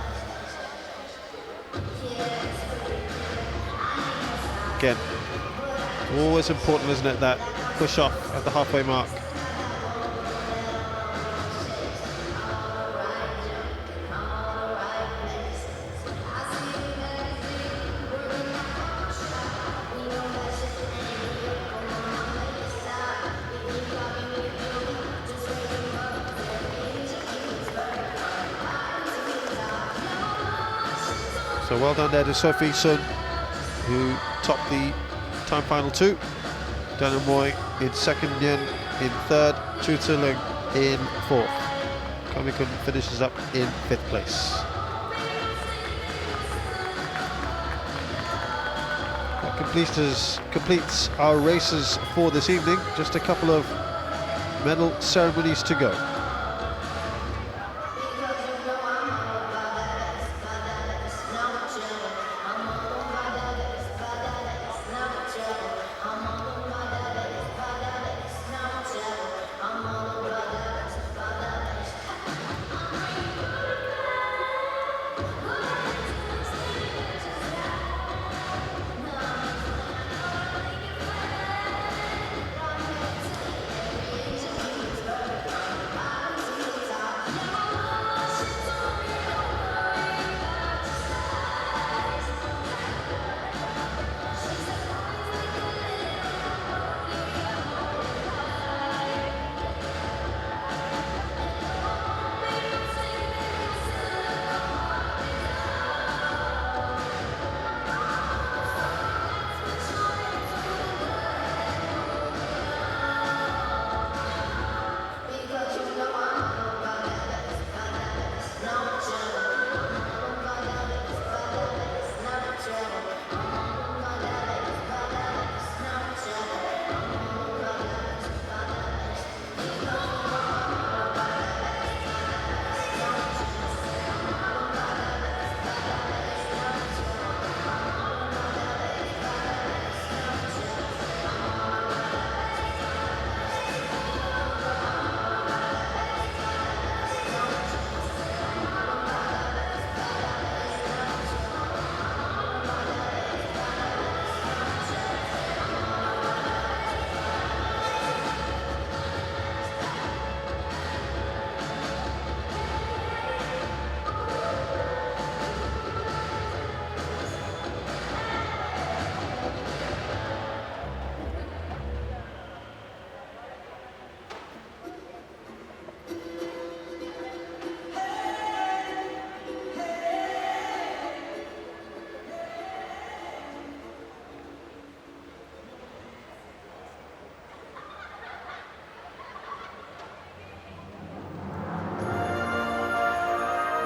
Again, always important, isn't it, that push off at the halfway mark. So well done there to Sophie Sun, who topped the time final 2. Daniel Moy in second, Yen in third, Chu Tzu-Ling in fourth. Kamikun finishes up in 5th place. That completes our races for this evening. Just a couple of medal ceremonies to go.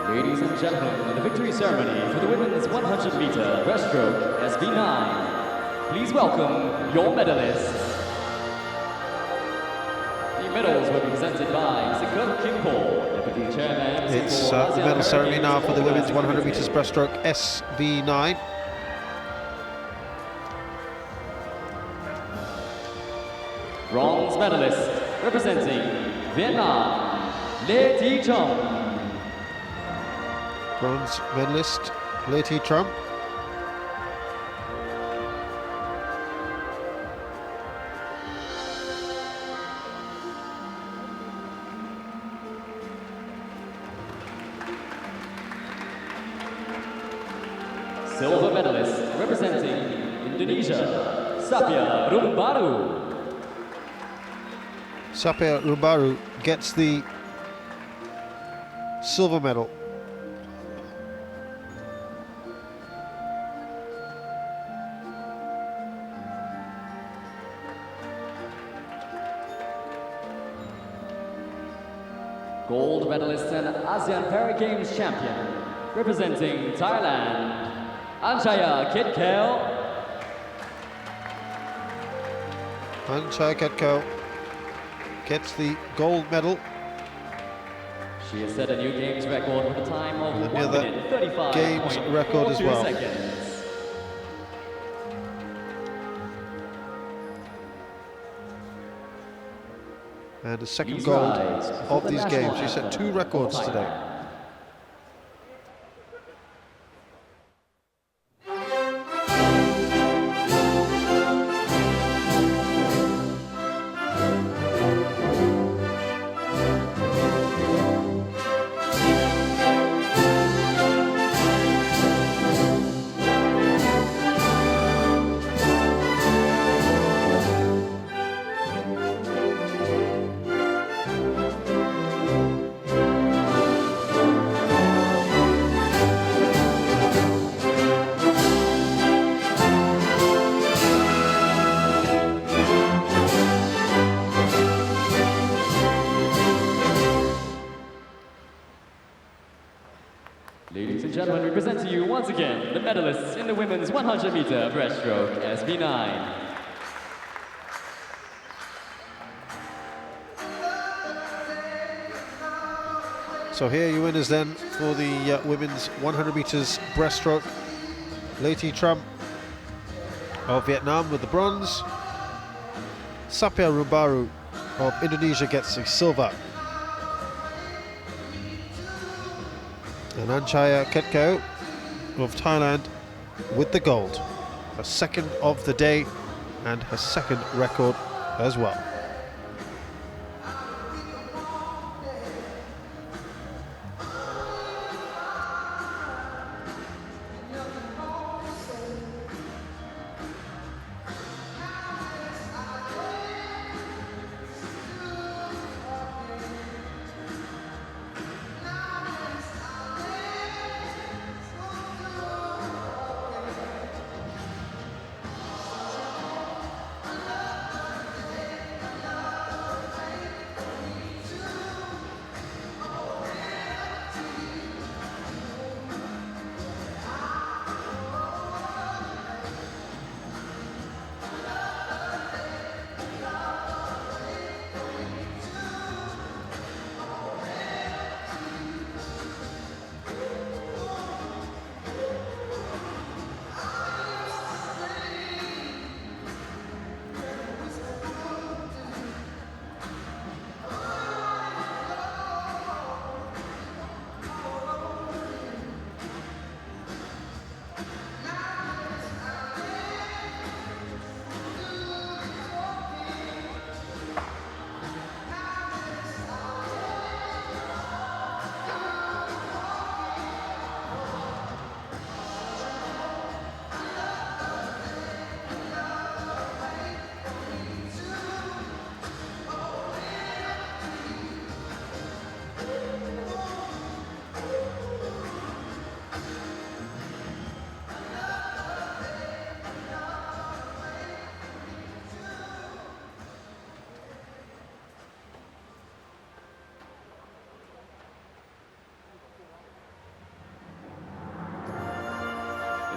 Ladies and gentlemen, the victory ceremony for the women's 100-meter breaststroke SB9. Please welcome your medalists. The medals will be presented by Mr. Kim Paul, Deputy Chairman. It's the medal ceremony now for the women's 100 meters breaststroke SB9. Bronze medalist representing Vietnam, Lê Thi Trump. Bronze medalist Lê Thi Trump. Silver medalist representing Indonesia, Sapia Rumbaru. Sapia Rumbaru gets the silver medal. Gold medalist and ASEAN Para Games champion, representing Thailand, Anchaya Kitkel. Anchaya Kitkel gets the gold medal. She has set a new games record with a time of And 1 minute 35 games record as well. seconds. And a second Please gold rise for of the these national games. She set anthem 2 records for today. Thailand. medalists in the women's 100-meter breaststroke, SB9. So here are your winners then for the women's 100 meters breaststroke. Lê Thị Trâm of Vietnam with the bronze. Sapia Rumbaru of Indonesia gets the silver. And Anchaya Ketkeo of Thailand with the gold. Her second of the day and her second record as well.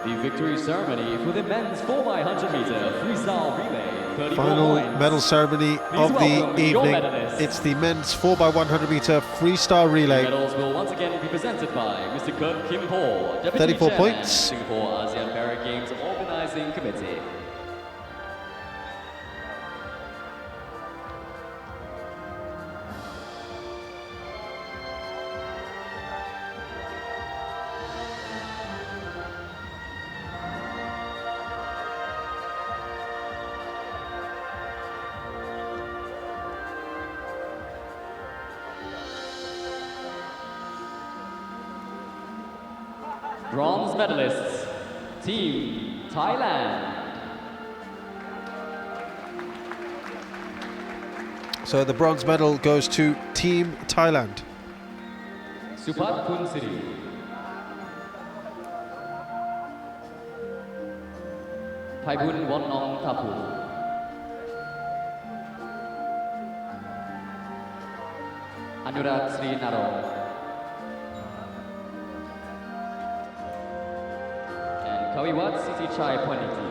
The victory ceremony for the men's 4x100-meter freestyle relay. 34 Final points. medal ceremony of the evening. It's the men's 4x100-meter freestyle relay. Medals will once again be presented by Mr. Kurt Kim Paul, Deputy 34 Chairman, points. Singapore ASEAN Para Games Organizing Committee. Bronze medalists, Team Thailand. So the bronze medal goes to Team Thailand. Supat Punsiri. Paibun Wonnong Tapu. Anurat Sri Naro. Kawiwat Siti Chai Pwaniti.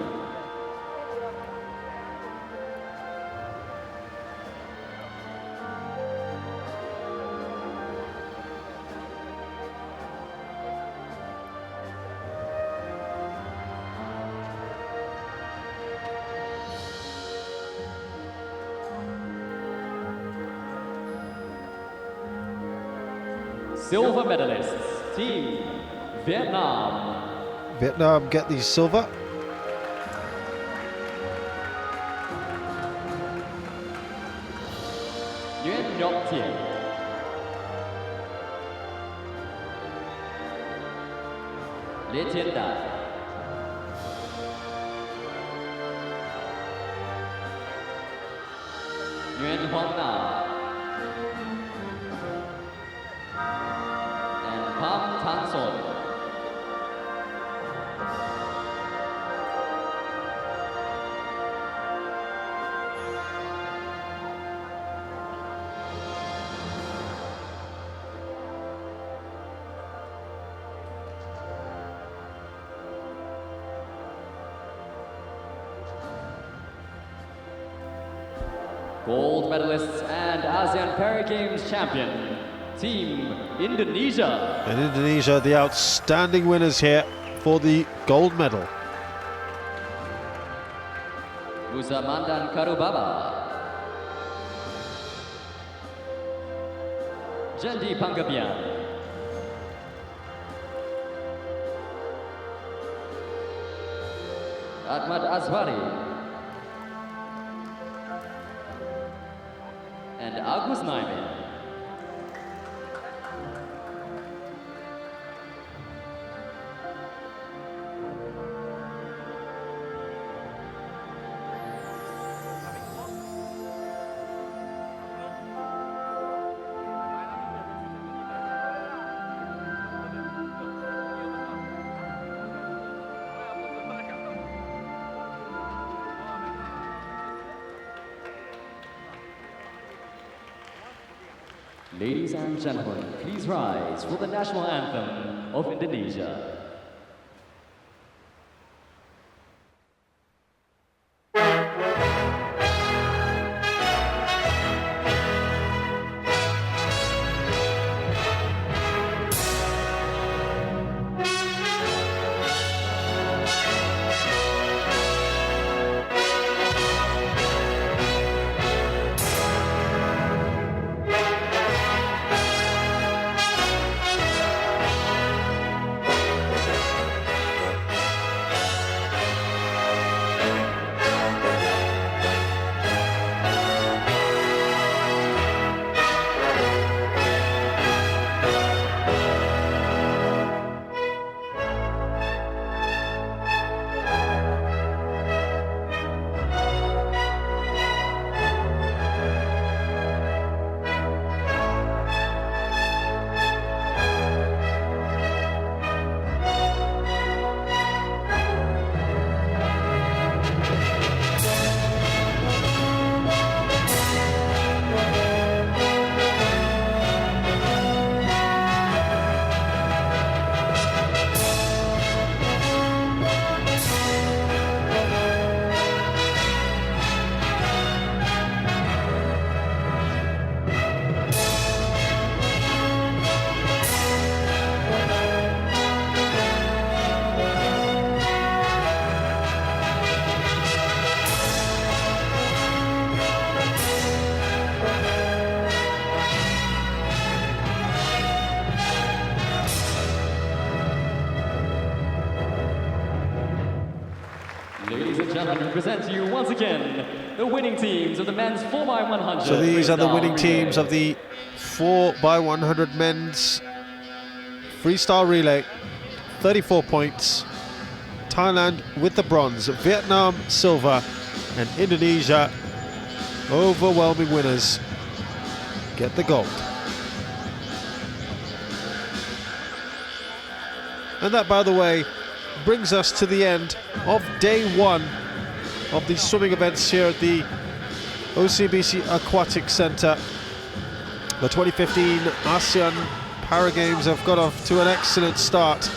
Silver medalists, Team Vietnam. Vietnam get the silver. Nguyen Ngoc Thien. Lê Thiên Đại. Nguyen Hoang Na. And Pham Thanh Son. Gold medalists and ASEAN Para Games champion, Team Indonesia. And Indonesia, the outstanding winners here for the gold medal. Musamandan Karubaba, Jendi Pangabian, Ahmad Azwari, and Agus Naimin. Ladies and gentlemen, please rise for the national anthem of Indonesia. Ladies and gentlemen, we present to you once again the winning teams of the men's 4x100. So these are the freestyle winning teams relay. of the 4x100 men's freestyle relay. 34 points. Thailand with the bronze, Vietnam silver, and Indonesia, overwhelming winners, get the gold. And that, by the way, brings us to the end of day one of the swimming events here at the OCBC Aquatic Centre. The 2015 ASEAN Para Games have got off to an excellent start.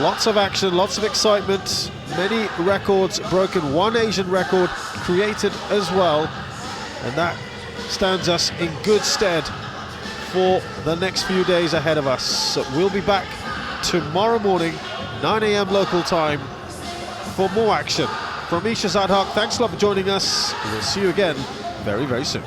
Lots of action, lots of excitement, many records broken, one Asian record created as well, and that stands us in good stead for the next few days ahead of us. So we'll be back tomorrow morning, 9 AM local time, for more action. From Isha Zadhak, thanks a lot for joining us. We'll see you again very, very soon.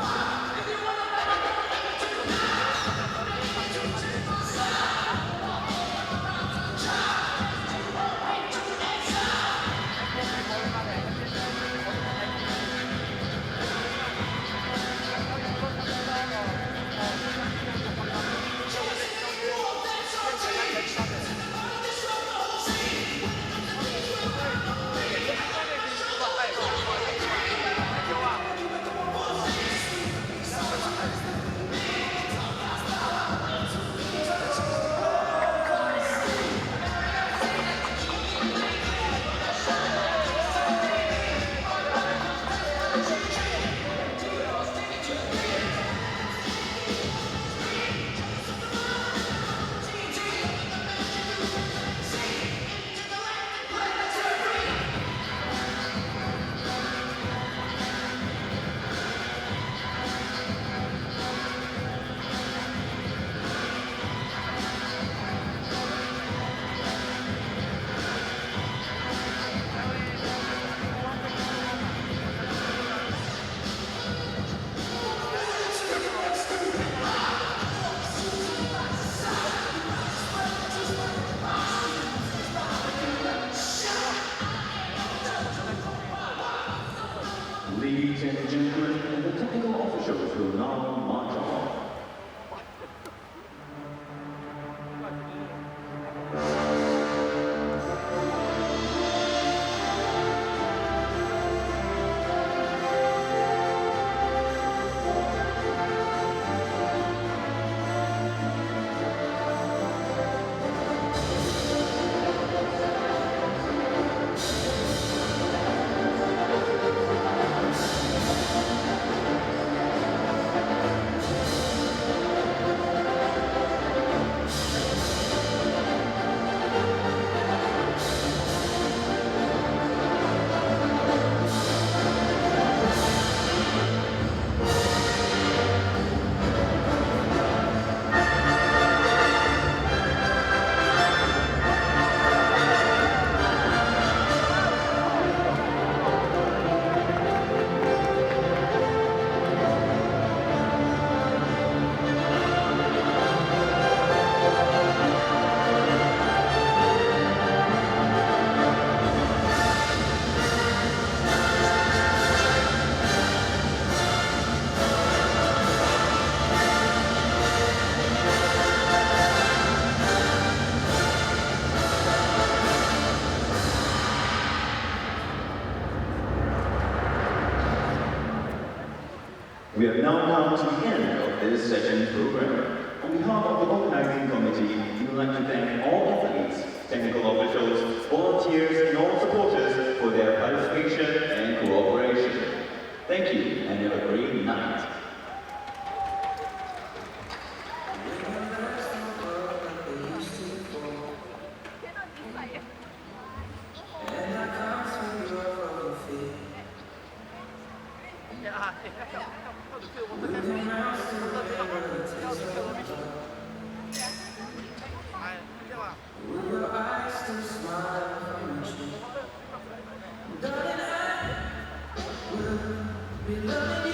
Ladies and gentlemen, the technical officials will now march on. We have now come to the end of this session program. On behalf of the organizing committee, we would like to thank all athletes, technical officials, volunteers, and all supporters for their participation and cooperation. Thank you, and have a great night. Will your eyes still smile from the tree? Darling, I will be loving you.